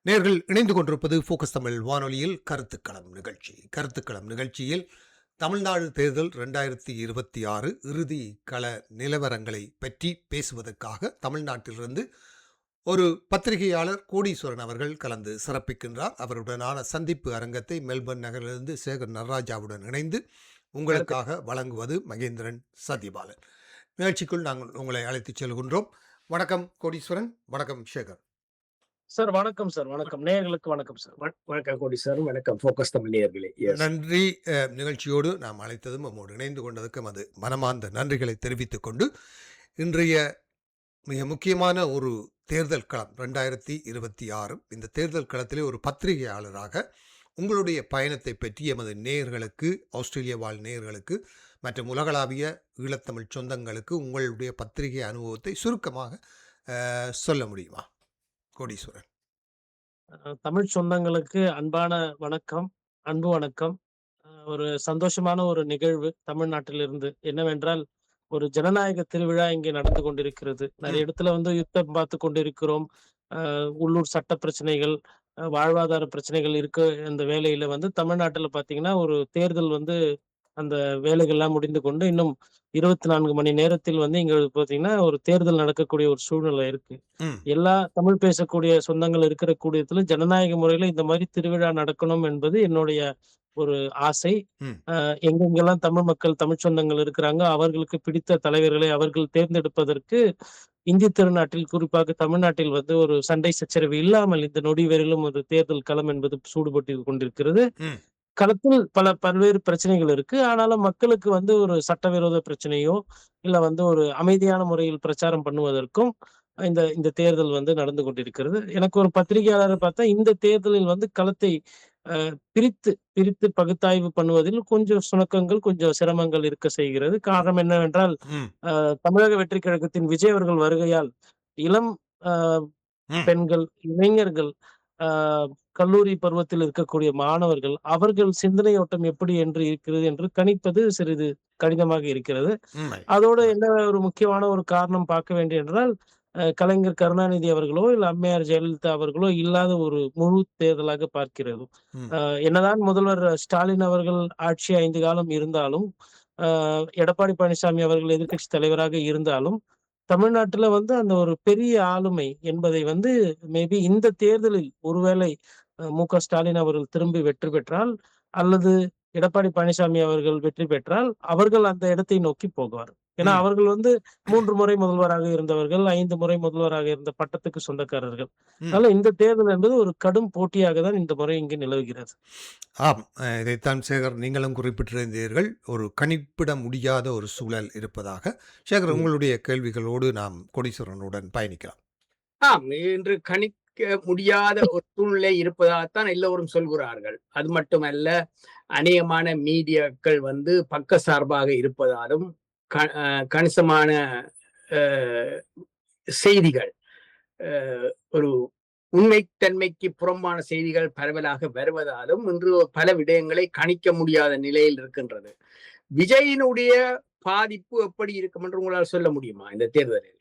நேர்கள் இணைந்து கொண்டிருப்பது ஃபோக்கஸ் தமிழ் வானொலியில் கருத்துக்களம் நிகழ்ச்சி. கருத்துக்களம் நிகழ்ச்சியில் தமிழ்நாடு தேர்தல் 2026 இறுதி கள நிலவரங்களை பற்றி பேசுவதற்காக தமிழ்நாட்டிலிருந்து ஒரு பத்திரிகையாளர் கோடீஸ்வரன் அவர்கள் கலந்து சிறப்பிக்கின்றார். அவருடனான சந்திப்பு அரங்கத்தை மெல்பர்ன் நகரிலிருந்து சேகர் நடராஜாவுடன் இணைந்து உங்களுக்காக வழங்குவது மகேந்திரன் சத்யபாலன். நிகழ்ச்சிக்குள் நாங்கள் உங்களை அழைத்துச் செல்கின்றோம். வணக்கம் கோடீஸ்வரன். வணக்கம் சேகர். சார் வணக்கம் சார். வணக்கம். நேயர்களுக்கு வணக்கம் சார். வணக்கம் கோடி சார். வணக்கம் ஃபோக்கஸ் தமிழ் நேயர்களே. நன்றி. நிகழ்ச்சியோடு நாம் அழைத்ததும் நம்மோடு இணைந்து கொண்டதுக்கும் அது மனமார்ந்த நன்றிகளை தெரிவித்துக் கொண்டு இன்றைய மிக முக்கியமான ஒரு தேர்தல் களம் 2026. இந்த தேர்தல் களத்திலே ஒரு பத்திரிகையாளராக உங்களுடைய பயணத்தை பற்றி எமது நேயர்களுக்கு, ஆஸ்திரேலிய வாழ் நேயர்களுக்கு மற்றும் உலகளாவிய ஈழத்தமிழ் சொந்தங்களுக்கு உங்களுடைய பத்திரிகை அனுபவத்தை சுருக்கமாக சொல்ல முடியுமா கோடீஸ்வரன்? தமிழ் சொந்தங்களுக்கு அன்பான வணக்கம், அன்பு வணக்கம். ஒரு சந்தோஷமான ஒரு நிகழ்வு தமிழ்நாட்டிலிருந்து. என்னவென்றால், ஒரு ஜனநாயக திருவிழா இங்கே நடந்து கொண்டிருக்கிறது. நிறைய இடத்துல யுத்தம் பார்த்து கொண்டிருக்கிறோம். உள்ளூர் சட்ட பிரச்சனைகள், வாழ்வாதார பிரச்சனைகள் இருக்கு. இந்த வேலையில தமிழ்நாட்டுல பாத்தீங்கன்னா ஒரு தேர்தல் அந்த வேலைகள்லாம் முடிந்து கொண்டு இன்னும் 24 மணி நேரத்தில் இங்க பாத்தீங்கன்னா ஒரு தேர்தல் நடக்கக்கூடிய ஒரு சூழ்நிலை இருக்கு. எல்லா தமிழ் பேசக்கூடிய சொந்தங்கள் இருக்கிற கூடியத்துல ஜனநாயக முறையில இந்த மாதிரி திருவிழா நடக்கணும் என்பது என்னுடைய ஒரு ஆசை. எங்கெங்கெல்லாம் தமிழ் மக்கள், தமிழ் சொந்தங்கள் இருக்கிறாங்க, அவர்களுக்கு பிடித்த தலைவர்களை அவர்கள் தேர்ந்தெடுப்பதற்கு இந்திய திருநாட்டில், குறிப்பாக தமிழ்நாட்டில் ஒரு சண்டை சச்சரவு இல்லாமல் இந்த நொடி வரையிலும் ஒரு தேர்தல் களம் என்பது சூடுபட்டு கொண்டிருக்கிறது. களத்தில் பல்வேறு பிரச்சனைகள் இருக்கு. ஆனாலும் மக்களுக்கு ஒரு சட்டவிரோத பிரச்சனையோ இல்ல ஒரு அமைதியான முறையில் பிரச்சாரம் பண்ணுவதற்கும் இந்த இந்த தேர்தல் நடந்து கொண்டிருக்கிறது. எனக்கு ஒரு பத்திரிகையாளரை பார்த்தா இந்த தேர்தலில் களத்தை பிரித்து பிரித்து பகுத்தாய்வு பண்ணுவதில் கொஞ்சம் சுணக்கங்கள், கொஞ்சம் சிரமங்கள் இருக்க செய்கிறது. காரணம் என்னவென்றால், தமிழக வெற்றி கழகத்தின் விஜய் அவர்கள் வருகையால் இளம் பெண்கள், இளைஞர்கள், கல்லூரி பருவத்தில் இருக்கக்கூடிய மாணவர்கள், அவர்கள் சிந்தனையோட்டம் எப்படி என்று இருக்கிறது என்று கணிப்பது சிறிது கடினமாக இருக்கிறது. அதோட என்ன ஒரு முக்கியமான ஒரு காரணம் பார்க்க வேண்டிய என்றால், கலைஞர் கருணாநிதி அவர்களோ இல்ல அம்மையார் ஜெயலலிதா அவர்களோ இல்லாத ஒரு முழு தேர்தலாக பார்க்கிறது. என்னதான் முதல்வர் ஸ்டாலின் அவர்கள் ஆட்சி 5 காலம் இருந்தாலும், எடப்பாடி பழனிசாமி அவர்கள் எதிர்க்கட்சி தலைவராக இருந்தாலும், தமிழ்நாட்டுல அந்த ஒரு பெரிய ஆளுமை என்பதை மேபி இந்த தேர்தலில் ஒருவேளை மு.க. ஸ்டாலின் அவர்கள் திரும்பி வெற்றி பெற்றால் அல்லது எடப்பாடி பழனிசாமி அவர்கள் வெற்றி பெற்றால் அவர்கள் அந்த இடத்தை நோக்கி போகுவார். ஏன்னா அவர்கள் 3 முறை முதல்வராக இருந்தவர்கள், 5 முறை முதல்வராக இருந்த பட்டத்துக்கு சொந்தக்காரர்கள். அதனால இந்த தேர்தல் என்பது ஒரு கடும் போட்டியாக தான் இந்த முறை இங்கு நிலவுகிறது. ஆம், இதைத்தான் சேகர் நீங்களும் குறிப்பிட்டிருந்தீர்கள். ஒரு கணிப்பிட முடியாத ஒரு சூழல் இருப்பதாக. சேகர், உங்களுடைய கேள்விகளோடு நாம் கோடீஸ்வரனுடன் பயணிக்கலாம். இன்று கணிக்க முடியாத ஒரு சூழ்நிலை இருப்பதாகத்தான் எல்லோரும் சொல்கிறார்கள். அது மட்டுமல்ல, அநேகமான மீடியாக்கள் பக்கசார்பாக இருப்பதாலும், கணிசமான செய்திகள், ஒரு உண்மைத்தன்மைக்கு புறம்பான செய்திகள் பரவலாக வருவதாலும் இன்று பல விடயங்களை கணிக்க முடியாத நிலையில் இருக்கின்றது. விஜயினுடைய பாதிப்பு எப்படி இருக்கும் என்று உங்களால் சொல்ல முடியுமா இந்த தேர்தலில்?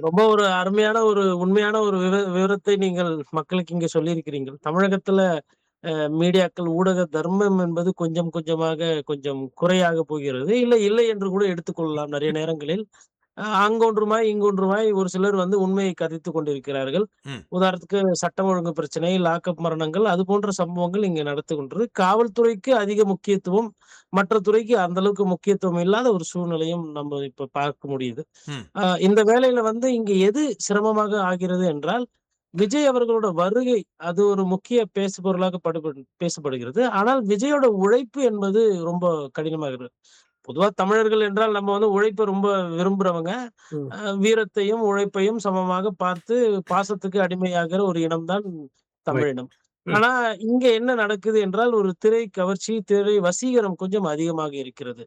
ரொம்ப ஒரு அருமையான ஒரு உண்மையான ஒரு விவரத்தை நீங்கள் மக்களுக்கு இங்க சொல்லியிருக்கிறீர்கள். தமிழகத்துல மீடியாக்கள், ஊடக தர்மம் என்பது கொஞ்சம் கொஞ்சமாக கொஞ்சம் குறையாக போகிறது. இல்லை என்று கூட எடுத்துக்கொள்ளலாம். நிறைய நேரங்களில் அங்கொன்றுமாய் இங்கொன்றுமாய் ஒரு சிலர் உண்மையை கதைத்துக் கொண்டிருக்கிறார்கள். உதாரணத்துக்கு சட்டம் ஒழுங்கு பிரச்சனை, லாக்அப் மரணங்கள், அது போன்ற சம்பவங்கள் இங்க நடந்து கொண்டது. காவல்துறைக்கு அதிக முக்கியத்துவம், மற்ற துறைக்கு அந்த அளவுக்கு முக்கியத்துவம் இல்லாத ஒரு சூழ்நிலையும் நம்ம இப்ப பார்க்க முடியுது. இந்த வேளையில இங்க எது சிரமமாக ஆகிறது என்றால், விஜய் அவர்களோட வருகை அது ஒரு முக்கிய பேசுபொருளாக பேசப்படுகிறது. ஆனால் விஜயோட உழைப்பு என்பது ரொம்ப கடினமாகிறது. பொதுவா தமிழர்கள் என்றால் நம்ம உழைப்பை ரொம்ப விரும்புறவங்க. வீரத்தையும் உழைப்பையும் சமமாக பார்த்து பாசத்துக்கு அடிமையாகிற ஒரு இனம்தான் தமிழினம். ஆனா இங்க என்ன நடக்குது என்றால், ஒரு திரை கவர்ச்சி, திரை வசீகரம் கொஞ்சம் அதிகமாக இருக்கிறது.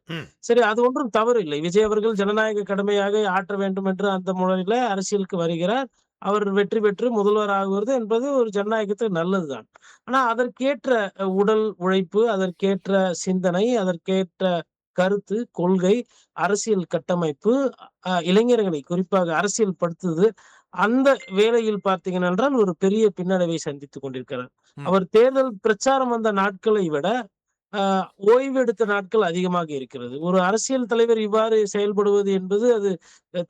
சரி, அது ஒன்றும் தவறு இல்லை. விஜய் அவர்கள் ஜனநாயக கடமையாக ஆற்ற வேண்டும் என்று அந்த முறையில அரசியலுக்கு வருகிறார். அவர் வெற்றி பெற்று முதல்வர் ஆகுவது என்பது ஒரு ஜனநாயகத்துக்கு நல்லதுதான். ஆனா அதற்கேற்ற உடல் உழைப்பு, அதற்கேற்ற சிந்தனை, அதற்கேற்ற கருத்து, கொள்கை, அரசியல் கட்டமைப்பு, இளைஞர்களை குறிப்பாக அரசியல் படுத்துது, அந்த வேளையில் பார்த்தீங்கன்னா என்றால் ஒரு பெரிய பின்னடைவை சந்தித்துக் கொண்டிருக்கிறார். ம். அவர் தேர்தல் பிரச்சாரம் வந்த நாட்களை விட அ ஓய்வு எடுத்த நாட்கள் அதிகமாக இருக்கிறது. ஒரு அரசியல் தலைவர் இவ்வாறு செயல்படுவது என்பது அது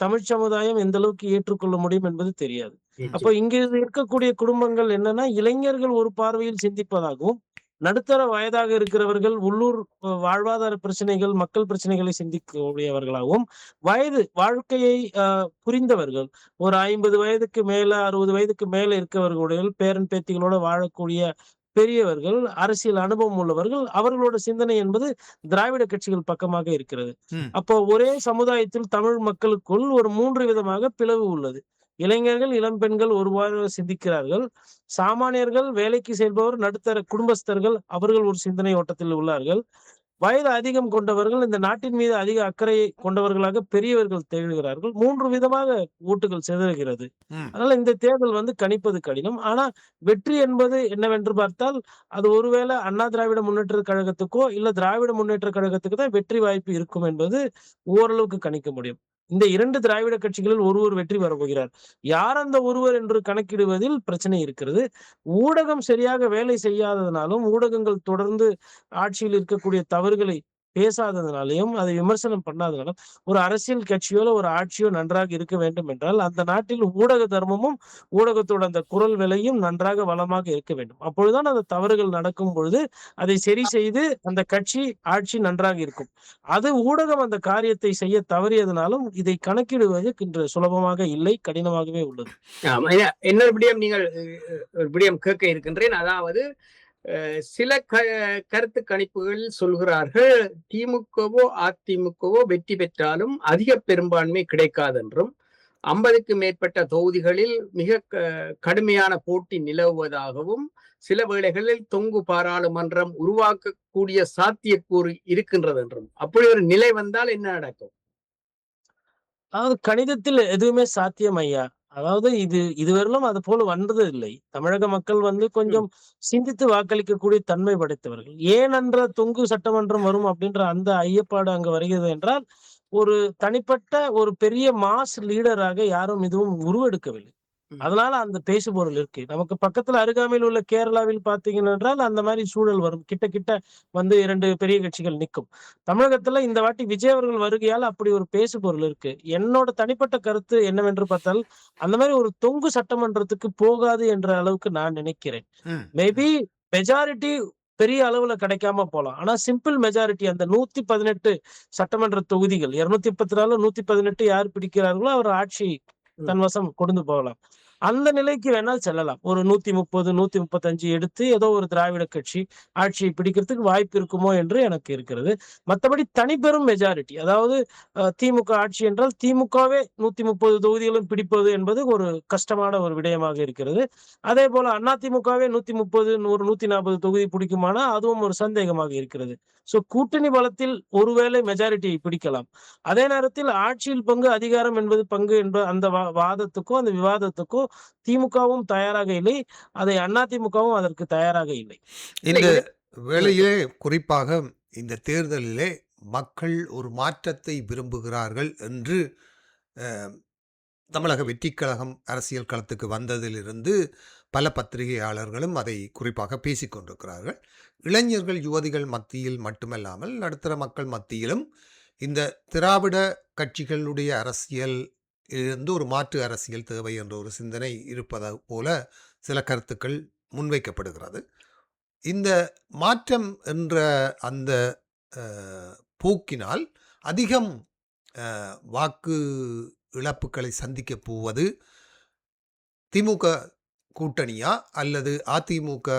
தமிழ் சமுதாயம் எந்த அளவுக்கு ஏற்றுக்கொள்ள முடியும் என்பது தெரியாது. அப்போ நிச்சயம். இங்க இருக்கக்கூடிய குடும்பங்கள் என்னன்னா, இளைஞர்கள் ஒரு பார்வையில் சிந்திப்பதாகவும், நடுத்தர வயதாக இருக்கிறவர்கள் உள்ளூர் வாழ்வாதார பிரச்சனைகள், மக்கள் பிரச்சனைகளை சிந்திக்கக்கூடியவர்களாகவும், வாழ்க்கையை அ புரிந்தவர்கள், ஒரு 50 வயதுக்கு மேல, 60 வயதுக்கு மேல இருக்கவர்களுடைய பேரன், பேத்திகளோட வாழக்கூடிய பெரியவர்கள், அரசியல் அனுபவம் உள்ளவர்கள், அவர்களோட சிந்தனை என்பது திராவிட கட்சிகள் பக்கமாக இருக்கிறது. ம். அப்போ ஒரே சமுதாயத்தில் தமிழ் மக்களுக்குள் ஒரு 3 விதமாக பிளவு உள்ளது. இளைஞர்கள், இளம்பெண்கள் ஒருவாறு சிந்திக்கிறார்கள். சாமானியர்கள், வேலைக்கு செல்பவர், நடுத்தர குடும்பஸ்தர்கள் அவர்கள் ஒரு சிந்தனை ஓட்டத்தில் உள்ளார்கள். வயது அதிகம் கொண்டவர்கள், இந்த நாட்டின் மீது அதிக அக்கறை கொண்டவர்களாக பெரியவர்கள் திகழ்கிறார்கள். 3 விதமாக ஓட்டுகள் சிதறுகிறது. ம். அதனால இந்த தேர்தல் கணிப்பது கடினம். ஆனா வெற்றி என்பது என்னவென்று பார்த்தால், அது ஒருவேளை அண்ணா திராவிட முன்னேற்றக் கழகத்துக்கோ, இல்ல திராவிட முன்னேற்றக் கழகத்துக்கு தான் வெற்றி வாய்ப்பு இருக்கும் என்பது ஓரளவுக்கு கணிக்க முடியும். இந்த 2 திராவிட கட்சிகளில் ஒருவர் வெற்றி பெறப் போகிறார். யார் அந்த ஒருவர் என்று கணக்கிடுவதில் பிரச்சனை இருக்கிறது. ஊடகம் சரியாக வேலை செய்யாததனாலும், ஊடகங்கள் தொடர்ந்து ஆட்சியில் இருக்கக்கூடிய தவறுகளை பேசாததுனாலயும், அதை விமர்சனம் பண்ணாதனாலும், ஒரு அரசியல் கட்சியோ, இல்ல ஒரு ஆட்சியோ நன்றாக இருக்க வேண்டும் என்றால், அந்த நாட்டில் ஊடக தர்மமும், ஊடகத்தோட அந்த குரல் விலையும் நன்றாக வளமாக இருக்க வேண்டும். அப்பொழுதுதான் அந்த தவறுகள் நடக்கும் பொழுது, அதை சரி செய்து அந்த கட்சி, ஆட்சி நன்றாக இருக்கும். அது ஊடகம் அந்த காரியத்தை செய்ய தவறியதனாலும், இதை கணக்கிடுவது இன்று சுலபமாக இல்லை, கடினமாகவே உள்ளது. ஆமா. இன்னொரு விடயம் நீங்கள் ஒரு விடயம் கேட்க இருக்கின்றேன். அதாவது சில கருத்து கணிப்புகளில் சொல்கிறார்கள், திமுகவோ அதிமுகவோ வெற்றி பெற்றாலும் அதிக பெரும்பான்மை கிடைக்காதென்றும், 50க்கு மேற்பட்ட தொகுதிகளில் மிக கடுமையான போட்டி நிலவுவதாகவும், சில வேளைகளில் தொங்கு பாராளுமன்றம் உருவாக்கக்கூடிய சாத்தியக்கூறு இருக்கின்றது என்றும். அப்படி ஒரு நிலை வந்தால் என்ன நடக்கும்? அதாவது கணிதத்தில் எதுவுமே சாத்தியம் ஐயா. அதாவது இதுவரையிலும் அது போல வந்தது இல்லை. தமிழக மக்கள் ம். கொஞ்சம் சிந்தித்து வாக்களிக்கக்கூடிய தன்மை படைத்தவர்கள். ஏனென்ற தொங்கு சட்டமன்றம் வரும் அப்படின்ற அந்த ஐயப்பாடு அங்க வருகிறது என்றால், ஒரு தனிப்பட்ட ஒரு பெரிய மாஸ் லீடராக யாரும் எதுவும் உருவெடுக்கவில்லை. ம். அதனால அந்த பேசுபொருள் இருக்கு. நமக்கு பக்கத்துல அருகாமையில் உள்ள கேரளாவில் பார்த்தீங்கன்னா என்றால், அந்த மாரி சூழல் வரும். கிட்ட கிட்ட 2 பெரிய கட்சிகள் நிக்கும். தமிழகத்துல இந்த வாட்டி விஜய் அவர்கள் வருகையால அப்படி ஒரு பேசுபொருள் இருக்கு. என்னோட தனிப்பட்ட கருத்து என்னவென்று பார்த்தால், அந்த மாரி ஒரு தொங்கு சட்டமன்றத்துக்கு போகாது என்ற அளவுக்கு நான் நினைக்கிறேன். ம். மேபி மெஜாரிட்டி பெரிய அளவுல கிடைக்காம போலாம். ஆனா சிம்பிள் மெஜாரிட்டி அந்த 118 சட்டமன்ற தொகுதிகள் 234 118 யார் பிடிக்கிறார்களோ அவர் ஆட்சி ம். தன் வசம் கொண்டு போகலாம். அந்த நிலைக்கு வேணால் செல்லலாம். ஒரு 130, 135 எடுத்து ஏதோ ஒரு திராவிட கட்சி ஆட்சியை பிடிக்கிறதுக்கு வாய்ப்பு இருக்குமோ என்று எனக்கு இருக்கிறது. மத்தபடி தனிப்பெரும் மெஜாரிட்டி அதாவது திமுக ஆட்சி என்றால் திமுகவே 130 தொகுதிகளும் பிடிப்பது என்பது ஒரு கஷ்டமான ஒரு விடயமாக இருக்கிறது. அதேபோல அதிமுகவே 130, 100, 140 தொகுதி பிடிக்குமானா அதுவும் ஒரு சந்தேகமாக இருக்கிறது. கூட்டணி பலத்தில் ஒருவேளை மெஜாரிட்டியை பிடிக்கலாம். அதே நேரத்தில் ஆட்சியில் பங்கு, அதிகாரம் என்பது பங்கு என்ற அந்த வாதத்துக்கோ, அந்த விவாதத்துக்கோ திமுகவும் தயாராக இல்லை. அதை அதிமுகவும் அதற்கு தயாராக இல்லை. இல்ல இந்த இது வேளையிலே குறிப்பாக இந்த தேர்தலிலே மக்கள் ஒரு மாற்றத்தை விரும்புகிறார்கள் என்று தமிழக வெற்றிக் கழகம் அரசியல் களத்துக்கு வந்ததிலிருந்து பல பத்திரிகையாளர்களும் அதை குறிப்பாக பேசிக் கொண்டிருக்கிறார்கள். இளைஞர்கள், யுவதிகள் மத்தியில் மட்டுமல்லாமல் நடுத்தர மக்கள் மத்தியிலும் இந்த திராவிட கட்சிகளுடைய அரசியல் இருந்து ஒரு மாற்று அரசியல் தேவை என்ற ஒரு சிந்தனை இருப்பது போல சில கருத்துக்கள் முன்வைக்கப்படுகிறது. இந்த மாற்றம் என்ற அந்த போக்கினால் அதிகம் வாக்கு இழப்புகளை சந்திக்கப் போவது திமுக கூட்டணியா அல்லது அதிமுக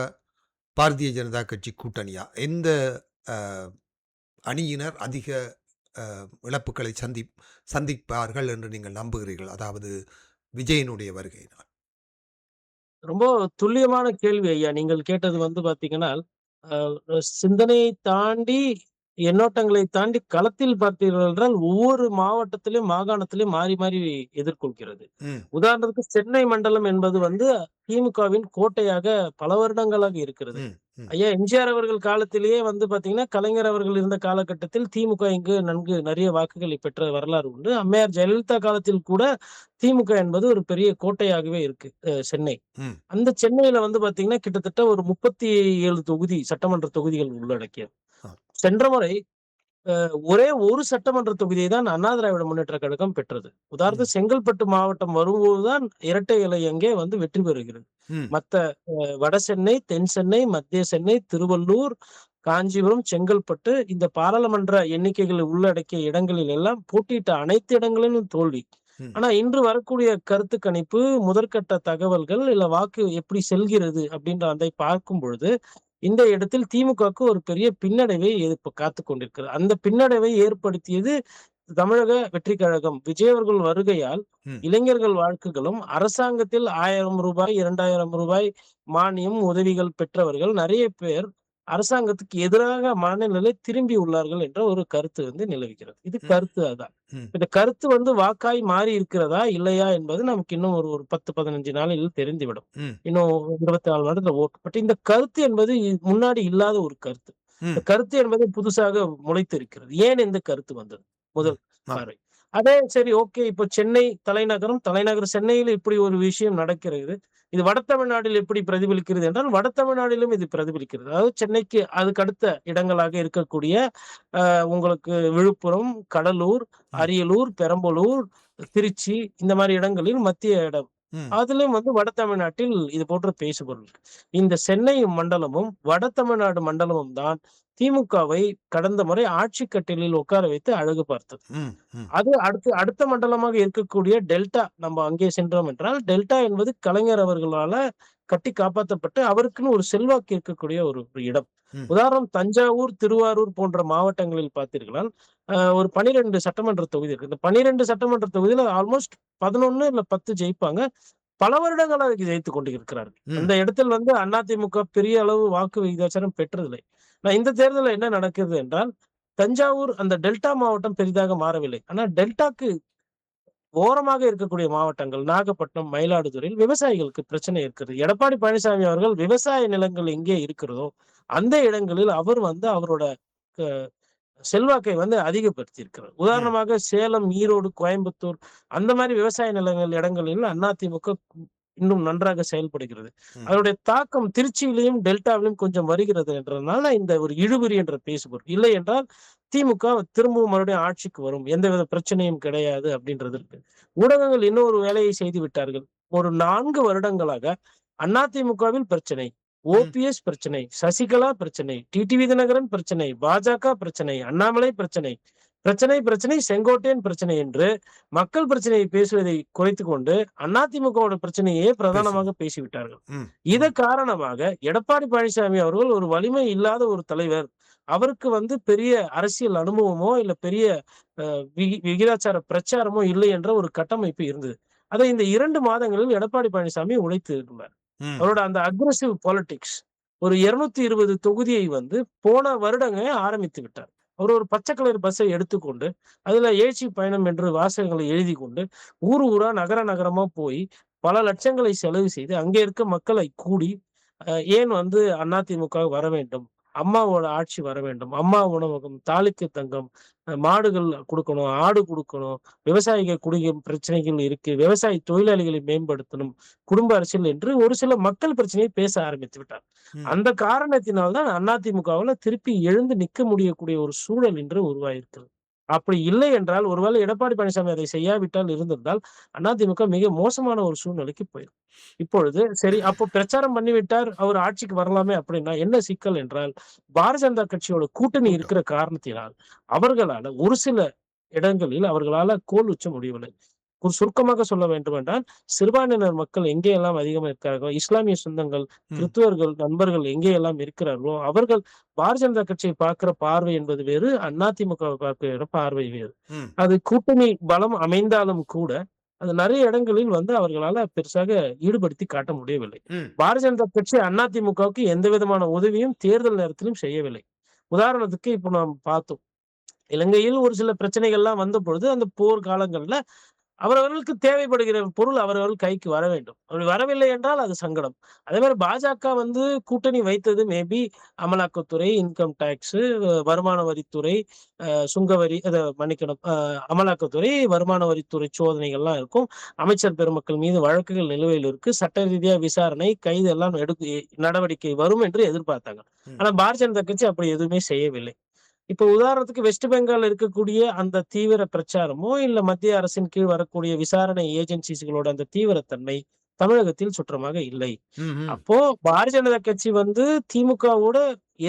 பாரதிய ஜனதா கட்சி கூட்டணியா? எந்த அணியினர் அதிக இழப்புகளை சந்திப்பார்கள் என்று நீங்கள் நம்புகிறீர்கள்? அதாவது விஜயனுடைய வருகையினால். ரொம்ப துல்லியமான கேள்வி ஐயா. நீங்கள் கேட்டது பார்த்தீங்கன்னா, சிந்தனையை தாண்டி எண்ணோட்டங்களை தாண்டி களத்தில் பார்த்தீர்கள் என்றால் ஒவ்வொரு மாவட்டத்திலும், மாகாணத்திலும் மாறி மாறி எதிர்கொள்கிறது. ம். உதாரணத்துக்கு சென்னை மண்டலம் என்பது வந்து திமுகவின் கோட்டையாக பல வருடங்களாக இருக்கிறது. ம். ம். ஐயா எம்ஜிஆர் அவர்கள் காலத்திலேயே வந்து பார்த்தீங்கன்னா, கலைஞர் அவர்கள் இருந்த காலகட்டத்தில் திமுக இங்கு நன்கு நிறைய வாக்குகளை பெற்ற வரலாறு உண்டு. அம்மையார் ஜெயலலிதா காலத்தில் கூட திமுக என்பது ஒரு பெரிய கோட்டையாகவே இருக்கு சென்னை. ம். அந்த சென்னையில வந்து பார்த்தீங்கன்னா, கிட்டத்தட்ட ஒரு 37 தொகுதி சட்டமன்ற தொகுதிகள் உள்ளடக்கியது. ஆ. சென்ற முறை ஒரே ஒரு சட்டமன்ற தொகுதியை தான் அண்ணா திராவிட முன்னேற்றக் கழகம் பெற்றது. ம். உதாரணத்துக்கு செங்கல்பட்டு மாவட்டம் வரும்போதுதான் இரட்டை இலை அங்கே வந்து வெற்றி பெறுகிறது. ம். மத்த வட சென்னை, தென் சென்னை, மத்திய சென்னை, திருவள்ளூர், காஞ்சிபுரம், செங்கல்பட்டு இந்த பாராளுமன்ற எண்ணிக்கைகளை உள்ளடக்கிய இடங்களில் எல்லாம் போட்டியிட்ட அனைத்து இடங்களிலும் தோல்வி. ம். ஆனா இன்று வரக்கூடிய கருத்து கணிப்பு, முதற்கட்ட தகவல்கள், இல்ல வாக்கு எப்படி செல்கிறது அப்படின்ற அதை பார்க்கும் பொழுது, இந்த இடத்தில் திமுகவுக்கு ஒரு பெரிய பின்னடைவை இப்ப காத்துக் கொண்டிருக்கிறது. அந்த பின்னடைவை ஏற்படுத்தியது தமிழக வெற்றிக் கழகம். விஜய் அவர்கள் வருகையால் ம். இளைஞர்கள் வாக்குகளும், அரசாங்கத்தில் ரூ. 1000, ரூ. 2000 மானியம், உதவிகள் பெற்றவர்கள் நெறைய பேர் அரசாங்கத்துக்கு எதிராக மனநிலை திரும்பி உள்ளார்கள் என்ற ஒரு கருத்து வந்து நிலவுகிறது. இது ம். கருத்து அதான். ம். இந்த கருத்து வந்து வாக்காய் மாறி இருக்கிறதா? இல்லையா? என்பது நமக்கு இன்னும் ஒரு ஒரு 10, 15 நாளில் தெரிந்துவிடும். ம். இன்னும் 24 மணி நேரத்துல ஓட்டு. பட் இந்த கருத்து என்பது முன்னாடி இல்லாத ஒரு கருத்து. இந்த ம். கருத்து என்பது புதுசாக முளைத்திருக்கிறது. ஏன் இந்த கருத்து வந்தது? ம். முதல் ஆ. பார்வை. அதே சரி ஓகே. இப்போ சென்னை தலைநகரம், தலைநகர் சென்னையில இப்படி ஒரு விஷயம் நடக்கிறது. இது வட தமிழ்நாட்டில் எப்படி பிரதிபலிக்கிறது என்றால், வட தமிழ்நாட்டிலும் இது பிரதிபலிக்கிறது. அதாவது சென்னைக்கு அதுக்கு அடுத்த இடங்களாக இருக்கக்கூடிய உங்களுக்கு விழுப்புரம், கடலூர், ம். அரியலூர், பெரம்பலூர், திருச்சி இந்த மாரி இடங்களில் மத்திய இடம். ம். அதிலும் வந்து வட தமிழ்நாட்டில் இது போன்ற பேசுபொருள் இருக்கு. இந்த சென்னை மண்டலமும், வட தமிழ்நாடு மண்டலமும் தான் திமுகவை கடந்த முறை ஆட்சி கட்டிலில் உட்கார வைத்து அழகு பார்த்தது. ம். ம். அது அடுத்த மண்டலமாக இருக்கக்கூடிய டெல்டா நம்ம அங்கே சென்றோம் என்றால், டெல்டா என்பது கலைஞர் அவர்களால கட்டி காப்பாத்தப்பட்டு, அவருக்குன்னு ஒரு செல்வாக்கு இருக்கக்கூடிய ஒரு ஒரு இடம். ம். உதாரணம் தஞ்சாவூர், திருவாரூர் போன்ற மாவட்டங்களில் பார்த்தீர்களால், ஒரு 12 சட்டமன்ற தொகுதி இருக்கு. இந்த 12 சட்டமன்ற தொகுதியில ஆல்மோஸ்ட் 11 இல்ல 10 ஜெயிப்பாங்க. பல வருடங்களாக ஜெயித்துக் கொண்டு இருக்கிறார்கள். ம். அந்த இடத்தில் வந்து அதிமுக பெரிய அளவு வாக்கு விகிதாச்சாரம் பெற்றதில்லை. இந்த தேர்தல்ல என்ன நடக்குது என்றால், தஞ்சாவூர் அந்த டெல்டா மாவட்டம் பெரிதாக மாறவில்லை. ஆனா டெல்டாக்கு ஓரமாக இருக்கக்கூடிய மாவட்டங்கள் நாகப்பட்டினம், மயிலாடுதுறையில் விவசாயிகளுக்கு பிரச்சனை இருக்கிறது. எடப்பாடி பழனிசாமி அவர்கள் விவசாய நிலங்கள் எங்கே இருக்கிறதோ, அந்த இடங்களில் அவர் வந்து அவரோட க செல்வாக்கை வந்து அதிகப்படுத்தி இருக்கிறார். ம். உதாரணமாக சேலம், ஈரோடு, கோயம்புத்தூர் அந்த மாரி விவசாய நிலங்கள் இடங்களில் அதிமுக இன்னும் நன்றாக செயல்படுகிறது. ம். அதனுடைய தாக்கம் திருச்சியிலும், டெல்டாவிலும் கொஞ்சம் வருகிறது என்றதுனால இந்த ஒரு இழுபறி என்ற பேசுபொருள். இல்லை என்றால் திமுக திரும்பவும் மறுபடியும் ஆட்சிக்கு வரும். எந்தவித பிரச்சனையும் கிடையாது அப்படின்றது இருக்கு. ஊடகங்கள் இன்னொரு வேலையை செய்து விட்டார்கள். ஒரு 4 வருடங்களாக அதிமுகவில் பிரச்சனை, ம். ஓபிஎஸ் பிரச்சனை, சசிகலா பிரச்சனை, டிடிவி தினகரன் பிரச்சனை, பாஜக பிரச்சனை, அண்ணாமலை பிரச்சனை, பிரச்சனை, செங்கோட்டையன் பிரச்சனை என்று மக்கள் பிரச்சனையை பேசுவதை குறைத்துக் கொண்டு அதிமுகவோட பிரச்சனையே பேசுங்க. பிரதானமாக பேசிவிட்டார்கள். ம். இதன் ம். காரணமாக எடப்பாடி பழனிசாமி அவர்கள் ஒரு வலிமை இல்லாத ஒரு தலைவர். அவருக்கு வந்து பெரிய அரசியல் அனுபவமோ, இல்ல பெரிய விகிதாச்சார பிரச்சாரமோ இல்லை என்ற ஒரு கட்டமைப்பு இருந்தது. அதை இந்த 2 மாதங்களில் எடப்பாடி பழனிசாமி உடைத்து இருந்தார். ம். அவரோட அந்த அக்ரெசிவ் பாலிடிக்ஸ் ஒரு 220 தொகுதியை வந்து போன வருடங்க ஆரம்பித்து விட்டார். அவர் ஒரு பச்சை கலர் பஸ்ஸை எடுத்துக்கொண்டு, அதுல ஏச்சி பயணம் என்று வாசகங்களை எழுதிக் கொண்டு, ஊர் ஊரா, நகர நகரமா போய் பல லட்சங்களை செலவு செய்து, அங்கே இருக்க மக்களை கூடி, ஏன் வந்து அதிமுக வர வேண்டும்? அம்மாவோட ஆட்சி வர வேண்டும். அம்மா உணவகம், தாலிக்கு தங்கம், மாடுகள் குடுக்கணும், ஆடு குடுக்கணும், விவசாயிகள் குடிக்கும் பிரச்சனைகள் இருக்கு. விவசாய தொழிலாளிகளை மேம்படுத்தணும். குடும்ப அரசியல் என்று ஒரு சில மக்கள் பிரச்சனையை பேச ஆரம்பித்து விட்டார். ம். அந்த காரணத்தினால் தான் அதிமுகவுல திருப்பி எழுந்து நிக்க முடியக்கூடிய ஒரு சூழல் இன்று உருவாகியிருக்கிறது. அப்படி இல்லை என்றால், ஒருவேளை எடப்பாடி பழனிசாமி அதை செய்யாவிட்டால் இருந்திருந்தால், அதிமுக மிக மோசமான ஒரு சூழ்நிலைக்கு போயிரும். இப்பொழுது சரி அப்போ பிரச்சாரம் பண்ணிவிட்டார், அவர் ஆட்சிக்கு வரலாமே அப்படின்னா என்ன சிக்கல் என்றால், பாரதிய ஜனதா கட்சியோட கூட்டணி கூட்டம். இருக்கிற காரணத்தினால், அவர்களால ஒரு சில இடங்களில் அவர்களால கோல் உச்ச முடியவில்லை. ஒரு சுருக்கமாக சொல்ல வேண்டுமென்றால், சிறுபான்மையினர் மக்கள் எங்கே எல்லாம் அதிகமா இருக்கிறார்களோ, இஸ்லாமிய சொந்தங்கள், ம். கிறிஸ்துவர்கள் நண்பர்கள் எங்கே எல்லாம் இருக்கிறார்களோ, அவர்கள் பாரதிய ஜனதா கட்சியை பார்க்கிற பார்வை என்பது வேறு, அதிமுகவை பார்க்கிற பார்வை வேறு. ம். அது கூட்டணி பலம் அமைந்தாலும் கூட, அது நெறைய இடங்களில் வந்து அவர்களால பெருசாக ஈடுபடுத்தி காட்ட முடியவில்லை. ம். பாரதிய ஜனதா கட்சி அதிமுகவுக்கு எந்த விதமான உதவியும் தேர்தல் நேரத்திலும் செய்யவில்லை. உதாரணத்துக்கு இப்போ நாம் பார்த்தோம். இலங்கையில் ஒரு சில பிரச்சனைகள்லாம் வந்த பொழுது, அந்த போர் காலங்கள்ல அவரவர்களுக்கு தேவைப்படுகிற பொருள் அவரவர்கள் கைக்கு வர வேண்டும். அப்படி வரவில்லை என்றால் அது சங்கடம். அதே மாரி பாஜக வந்து கூட்டணி வைத்தது மேபி அமலாக்கத்துறை, இன்கம் டாக்ஸ், வருமான வரித்துறை, சுங்கவரி மன்னிக்கணும். அமலாக்கத்துறை, வருமான வரித்துறை சோதனைகள்லாம் இருக்கும். அமைச்சர் பெருமக்கள் மீது வழக்குகள் நிலுவையில் இருக்கு. சட்ட ரீதியா விசாரணை, கைது எல்லாம் நடவடிக்கை வரும் என்று எதிர்பார்த்தாங்க. ம். ஆனா பாரதிய ஜனதா கட்சி அப்படி எதுவுமே செய்யவில்லை. இப்போ உதாரணத்துக்கு வெஸ்ட் பெங்கால்ல இருக்கக்கூடிய அந்த தீவிர பிரச்சாரமோ, இல்ல மத்திய அரசின் கீழ் வரக்கூடிய விசாரணை ஏஜென்சிஸ்களோட அந்த தீவிரத்தன்மை தமிழகத்தில் சுற்றமாக இல்லை. ம்ஹ்ம். அப்போ பாரதிய ஜனதா கட்சி வந்து திமுகவோட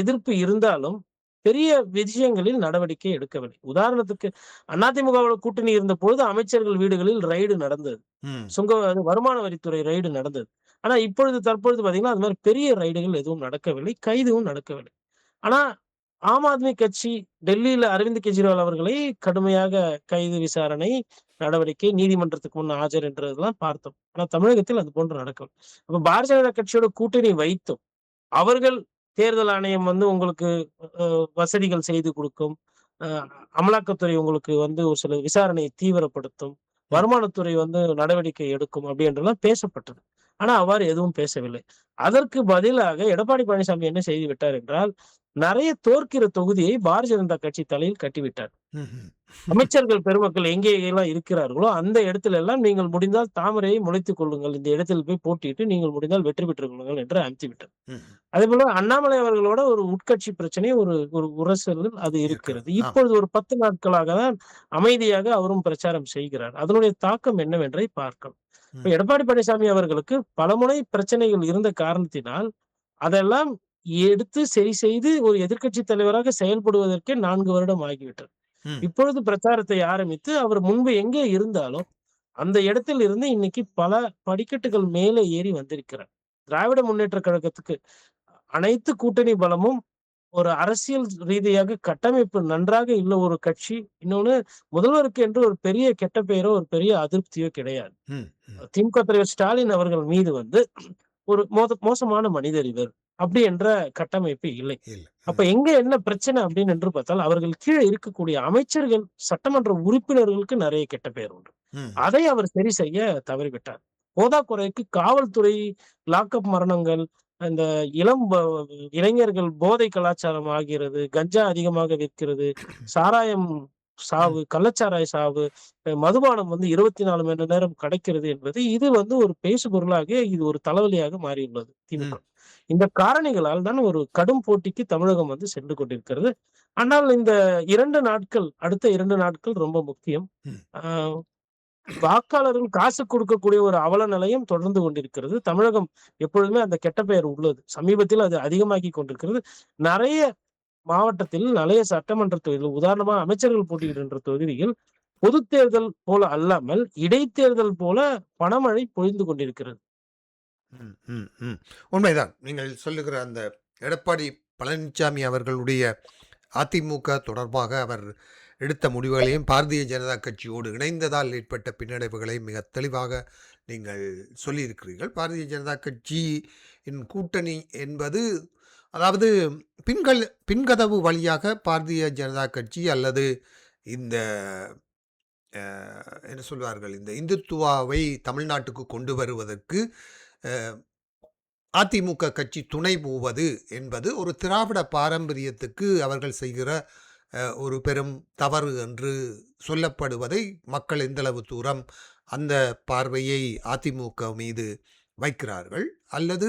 எதிர்ப்பு இருந்தாலும், பெரிய விஷயங்களில் நடவடிக்கை எடுக்கவில்லை. உதாரணத்துக்கு அதிமுகவோட கூட்டணி இருந்தபொழுது அமைச்சர்கள் வீடுகளில் ரெய்டு நடந்தது. ம். வருமான வரித்துறை ரெய்டு நடந்தது. ஆனா தற்பொழுது பார்த்தீங்கன்னா, அது மாரி பெரிய ரெய்டுகள் எதுவும் நடக்கவில்லை. கைதும் நடக்கவில்லை. ஆனா ஆம் ஆத்மி கட்சி டெல்லியில அரவிந்த் கெஜ்ரிவால் அவர்களை கடுமையாக கைது, விசாரணை, நடவடிக்கை, நீதிமன்றத்துக்கு முன் ஆஜர் என்றதெல்லாம் பார்த்தோம். ஆனா தமிழகத்தில் அது போன்று நடக்கவில்லை. அப்ப பாரதிய ஜனதா கட்சியோட கூட்டணி வைத்தும், அவர்கள் தேர்தல் ஆணையம் வந்து உங்களுக்கு வசதிகள் செய்து குடுக்கும். அ அமலாக்கத்துறை உங்களுக்கு வந்து ஒரு சில விசாரணையை தீவிரப்படுத்தும். ம். வருமானத்துறை வந்து நடவடிக்கை எடுக்கும் அப்படின்றெல்லாம் பேசப்பட்டது. ஆனா அவ்வாறு எதுவும் பேசவில்லை. அதற்கு பதிலாக எடப்பாடி பழனிசாமி என்ன செய்து விட்டார் என்றால், நெறைய தோற்கிற தொகுதியை பாரதிய ஜனதா கட்சி தலையில் கட்டிவிட்டார். ம்ஹ்ம். அமைச்சர்கள் பெருமக்கள் எங்கே எல்லாம் இருக்கிறார்களோ, அந்த இடத்துல எல்லாம் நீங்கள் முடிந்தால் தாமரையை முளைத்துக் கொள்ளுங்கள். இந்த இடத்தில் போய் போட்டியிட்டு நீங்கள் முடிந்தால் வெற்றி பெற்றுக் கொள்ளுங்கள் என்று அனுப்பிவிட்டார். ம். அதேபோல அண்ணாமலை அவர்களோட ஒரு உட்கட்சி பிரச்சனை, ஒரு ஒரு உரசல் அது இருக்கிறது. இருக்கிறது. ஆம். இப்பொழுது ஒரு 10 நாட்களாக தான் அமைதியாக அவரும் பிரச்சாரம் செய்கிறார். அதனுடைய தாக்கம் என்னவென்றை பார்க்கணும். இப்ப ம். எடப்பாடி பழனிசாமி அவர்களுக்கு பலமுனை பிரச்சனைகள் இருந்த காரணத்தினால், அதெல்லாம் எடுத்து சரி செய்து ஒரு எதிர்க்கட்சி தலைவராக செயல்படுவதற்கே 4 வருடம் ஆகிவிட்டது. ம். இப்பொழுது பிரச்சாரத்தை ஆரம்பித்து அவர் முன்பு எங்கே இருந்தாலும், அந்த இடத்தில் இருந்து இன்னைக்கு பல படிக்கட்டுகள் மேலே ஏறி வந்திருக்கிறார். திராவிட முன்னேற்றக் கழகத்துக்கு அனைத்து கூட்டணி பலமும் ஒரு அரசியல் ரீதியாக கட்டமைப்பு நன்றாக இல்ல ஒரு கட்சி. இன்னொன்னு முதல்வருக்கு என்று ஒரு பெரிய கெட்ட பெயரோ, ஒரு பெரிய அதிருப்தியோ கிடையாது. ம். ம். திமுக தலைவர் ஸ்டாலின் அவர்கள் மீது வந்து ஒரு மோசமான மனிதர் இவர். அப்படி என்ற கட்டமைப்பு இல்லை. இல்ல. அப்ப எங்க என்ன பிரச்சனை அப்படின்னு என்று பார்த்தால், அவர்கள் கீழ இருக்கக்கூடிய அமைச்சர்கள், சட்டமன்ற உறுப்பினர்களுக்கு நெறைய கெட்ட பெயர் உண்டு. ம். அதை அவர் சரி செய்ய தவறிவிட்டார். போதாக்குறைக்கு காவல்துறை லாக்கப் மரணங்கள், அந்த இளம் இளைஞர்கள் போதை கலாச்சாரம் ஆகிறது, கஞ்சா அதிகமாக விற்கிறது, சாராயம் ம். சாவு, கள்ளச்சாராய சாவு, மதுபானம் வந்து 24 மணி நேரம் கிடைக்கிறது என்பது, இது வந்து ஒரு பேசுபொருளாக இது ஒரு தலைவலியாக மாறியுள்ளது திமுக. ம். இந்த காரணிகளால் தான் ஒரு கடும் போட்டிக்கு தமிழகம் வந்து சென்று கொண்டிருக்கிறது. ஆனால் இந்த 2 நாட்கள், அடுத்த 2 நாட்கள் ரொம்ப முக்கியம். ம். ஆ வாக்காளர்கள் காசு கொடுக்கக்கூடிய ஒரு அவல நிலையும் தொடர்ந்து கொண்டிருக்கிறது. தமிழகம் எப்பொழுதுமே அந்த கெட்ட பெயர் உள்ளது. சமீபத்தில் அது அதிகமாகிக் கொண்டிருக்கிறது. நெறைய மாவட்டத்தில் நெறைய சட்டமன்ற தொகுதிகள், உதாரணமா அமைச்சர்கள் போட்டியிடுகின்ற தொகுதியில், பொதுத் தேர்தல் போல அல்லாமல், இடைத்தேர்தல் போல பணமழை பொழிந்து கொண்டிருக்கிறது. ம். ம். ம். உண்மைதான். நீங்கள் சொல்லுகிற அந்த எடப்பாடி பழனிசாமி அவர்களுடைய அதிமுக தொடர்பாக அவர் எடுத்த முடிவுகளையும் பாரதிய ஜனதா கட்சியோடு இணைந்ததால் ஏற்பட்ட பின்னடைவுகளை மிக தெளிவாக நீங்கள் சொல்லியிருக்கிறீர்கள். பாரதிய ஜனதா கட்சியின் கூட்டணி என்பது அதாவது பின்கதவு வழியாக பாரதிய ஜனதா கட்சி அல்லது இந்த என்ன சொல்வார்கள் இந்த இந்துத்துவாவை தமிழ்நாட்டுக்கு கொண்டு வருவதற்கு அதிமுக கட்சி துணை போவது என்பது ஒரு திராவிட பாரம்பரியத்துக்கு அவர்கள் செய்கிற ஒரு பெரும் தவறு என்று சொல்லப்படுவதை மக்கள் எந்தளவு தூரம் அந்த பார்வையை அதிமுக மீது வைக்கிறார்கள் அல்லது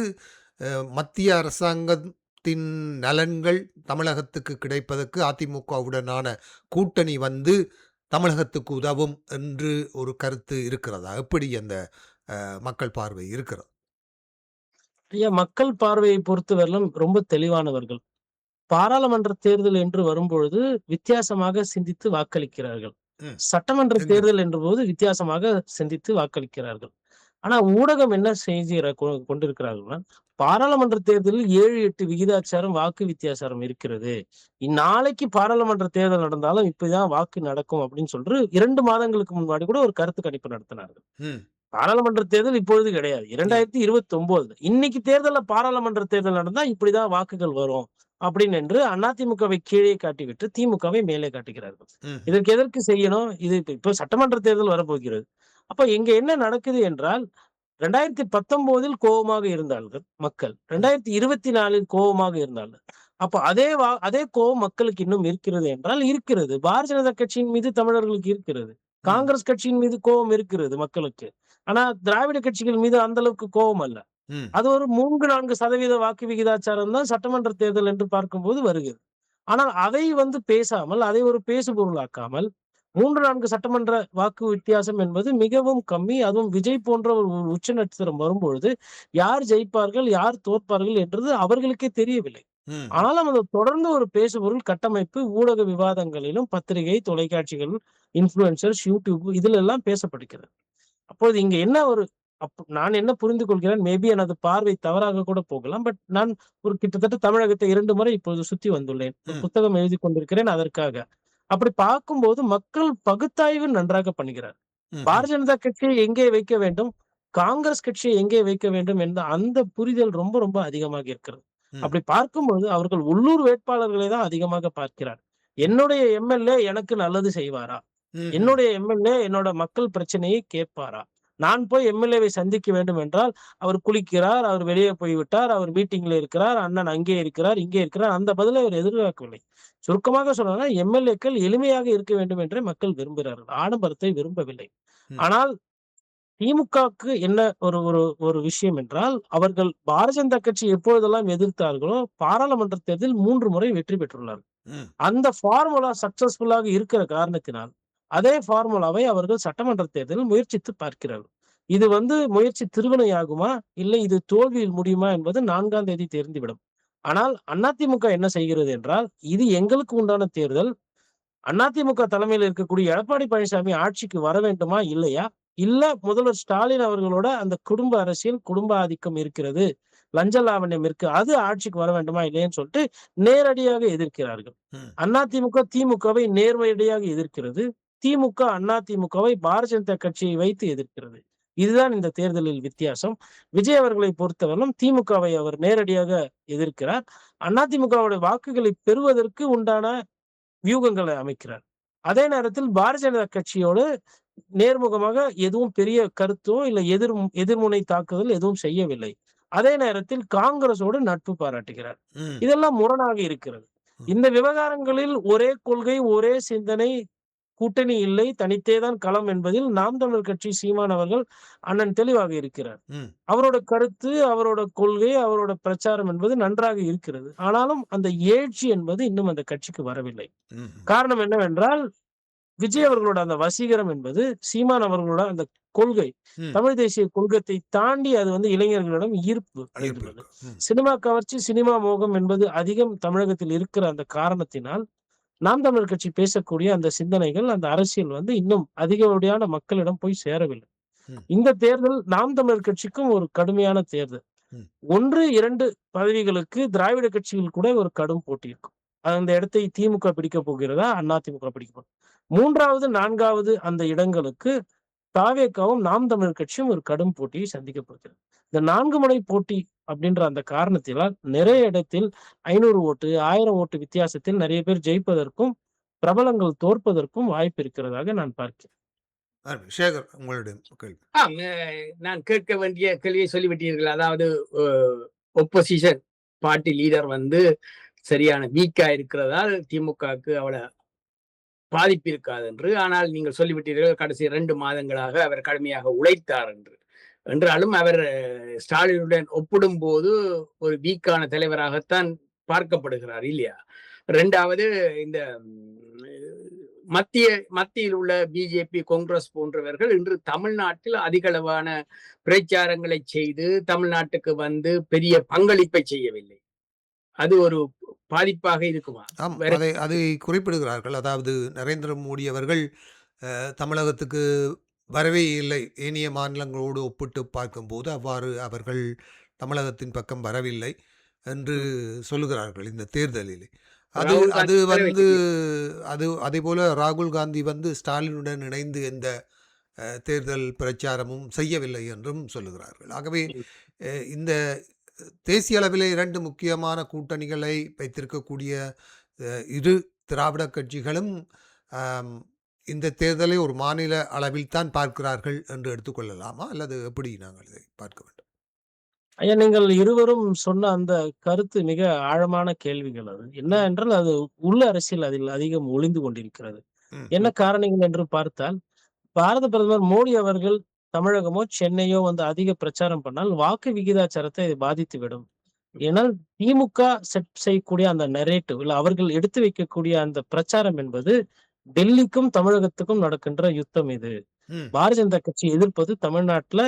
மத்திய அரசாங்கத்தின் நலன்கள் தமிழகத்துக்கு கிடைப்பதற்கு அதிமுகவுடனான கூட்டணி வந்து தமிழகத்துக்கு உதவும் என்று ஒரு கருத்து இருக்கிறதா? எப்படி அந்த மக்கள் பார்வை இருக்கிறது? ஐயா, மக்கள் பார்வையை பொறுத்தவரையிலும் ரொம்ப தெளிவானவர்கள். பாராளுமன்ற தேர்தல் என்று வரும்பொழுது வித்தியாசமாக சிந்தித்து வாக்களிக்கிறார்கள். ம். சட்டமன்ற எங்க? தேர்தல் என்றபோது வித்தியாசமாக சிந்தித்து வாக்களிக்கிறார்கள். ஆனா ஊடகம் என்ன கொண்டிருக்கிறார்கள்னா, பாராளுமன்ற தேர்தலில் 7, 8 விகிதாச்சாரம் வாக்கு வித்தியாசாரம் இருக்கிறது. நாளைக்கு பாராளுமன்ற தேர்தல் நடந்தாலும் இப்படிதான் வாக்கு நடக்கும் அப்படின்னு சொல்லிட்டு 2 மாதங்களுக்கு முன்னாடி கூட ஒரு கருத்து கணிப்பு நடத்தினார்கள். ம். பாராளுமன்ற தேர்தல் இப்பொழுது கிடையாது. 2029. இன்னைக்கு தேர்தல்ல பாராளுமன்ற தேர்தல் நடந்தா இப்படிதான் வாக்குகள் வரும் அப்படின்னு என்று அதிமுகவை கீழே காட்டிவிட்டு திமுகவை மேலே காட்டுகிறார்கள். ம். இதற்கு எதற்கு செய்யணும்? இது இப்போ சட்டமன்ற தேர்தல் வரப்போகிறது. அப்ப இங்க என்ன நடக்குது என்றால் 2019 கோவமாக இருந்தார்கள் மக்கள். 2024 கோவமாக இருந்தார்கள். அப்ப அதே கோவம் மக்களுக்கு இன்னும் இருக்கிறது என்றால் இருக்கிறது. பாரதிய ஜனதா கட்சியின் மீது தமிழர்களுக்கு இருக்கிறது. ம். காங்கிரஸ் கட்சியின் மீது கோவம் இருக்கிறது மக்களுக்கு. ஆனா திராவிட கட்சிகள் மீது அந்த அளவுக்கு கோவம் அல்ல. ம். அது ஒரு 3, 4% வாக்கு விகிதாச்சாரம் தான் சட்டமன்ற தேர்தல் என்று பார்க்கும்போது வருகிறது. ஆனால் அதை பேசாமல், அதை ஒரு பேசு பொருளாக்காமல் 3, 4 சட்டமன்ற வாக்கு வித்தியாசம் என்பது மிகவும் கம்மி. அதுவும் விஜய் போன்ற ஒரு உச்ச நட்சத்திரம் வரும்பொழுது, யார் ஜெயிப்பார்கள், யார் தோற்பார்கள் என்றது அவர்களுக்கே தெரியவில்லை. ம். ஆனாலும் அது தொடர்ந்து ஒரு பேசுபொருள் கட்டமைப்பு ஊடக விவாதங்களிலும், பத்திரிகை, தொலைக்காட்சிகள், இன்ஃப்ளூயன்சர்ஸ், யூடியூப் இதுல எல்லாம் பேசப்படுகிறது. அப்பொழுது இங்க என்ன ஒரு நான் என்ன புரிந்து கொள்கிறேன், மேபி எனது பார்வை தவறாக கூட போகலாம். பட் நான் ஒரு கிட்டத்தட்ட தமிழகத்தை 2 முறை இப்பொழுது சுத்தி வந்துள்ளேன். ஒரு ம். புத்தகம் எழுதிக் கொண்டிருக்கிறேன் அதற்காக. அப்படி பார்க்கும்போது மக்கள் பகுத்தாய்வு நன்றாக பண்ணுகிறார். ம். பாரதிய ஜனதா கட்சியை எங்கே வைக்க வேண்டும், காங்கிரஸ் கட்சியை எங்கே வைக்க வேண்டும் என்ற அந்த புரிதல் ரொம்ப ரொம்ப அதிகமாக இருக்கிறது. ம். அப்படி பார்க்கும்போது அவர்கள் உள்ளூர் வேட்பாளர்களை தான் அதிகமாக பார்க்கிறார். என்னுடைய எம்எல்ஏ எனக்கு நல்லது செய்வாரா? ம்ஹ்ம். என்னுடைய எம்எல்ஏ என்னோட மக்கள் பிரச்சனையை கேட்பாரா? நான் போய் எம்எல்ஏவை சந்திக்க வேண்டும் என்றால், அவர் குளிக்கிறார், அவர் வெளியே போய்விட்டார், அவர் மீட்டிங்ல இருக்கிறார், அண்ணன் அங்கே இருக்கிறார், இங்கே இருக்கிறார். அந்த பதிலை அவர் எதிர்பார்க்கவில்லை. சுருக்கமாக சொல்லணும்னா, எம்எல்ஏக்கள் எளிமையாக இருக்க வேண்டும் என்றே மக்கள் விரும்புகிறார்கள். ஆடம்பரத்தை விரும்பவில்லை. ம். ஆனால் திமுகவுக்கு என்ன ஒரு ஒரு ஒரு விஷயம் என்றால், அவர்கள் பாரதிய ஜனதா கட்சி எப்பொழுதெல்லாம் எதிர்த்தார்களோ, பாராளுமன்ற தேர்தலில் 3 முறை வெற்றி பெற்றுள்ளார்கள். ம். அந்த ஃபார்முலா சக்சஸ்ஃபுல்லாக இருக்கிற காரணத்தினால், அதே ஃபார்முலாவை அவர்கள் சட்டமன்ற தேர்தலில் முயற்சித்து பார்க்கிறார்கள். இது முயற்சி திருவினையாகுமா? இல்லை இது தோல்வியில் முடியுமா என்பது 4ஆம் தேதி தெரிந்துவிடும். ஆனால் அதிமுக என்ன செய்கிறது என்றால், இது எங்களுக்கு உண்டான தேர்தல். அதிமுக தலைமையில் இருக்கக்கூடிய எடப்பாடி பழனிசாமி ஆட்சிக்கு வர வேண்டுமா? இல்லையா? இல்ல முதல்வர் ஸ்டாலின் அவர்களோட அந்த குடும்ப அரசியல், குடும்ப ஆதிக்கம் இருக்கிறது. லஞ்ச லாவண்யம் இருக்கு. அது ஆட்சிக்கு வர வேண்டுமா? இல்லையான்னு சொல்லிட்டு நேரடியாக எதிர்க்கிறார்கள். ம். அதிமுக திமுகவை நேரடியாக எதிர்க்கிறது. திமுக அதிமுகவை பாரதிய ஜனதா கட்சியை வைத்து எதிர்க்கிறது. இதுதான் இந்த தேர்தலில் வித்தியாசம். விஜய் அவர்களை பொறுத்தவரையிலும் திமுகவை அவர் நேரடியாக எதிர்க்கிறார். அதிமுகவுடைய வாக்குகளை பெறுவதற்கு உண்டான வியூகங்களை அமைக்கிறார். அதே நேரத்தில் பாரதிய ஜனதா கட்சியோடு நேர்முகமாக எதுவும் பெரிய கருத்தோ இல்ல எதிர்முனை தாக்குதல் எதுவும் செய்யவில்லை. அதே நேரத்தில் காங்கிரஸோடு நட்பு பாராட்டுகிறார். ம். இதெல்லாம் முரணாக இருக்கிறது. ம். இந்த விவகாரங்களில் ஒரே கொள்கை, ஒரே சிந்தனை, கூட்டணி இல்லை, தனித்தே தான் களம் என்பதில் நாம் தமிழர் கட்சி சீமான் அவர்கள் அண்ணன் தெளிவாக இருக்கிறார். ம். அவரோட கருத்து, அவரோட கொள்கை, அவரோட பிரச்சாரம் என்பது நன்றாக இருக்கிறது. ஆனாலும் அந்த எழுச்சி என்பது இன்னும் அந்த கட்சிக்கு வரவில்லை. ம். காரணம் என்னவென்றால், விஜய் அவர்களோட அந்த வசீகரம் என்பது சீமான் அவர்களோட அந்த கொள்கை, ம். தமிழ் தேசிய கொள்கத்தை தாண்டி அது இளைஞர்களிடம் ஈர்ப்பு ஈர்ப்பு அடைந்துள்ளது. இருக்கு. ம். சினிமா கவர்ச்சி, சினிமா மோகம் என்பது அதிகம் தமிழகத்தில் இருக்கிற அந்த காரணத்தினால், நாம் தமிழர் கட்சி பேசக்கூடிய அந்த சிந்தனைகள், அந்த அரசியல் இன்னும் அதிகப்படியான மக்களிடம் போய் சேரவில்லை. ம். இந்த தேர்தல் நாம் தமிழர் கட்சிக்கும் ஒரு கடுமையான தேர்தல். ம். 1, 2 பதவிகளுக்கு திராவிட கட்சிகள் கூட ஒரு கடும் போட்டி இருக்கும். அந்த இடத்தை திமுக பிடிக்கப் போகிறதா? அதிமுக பிடிக்க போகுதா? 3வது, 4வது அந்த இடங்களுக்கு தாவேகாவும், நாம் தமிழர் கட்சியும் ஒரு கடும் போட்டியை சந்திக்கப் போகிறது. இந்த 4 முனை போட்டி அப்படின்ற அந்த காரணத்தினால் நிறைய இடத்தில் 500 ஓட்டு, 1000 ஓட்டு வித்தியாசத்தில் நிறைய பேர் ஜெயிப்பதற்கும், பிரபலங்கள் தோற்பதற்கும் வாய்ப்பு இருக்கிறதாக நான் பார்க்கிறேன். அருமை. சேகர், உங்களுடைய கேள்வி. ஆம், நான் கேட்க வேண்டிய கேள்வியை சொல்லிவிட்டீர்கள். அதாவது ஒப்போசிஷன் பார்ட்டி லீடர் சரியான வீக்கா இருக்கிறதால் திமுகவுக்கு அவ்வளவு பாதிப்பு இருக்காது என்று. ஆனால் நீங்கள் சொல்லிவிட்டீர்கள் கடைசி 2 மாதங்களாக அவர் கடுமையாக உழைத்தார் என்று. என்றாலும் அவர் ஸ்டாலினுடன் ஒப்பிடும் போது ஒரு வீக்கான தலைவராகத்தான் பார்க்கப்படுகிறார் இல்லையா? 2வது இந்த மத்தியில் உள்ள பிஜேபி, காங்கிரஸ் போன்றவர்கள் இன்று தமிழ்நாட்டில் அதிகளவான பிரச்சாரங்களை செய்து தமிழ்நாட்டுக்கு பெரிய பங்களிப்பை செய்யவில்லை. அது ஒரு பாதிப்பாக இருக்குமா? ஆம், வேற அதை குறிப்பிடுகிறார்கள். அதாவது நரேந்திர மோடி அவர்கள் தமிழகத்துக்கு வரவே இல்லை. ஏனைய மாநிலங்களோடு ஒப்பிட்டு பார்க்கும்போது அவ்வாறு அவர்கள் தமிழகத்தின் பக்கம் வரவில்லை என்று ம். சொல்லுகிறார்கள் இந்த தேர்தலிலே. அது ராகுல் அது காந்தி வர வந்து வைக்கலையே. அது அதேபோல ராகுல் காந்தி ஸ்டாலினுடன் இணைந்து எந்த தேர்தல் பிரச்சாரமும் செய்யவில்லை என்றும் சொல்லுகிறார்கள். ஆகவே ம். இந்த தேசிய அளவிலே 2 முக்கியமான கூட்டணிகளை வைத்திருக்கக்கூடிய இரு திராவிட கட்சிகளும் ஆம், இந்த தேர்தலை ஒரு மாநில அளவில் தான் பார்க்கிறார்கள் என்று எடுத்துக்கொள்ளலாமா? அல்லது எப்படி நாங்கள் இதை பார்க்க வேண்டும்? ஐயா, நீங்கள் இருவரும் சொன்ன அந்த கருத்து மிக ஆழமான கேள்விகள். அது என்ன ம், என்றால், அது உள்ள அரசியல் அதில் அதிகம் ஒளிந்து கொண்டிருக்கிறது. ம், என்ன ம், காரணங்கள் என்று பார்த்தால், பாரத பிரதமர் மோடி அவர்கள் தமிழகமோ, சென்னையோ வந்து அதிக பிரச்சாரம் பண்ணால் வாக்கு விகிதாச்சாரத்தை இது பாதித்துவிடும். ஏனால் திமுக செட் செய்யக்கூடிய அந்த நரேட்டிவ் இல்ல அவர்கள் எடுத்து வைக்கக்கூடிய அந்த பிரச்சாரம் என்பது டெல்லிக்கும், தமிழகத்துக்கும் நடக்கின்ற யுத்தம் இது. ம், பாரதிய ஜனதா கட்சி எதிர்ப்பது தமிழ்நாட்டுல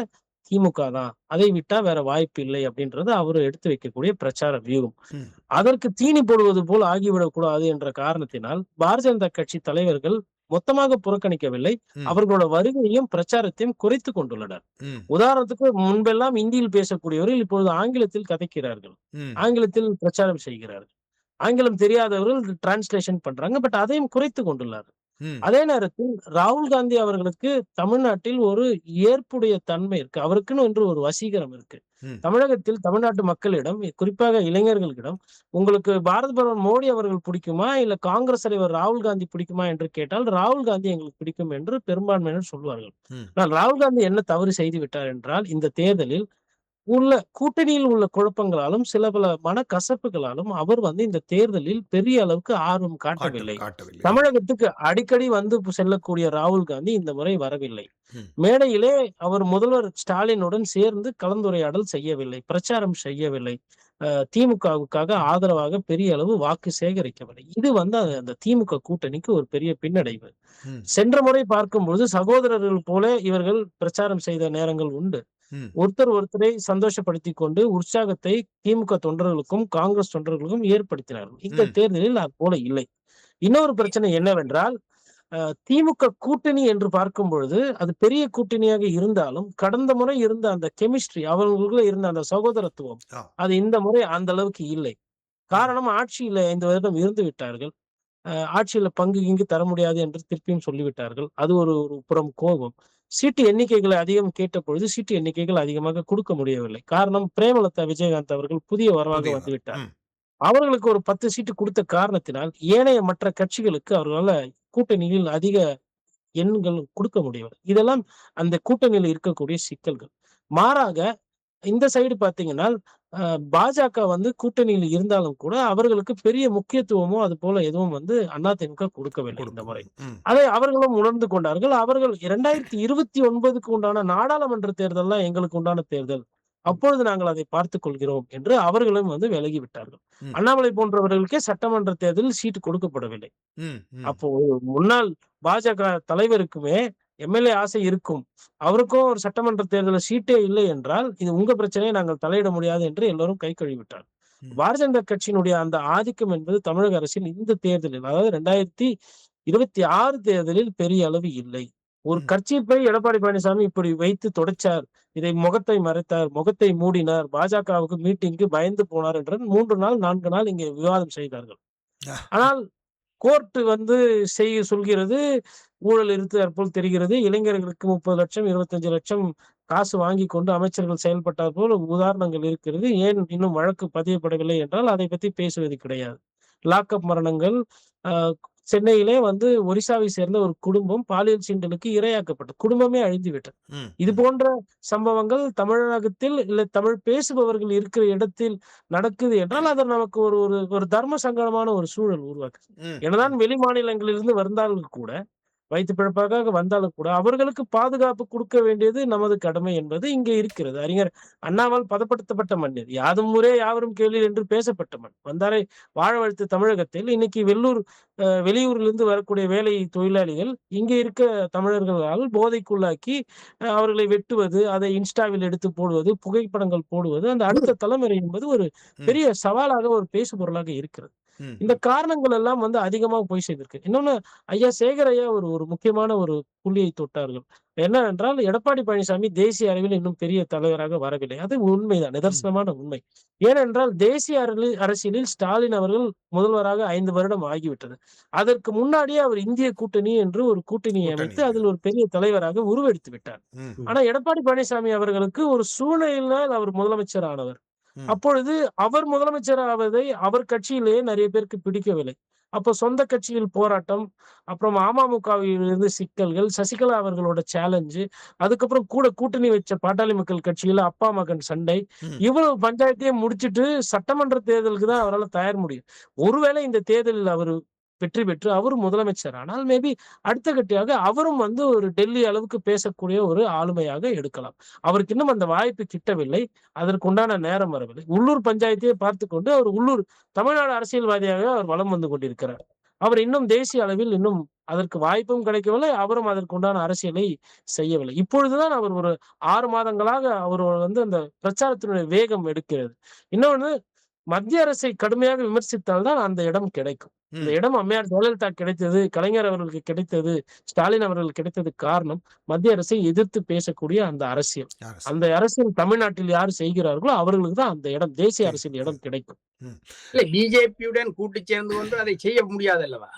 திமுக தான். அதை விட்டா வேற வாய்ப்பு இல்லை அப்படின்றது அவரு எடுத்து வைக்கக்கூடிய பிரச்சார வியூகம். ம், அதற்கு தீனி போடுவது போல் ஆகிவிடக் கூடாது என்ற காரணத்தினால் பாரதிய ஜனதா கட்சி தலைவர்கள் மொத்தமாக புறக்கணிக்கவில்லை. ம், அவர்களோட வருகையையும் பிரச்சாரத்தையும் குறைத்துக் கொண்டுள்ளனர். ம், உதாரணத்துக்கு முன்பெல்லாம் இந்தியில் பேசக்கூடியவர்கள் இப்பொழுது ஆங்கிலத்தில் கதைக்கிறார்கள். ம், ஆங்கிலத்தில் பிரச்சாரம் செய்கிறார்கள். ஆங்கிலம் தெரியாதவர்கள் டிரான்ஸ்லேஷன் பண்றாங்க. பட் அதையும் குறைத்துக் கொண்டுள்ளார்கள். ம், அதே நேரத்தில் ராகுல் காந்தி அவர்களுக்கு தமிழ்நாட்டில் ஒரு ஏற்புடைய தன்மை இருக்கு. அவருக்குன்னு என்று ஒரு வசீகரம் இருக்கு. ம், தமிழகத்தில் தமிழ்நாட்டு மக்களிடம், குறிப்பாக இளைஞர்களிடம், உங்களுக்கு பாரத பிரதமர் மோடி அவர்கள் பிடிக்குமா? இல்ல காங்கிரஸ் தலைவர் ராகுல் காந்தி பிடிக்குமா என்று கேட்டால், ராகுல் காந்தி எங்களுக்கு பிடிக்கும் என்று பெரும்பான்மையினர் சொல்வார்கள். ம், ஆனால் ராகுல் காந்தி என்ன தவறு செய்து விட்டார் என்றால், இந்த தேர்தலில் உள்ள கூட்டணியில் உள்ள குழப்பங்களாலும், சில பல மனக்கசப்புகளாலும் அவர் வந்து இந்த தேர்தலில் பெரிய அளவுக்கு ஆர்வம் காட்டவில்லை. காட்டவில்லை. தமிழகத்துக்கு அடிக்கடி வந்து செல்லக்கூடிய ராகுல் காந்தி இந்த முறை வரவில்லை. ம், மேடையிலே அவர் முதல்வர் ஸ்டாலினுடன் சேர்ந்து கலந்துரையாடல் செய்யவில்லை. பிரச்சாரம் செய்யவில்லை. திமுகவுக்காக ஆதரவாக பெரிய அளவு வாக்கு சேகரிக்கவில்லை. இது வந்து அந்த திமுக கூட்டணிக்கு ஒரு பெரிய பின்னடைவு. ம், சென்ற முறை பார்க்கும்பொழுது சகோதரர்கள் போல இவர்கள் பிரச்சாரம் செய்த நேரங்கள் உண்டு. ம், ஒருத்தரை சந்தோஷப்படுத்திக் கொண்டு உற்சாகத்தை திமுக தொண்டர்களுக்கும், காங்கிரஸ் தொண்டர்களுக்கும் ஏற்படுத்தினார்கள். இந்த ம், தேர்தலில் அது போல இல்லை. இன்னொரு பிரச்சனை என்னவென்றால், திமுக கூட்டணி என்று பார்க்கும் பொழுது, அது பெரிய கூட்டணியாக இருந்தாலும், கடந்த முறை இருந்த அந்த கெமிஸ்ட்ரி அவர்களுக்குள்ள இருந்த அந்த சகோதரத்துவம், ஆ, அது இந்த முறை அந்த அளவுக்கு இல்லை. ம், காரணம் ஆட்சியில 5 வருடம் இருந்து விட்டார்கள். ஆட்சியில பங்கு கிங்கு தர முடியாது என்று திருப்பியும் சொல்லிவிட்டார்கள். அது ஒரு ஒரு புறம் கோபம். சீட்டு எண்ணிக்கைகளை அதிகம் கேட்டபொழுது, சீட்டு எண்ணிக்கைகள் அதிகமாக குடுக்க முடியவில்லை. காரணம் பிரேமலதா விஜயகாந்த் அவர்கள் புதிய வரவாக புதியவர். வந்துவிட்டார். ம், அவர்களுக்கு ஒரு 10 சீட்டு குடுத்த காரணத்தினால், ஏனைய மற்ற கட்சிகளுக்கு அவர்களால கூட்டணியில் அதிக எண்கள் குடுக்க முடியவில்லை. இதெல்லாம் அந்த கூட்டணியில இருக்கக்கூடிய சிக்கல்கள். மாறாக இந்த சைடு பார்த்தீங்கன்னா, அ பாஜக வந்து கூட்டணியில் இருந்தாலும் கூட, அவர்களுக்கு பெரிய முக்கியத்துவமோ, அது போல எதுவும் வந்து அதிமுக கொடுக்கவில்லை இந்த முறை. கொடுக்கவில்லை. ம், அதை அவர்களும் உணர்ந்து கொண்டார்கள். அவர்கள் 2029க்கு உண்டான நாடாளுமன்ற தேர்தல் தான் எங்களுக்கு உண்டான தேர்தல். ம், அப்பொழுது நாங்கள் அதை பார்த்துக் கொள்கிறோம் என்று அவர்களும் வந்து விலகி விட்டார்கள். ம், அண்ணாமலை போன்றவர்களுக்கே சட்டமன்ற தேர்தலில் சீட்டு கொடுக்கப்படவில்லை. ம், ம், அப்போ ஒரு முன்னாள் பாஜக தலைவருக்குமே எம்எல்ஏ ஆசை இருக்கும். அவருக்கும் ஒரு சட்டமன்ற தேர்தல்ல சீட்டே இல்லை என்றால், இது உங்க பிரச்சனையை நாங்கள் தலையிட முடியாது என்று எல்லோரும் கை கழுவி விட்டார். ம், பாரதிய ஜனதா கட்சியினுடைய அந்த ஆதிக்கம் என்பது தமிழக அரசின் இந்த தேர்தலில், அதாவது 2026 தேர்தலில் பெரிய அளவு இல்லை. ஒரு ம். கர்ச்சீப்பை எடப்பாடி பழனிசாமி இப்படி வைத்து தொடச்சார். இதை முகத்தை மறைத்தார், முகத்தை மூடினார், பாஜகவுக்கு மீட்டிங்க்கு பயந்து போனார் என்று 3 நாள், 4 நாள் இங்கே விவாதம் செய்தார்கள். ஆ, ஆனால் கோர்ட் வந்து சொல்கிறது, ஊழல் இருத்தார் போல் தெரிகிறது. இளைஞர்களுக்கு 30 லட்சம், 25 லட்சம் காசு வாங்கிக் கொண்டு அமைச்சர்கள் செயல்பட்டார் போல் உதாரணங்கள் இருக்கிறது. ஏன் இன்னும் வழக்கு பதியப்படவில்லை என்றால், அதை பத்தி பேசுவது கிடையாது. லாக்அப் மரணங்கள், அ சென்னையிலே வந்து ஒரிசாவை சேர்ந்த ஒரு குடும்பம் பாலியல் சீண்டலுக்கு இரையாக்கப்பட்டது. குடும்பமே அழிந்து விட்டது. ம், இது ம், போன்ற சம்பவங்கள் தமிழகத்தில் இல்ல தமிழ் பேசுபவர்கள் இருக்கிற இடத்தில் நடக்குது என்றால், அது நமக்கு ஒரு ஒரு ஒரு தர்ம சங்கடமான ஒரு சூழல் உருவாக்குது. ம், ம், என்னதான் வெளி மாநிலங்களிலிருந்து வந்தாலும் கூட, வயிற்று பிழைப்புக்காக வந்தாலும் கூட, அவர்களுக்கு பாதுகாப்பு குடுக்க வேண்டியது நமது கடமை என்பது இங்கே இருக்கிறது. அறிஞர் அண்ணாவால் பதப்படுத்தப்பட்ட மண்ணிது. யாதும் ஊரே யாவரும் கேளீர் என்று பேசப்பட்ட மண். வந்தாரை வாழ வைத்த தமிழகத்தில் இன்னைக்கு வெளியூரிலிருந்து வரக்கூடிய வேலை தொழிலாளிகள் இங்கே இருக்க தமிழர்களால் போதைக்குள்ளாக்கி, அவர்களை வெட்டுவது, அதை இன்ஸ்டாவில் எடுத்து போடுவது, புகைப்படங்கள் போடுவது, அந்த அடுத்த தலைமுறை என்பது ஒரு ம், பெரிய சவாலாக, ஒரு பேசுபொருளாக இருக்கிறது. ம், இந்த ம். காரணங்கள் எல்லாம் வந்து அதிகமா போய் சேர்ந்திருக்கு. இன்னொன்னு, சேகர் ஐயா ஒரு ஒரு முக்கியமான ஒரு புள்ளியை தொட்டார்கள். என்னவென்றால், எடப்பாடி பழனிசாமி தேசிய அளவில் இன்னும் பெரிய தலைவராக வரவில்லை. அது உண்மைதான். ம். நிதர்சனமான உண்மை. ஏனென்றால், தேசிய அரசியலில் ஸ்டாலின் அவர்கள் முதல்வராக 5 வருடம் ஆகிவிட்டது. அதற்கு முன்னாடியே அவர் இந்திய கூட்டணி என்று ஒரு கூட்டணியை கூட்டணி அமைத்து, இருக்கு. அதில் ஒரு பெரிய தலைவராக உருவெடுத்து விட்டார். ம், ம். ஆனா, எடப்பாடி பழனிசாமி அவர்களுக்கு ஒரு சூழ்நிலையினால் அவர் முதலமைச்சர் ஆனவர். ம். அப்பொழுது அவர் முதலமைச்சர் ஆவதை அவர் கட்சியிலேயே நிறைய பேருக்கு பிடிக்கவில்லை. அப்போ சொந்த கட்சியில் போராட்டம், அப்புறம் அமமுகவிலிருந்து சிக்கல்கள், சசிகலா அவர்களோட சேலஞ்சு, அதுக்கப்புறம் கூட கூட்டணி வச்ச பாட்டாளி மக்கள் கட்சியில அப்பா மகன் சண்டை, ம். இவ்வளவு பஞ்சாயத்தையும் முடிச்சுட்டு சட்டமன்ற தேர்தலுக்கு தான் அவரால தயார் முடியும். ஒருவேளை இந்த தேர்தலில் அவரு வெற்றி பெற்று அவரும் முதலமைச்சர் ஆனால் மேபி அடுத்த கட்டியாக அவரும் வந்து ஒரு டெல்லி அளவுக்கு பேசக்கூடிய ஒரு ஆளுமையாக எடுக்கலாம். அவருக்கு இன்னும் அந்த வாய்ப்பு கிட்டவில்லை. அதற்கு உண்டான நேரம் வரவில்லை. உள்ளூர் பஞ்சாயத்தையே பார்த்துக்கொண்டு அவர் உள்ளூர் தமிழ்நாடு அரசியல்வாதியாக அவர் வலம் வந்து கொண்டிருக்கிறார். அவர் இன்னும் தேசிய அளவில் இன்னும் அதற்கு வாய்ப்பும் கிடைக்கவில்லை. அவரும் அதற்கு உண்டான அரசியலை செய்யவில்லை. இப்பொழுதுதான் அவர் ஒரு 6 மாதங்களாக அவர் வந்து அந்த பிரச்சாரத்தினுடைய வேகம் எடுக்கிறது. இன்னொன்னு மத்திய அரசை கடுமையாக விமர்சித்தால் தான் அந்த இடம் கிடைக்கும். இந்த ம். இடம் அம்மையார் ஜெயலலிதா கிடைத்தது, கலைஞர் அவர்களுக்கு கிடைத்தது, ஸ்டாலின் அவர்களுக்கு கிடைத்ததுக்கு காரணம் மத்திய அரசை எதிர்த்து பேசக்கூடிய அந்த அரசியல். அரசு. அந்த அரசியல் தமிழ்நாட்டில் யார் செய்கிறார்களோ அவர்களுக்கு தான் அந்த இடம் தேசிய சரி. அரசியல் இடம் கிடைக்கும். ம். இல்ல பிஜேபியுடன் கூட்டு சேர்ந்து கொண்டு அதை செய்ய முடியாதல்லவா?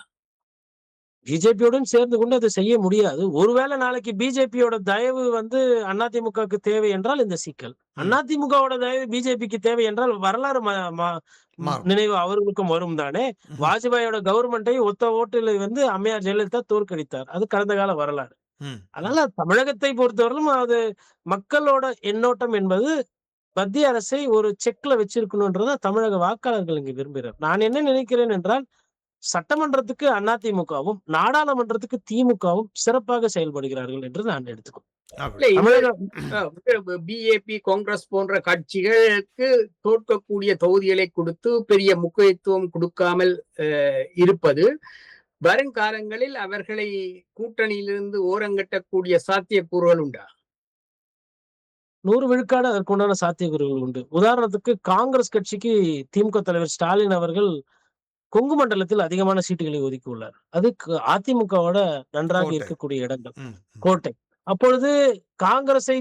பிஜேபியுடன் சேர்ந்து கொண்டு அதை செய்ய முடியாது. ஒருவேளை நாளைக்கு பிஜேபியோட தயவு வந்து அதிமுகவுக்கு தேவை என்றால் இந்த சிக்கல். ம். அதிமுகவோட தயவு பிஜேபிக்கு தேவை என்றால் வரலாறு ம ம மாறும். நினைவு அவர்களுக்கும் வரும் தானே. ம்ஹ்ம். வாஜ்பாயோட கவர்மெண்ட்டை ஒத்த ஓட்டுல வந்து அம்மையார் ஜெயலலிதா தோற்கடித்தார். அது கடந்த கால வரலாறு. ம். அதனால தமிழகத்தை பொறுத்தவரையிலும் அது மக்களோட எண்ணோட்டம் என்பது மத்திய அரசை ஒரு செக்ல வச்சிருக்கணும்ன்றத தமிழக வாக்காளர்கள் இங்கு விரும்புகிறார். நான் என்ன நினைக்கிறேன் என்றால், சட்டமன்றத்துக்கு அதிமுகவும், நாடாளுமன்றத்துக்கு திமுகவும் சிறப்பாக செயல்படுகிறார்கள் என்று நான் எடுத்துக்கொள்கிறேன். அப்படி. இல்ல இது தமிழக பிஏபி, காங்கிரஸ் போன்ற கட்சிகளுக்கு தோற்கக்கூடிய தொகுதிகளை கொடுத்து பெரிய முக்கியத்துவம் கொடுக்காமல் இருப்பது வருங்காலங்களில் அவர்களை கூட்டணியிலிருந்து ஓரங்கட்டக்கூடிய சாத்தியக்கூறுகள் உண்டா? 100 விழுக்காடு அதற்குண்டான சாத்தியக்கூறுகள் உண்டு. உதாரணத்துக்கு காங்கிரஸ் கட்சிக்கு திமுக தலைவர் ஸ்டாலின் அவர்கள் கொங்கு மண்டலத்தில் அதிகமான சீட்டுகளை ஒதுக்கியுள்ளார். அது அதிமுகவோட நன்றாக கோட்டை. இருக்கக்கூடிய இடங்கள். ம். ம். கோட்டை. அப்பொழுது காங்கிரஸை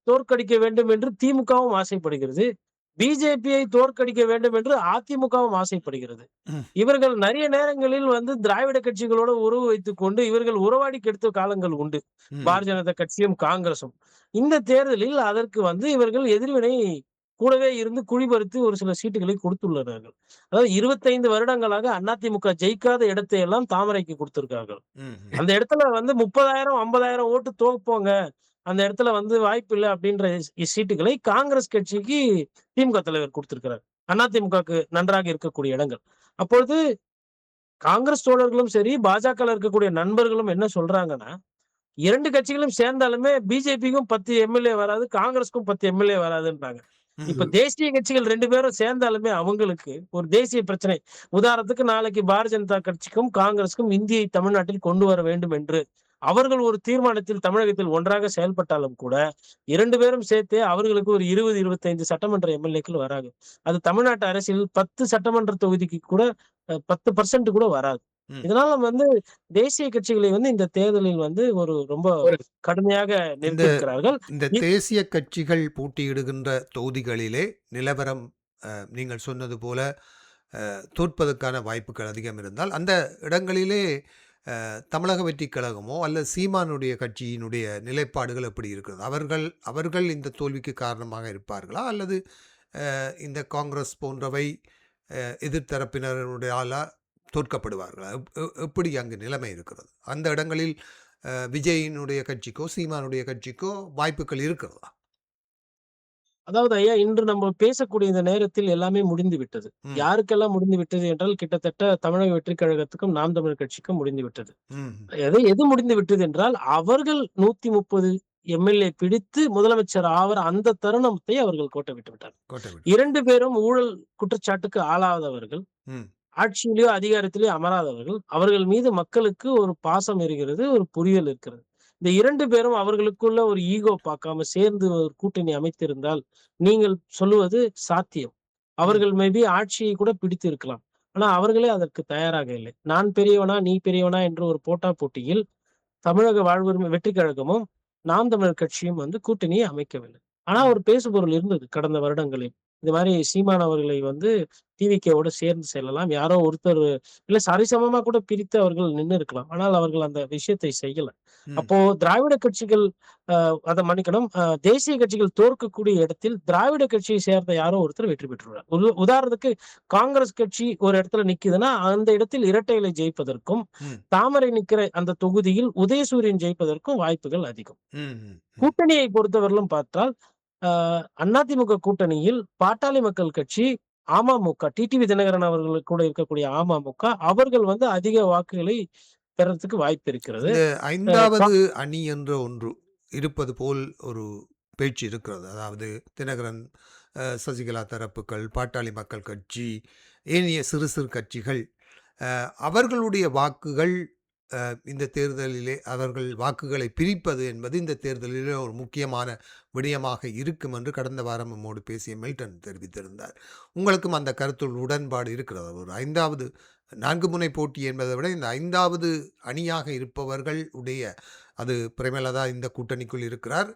தோற்கடிக்க வேண்டும் என்று திமுகவும் ஆசைப்படுகிறது. பிஜேபியை தோற்கடிக்க வேண்டும் என்று அதிமுகவும் ஆசைப்படுகிறது. ம். இவர்கள் நிறைய நேரங்களில் வந்து திராவிட கட்சிகளோட உறவு வைத்துக் கொண்டு இவர்கள் உறவாடி கெடுத்த காலங்கள் உண்டு. ம். பாரதிய ஜனதா கட்சியும் காங்கிரசும். இந்த தேர்தலில் அதற்கு வந்து இவர்கள் எதிர்வினை கூடவே இருந்து குழிபறித்து ஒரு சில சீட்டுகளை கொடுத்துள்ளார்கள். அதாவது 25 வருடங்களாக அதிமுக ஜெயிக்காத இடத்தை எல்லாம் தாமரைக்கு கொடுத்திருக்கார்கள். ம். அந்த இடத்துல வந்து 30,000, 50,000 ஓட்டு தோப்போங்க. அந்த இடத்துல வந்து வாய்ப்பில்ல அப்படின்ற சீட்டுகளை காங்கிரஸ் கட்சிக்கு திமுக தலைவர் குடுத்திருக்கிறார். அதிமுகவுக்கு நன்றாக இருக்கக்கூடிய இடங்கள். அப்பொழுது காங்கிரஸ் தோழர்களும் சரி, பாஜகல இருக்கக்கூடிய நண்பர்களும் என்ன சொல்றாங்கன்னா, 2 கட்சிகளும் சேர்ந்தாலுமே பிஜேபிக்கும் 10 எம்எல்ஏ வராது, காங்கிரஸ்க்கும் 10 எம்எல்ஏ வராதுன்றாங்க. இப்ப ம். தேசிய கட்சிகள் 2 பேரும் சேர்ந்தாலுமே அவங்களுக்கு ஒரு தேசிய பிரச்சனை. உதாரணத்துக்கு நாளைக்கு பாரதிய ஜனதா கட்சிக்கும், காங்கிரஸுக்கும் இந்தியை தமிழ்நாட்டில் கொண்டு வர வேண்டும் என்று அவர்கள் ஒரு தீர்மானத்தில் தமிழகத்தில் ஒன்றாக செயல்பட்டாலும் கூட 2 பேரும் சேர்த்தே அவர்களுக்கு ஒரு 20, 25 சட்டமன்ற எம்எல்ஏக்கள் வராது. அது தமிழ்நாட்டு அரசியல் 10 சட்டமன்ற தொகுதிக்கு கூட 10% கூட வராது. ம். இதனால வந்து தேசிய கட்சிகளை வந்து இந்த தேர்தலில் வந்து ஒரு ரொம்ப ஒரு கடுமையாக இந்த நிறுத்தியிருக்கிறார்கள். இந்த தேசிய கட்சிகள் போட்டியிடுகின்ற தொகுதிகளிலே நிலவரம் நீங்கள் சொன்னது போல தோற்பதற்கான வாய்ப்புகள் அதிகம் இருந்தால் அந்த இடங்களிலே தமிழக வெற்றிக் கழகமோ அல்லது சீமானுடைய கட்சியினுடைய நிலைப்பாடுகள் எப்படி இருக்கிறது? அவர்கள் இந்த தோல்விக்கு காரணமாக இருப்பார்களா? அல்லது இந்த காங்கிரஸ் போன்றவை எதிர்த்தரப்பினருடையால தோற்கப்படுவார்களா? எப்படி அங்கு நிலைமை இருக்கிறது? அந்த இடங்களில் விஜயினுடைய கட்சிக்கோ, சீமானுடைய கட்சிக்கோ வாய்ப்புகள் இருக்கிறதா? அதாவது ஐயா, இன்று நம்ம பேசக்கூடிய இந்த நேரத்தில் எல்லாமே முடிந்து விட்டது. ம். யாருக்கெல்லாம் முடிந்து விட்டது என்றால், கிட்டத்தட்ட தமிழக வெற்றிக் கழகத்துக்கும், நாம் தமிழர் கட்சிக்கும் முடிந்து விட்டது. ம். எது முடிந்து விட்டது என்றால், அவர்கள் 130 எம்எல்ஏ பிடித்து முதலமைச்சர் ஆவர் அந்த தருணத்தை அவர்கள் கோட்டை விட்டு விட்டார். கோட்டை விட்டு. 2 பேரும் ஊழல் குற்றச்சாட்டுக்கு ஆளாதவர்கள். ம். ஆட்சியிலயோ, அதிகாரத்திலயோ அமராதவர்கள். அவர்கள் மீது மக்களுக்கு ஒரு பாசம் இருக்கிறது, ஒரு புரிதல் இருக்கிறது. இந்த 2 பேரும் அவர்களுக்குள்ள ஒரு ஈகோ பார்க்காம சேர்ந்து ஒரு கூட்டணி அமைத்திருந்தால், நீங்கள் சொல்லுவது சாத்தியம். ம். அவர்கள் மேபி ஆட்சியை கூட பிடித்து இருக்கலாம். ஆனா அவர்களே அதற்கு தயாராக இல்லை. நான் பெரியவனா, நீ பெரியவனா என்று ஒரு போட்டா போட்டியில் தமிழக வாழ்வுரிமை வெற்றிக் கழகமும், நாம் தமிழர் கட்சியும் வந்து கூட்டணியை அமைக்கவில்லை. ஆனா ம். ஒரு பேசுபொருள் இருந்தது கடந்த வருடங்களில். இந்த மாதிரி சீமான் அவர்களை வந்து டிவிகேவோட சேர்ந்து செல்லலாம். யாரோ ஒருத்தர் இல்ல சரிசமமா கூட பிரித்து அவர்கள் நின்னு இருக்கலாம். ஆனால் அவர்கள் அந்த விஷயத்தை செய்யல. ம். அப்போ திராவிட கட்சிகள் அத மன்னிக்கணும். தேசிய கட்சிகள் தோற்கக்கூடிய இடத்தில் திராவிட கட்சியை சேர்ந்த யாரோ ஒருத்தர் வெற்றி பெற்றுள்ளார். உதாரணத்துக்கு காங்கிரஸ் கட்சி ஒரு இடத்துல நிக்குதுன்னா, அந்த இடத்தில் இரட்டை இலை ஜெயிப்பதற்கும், ம். தாமரை நிக்கிற அந்த தொகுதியில் உதயசூரியன் ஜெயிப்பதற்கும் வாய்ப்புகள் அதிகம். ம். ம். கூட்டணியை பொறுத்தவரையிலும் பார்த்தால், அ அதிமுக கூட்டணியில் பாட்டாளி மக்கள் கட்சி, அமமுக, டிடிவி தினகரன் அவர்களுக்கு கூட இருக்கக்கூடிய அமமுக, அவர்கள் வந்து அதிக வாக்குகளை பெறறதுக்கு வாய்ப்பு இருக்கிறது. இந்த அ கா 5வது அணி என்ற ஒன்று இருப்பது போல் ஒரு பேச்சு இருக்கிறது. அதாவது தினகரன், சசிகலா தரப்புகள், பாட்டாளி மக்கள் கட்சி, ஏனைய சிறு சிறு கட்சிகள் அவர்களுடைய வாக்குகள் இந்த தேர்தலிலே அவர்கள் வாக்குகளை பிரிப்பது என்பது இந்த தேர்தலிலே ஒரு முக்கியமான விடயமாக இருக்கும் என்று கடந்த வாரம் நம்மோடு பேசிய மில்டன் தெரிவித்திருந்தார். உங்களுக்கும் அந்த கருத்துள் உடன்பாடு இருக்கிறது. ஒரு 5வது 4 முனை போட்டி என்பதை விட இந்த 5வது அணியாக இருப்பவர்கள் உடைய அது பிரேமலதா இந்த கூட்டணிக்குள் இருக்கிறார்.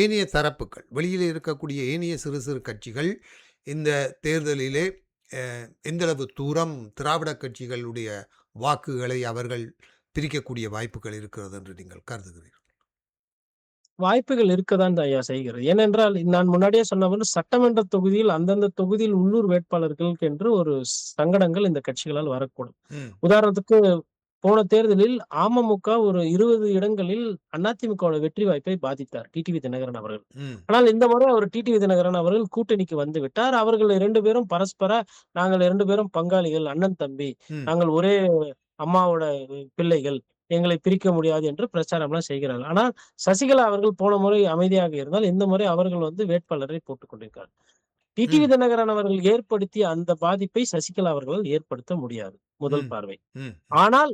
ஏனைய தரப்புகள் வெளியில் இருக்கக்கூடிய ஏனைய சிறு சிறு கட்சிகள் இந்த தேர்தலிலே எந்தளவு தூரம் திராவிட கட்சிகளுடைய வாக்குகளை அவர்கள் பிரிக்கக்கூடிய வாய்ப்புகள் இருக்கிறது என்று நீங்கள் கருதுகிறீர்கள்? வாய்ப்புகள் இருக்கதான் ஐயா செய்கிறது. ஏனென்றால் நான் முன்னாடியே சொன்னபோது சட்டமன்ற தொகுதியில் அந்தந்த தொகுதியில் உள்ளூர் வேட்பாளர்களுக்கு என்று ஒரு சங்கடங்கள் இந்த கட்சிகளால் வரக்கூடும். ம். உதாரணத்துக்கு போன தேர்தலில் அமமுக ஒரு 20 இடங்களில் அதிமுகவோட வெற்றி வாய்ப்பை பாதித்தார் டிடிவி தினகரன் அவர்கள். ம். ஆனால் இந்த முறை அவர் டிடிவி தினகரன் அவர்கள் கூட்டணிக்கு வந்து விட்டார். அவர்கள் 2 பேரும் பரஸ்பர நாங்கள் 2 பேரும் பங்காளிகள், அண்ணன் தம்பி, ம். நாங்கள் ஒரே அம்மாவோட பிள்ளைகள், எங்களை பிரிக்க முடியாது என்று பிரச்சாரம்லாம் செய்கிறார்கள். ஆனால் சசிகலா அவர்கள் போன முறை அமைதியாக இருந்தால், இந்த முறை அவர்கள் வந்து வேட்பாளரை போட்டுக் கொண்டிருக்கிறார். டிடிவி ம். தினகரன் அவர்கள் ஏற்படுத்திய அந்த பாதிப்பை சசிகலா அவர்களால் ஏற்படுத்த முடியாது. முதல் ம். பார்வை. ம். ஆனால்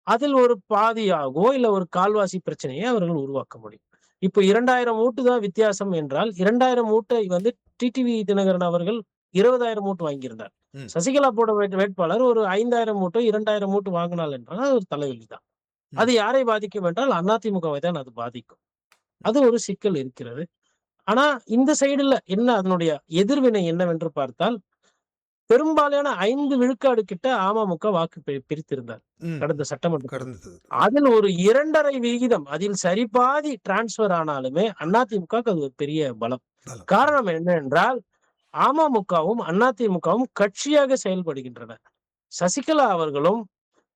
அதில் ஒரு பாதியாகவோ, இல்ல ஒரு கால்வாசி பிரச்சனையை அவர்கள் உருவாக்க முடியும். இப்போ 2000 ஓட்டு தான் வித்தியாசம் என்றால், 2000 ஓட்டை வந்து டிடிவி தினகரன் அவர்கள் 20,000 ஓட்டு வாங்கியிருந்தார். ம். சசிகலா போட்ட வேட்பாளர் ஒரு 5,000 ஓட்டோ, 2,000 ஓட்டு வாங்கினாள் என்றால் அது ஒரு தலைவலி தான். ம். அது யாரை பாதிக்கும் என்றால் அதிமுகவை தான் அது பாதிக்கும். அது ஒரு சிக்கல் இருக்கிறது. ஆனா இந்த சைடுல என்ன அதனுடைய எதிர்வினை என்னவென்று பார்த்தால், பெரும்பாலான 5 விழுக்காடு கிட்ட அமமுக வாக்கு பிரித்திருந்தார். ம். கடந்த சட்டமன்ற கடந்தது. அதில் ஒரு 2.5 விகிதம் அதில் சரிபாதி டிரான்ஸ்பர் ஆனாலுமே அதிமுகவுக்கு அது ஒரு பெரிய பலம். பலம். காரணம் என்ன என்றால், அமமுகவும் அதிமுகவும் கட்சியாக செயல்படுகின்றன. சசிகலா அவர்களும்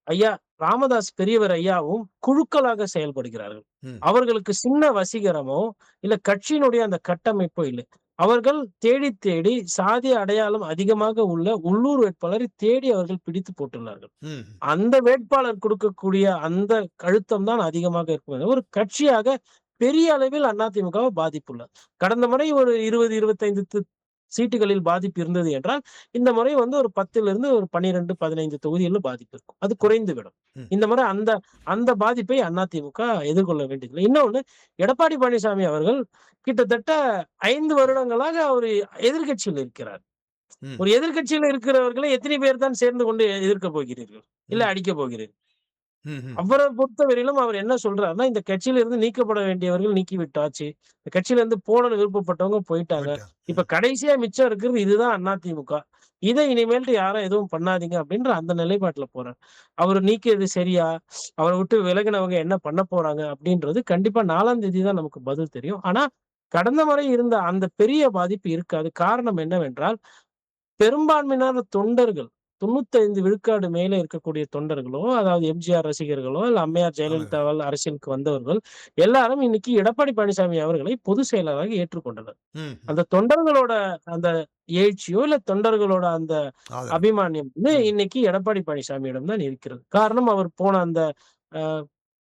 ஐயா ராமதாஸ் பெரியவர் ஐயாவும் குழுக்களாக செயல்படுகிறார்கள். ம். அவர்களுக்கு சின்ன வசீகரமோ, இல்ல கட்சியினுடைய அந்த கட்டமைப்போ இல்லை. அவர்கள் தேடி தேடி சாதி அடையாளம் அதிகமாக உள்ள உள்ளூர் வேட்பாளரை தேடி அவர்கள் பிடித்து போட்டுள்ளார்கள். ம். அந்த வேட்பாளர் கொடுக்கக்கூடிய அந்த அழுத்தம் தான் அதிகமாக இருக்கும். ஒரு கட்சியாக பெரிய அளவில் அதிமுகவை பாதிப்புள்ளது. கடந்த முறை ஒரு 20, 25 சீட்டுகளில் பாதிப்பு இருந்தது என்றால், இந்த முறை வந்து ஒரு 10லிருந்து ஒரு 12, 15 தொகுதிகளில் பாதிப்பு இருக்கும். அது குறைந்துவிடும். ம். இந்த முறை அந்த அந்த பாதிப்பை அதிமுக எதிர்கொள்ள வேண்டியதில்லை. இன்னொன்னு எடப்பாடி பழனிசாமி அவர்கள் கிட்டத்தட்ட 5 வருடங்களாக அவரு எதிர்க்கட்சியில் இருக்கிறார். ம். ஒரு எதிர்க்கட்சியில இருக்கிறவர்களை எத்தனை பேர் தான் சேர்ந்து கொண்டு எதிர்க்கப் போகிறீர்கள்? இல்ல ம். அடிக்கப் போகிறீர்கள்? ம். அவரை பொறுத்தவரையிலும் அவர் என்ன சொல்றாருன்னா, இந்த கட்சியில இருந்து நீக்கப்பட வேண்டியவர்கள் நீக்கி விட்டாச்சு. இந்த கட்சியில இருந்து போடணும்னு விருப்பப்பட்டவங்க போயிட்டாங்க. போயிட்டா. இப்ப கடைசியா மிச்சம் இருக்கிறது இதுதான் அதிமுக. இதை இனிமேல்ட்டு யாரும் எதுவும் பண்ணாதீங்க அப்படின்ற அந்த நிலைப்பாட்டுல போறார். அவரு நீக்கியது சரியா? அவர விட்டு விலகினவங்க என்ன பண்ண போறாங்க? அப்படின்றது கண்டிப்பா 4ஆம் தேதி தான் நமக்கு பதில் தெரியும். ஆனா, கடந்த முறை இருந்த அந்த பெரிய பாதிப்பு இருக்காது. காரணம் என்னவென்றால், பெரும்பான்மையினர் தொண்டர்கள் 95 விழுக்காடு மேலே இருக்கக்கூடிய தொண்டர்களோ, அதாவது எம்ஜிஆர் ரசிகர்களோ, இல்ல அம்மையார் ஜெயலலிதாவால் அரசியலுக்கு வந்தவர்கள், எல்லாரும் இன்னைக்கு எடப்பாடி பழனிசாமி அவர்களை பொதுச் செயலராக ஏற்றுக்கொண்டனர். ம். அந்த தொண்டர்களோட அந்த எழுச்சியோ, இல்ல தொண்டர்களோட அந்த ஆதரவு. அபிமானியம் வந்து ம். இன்னைக்கு எடப்பாடி பழனிசாமியிடம் தான் இருக்கிறது. காரணம் அவர் போன அந்த அ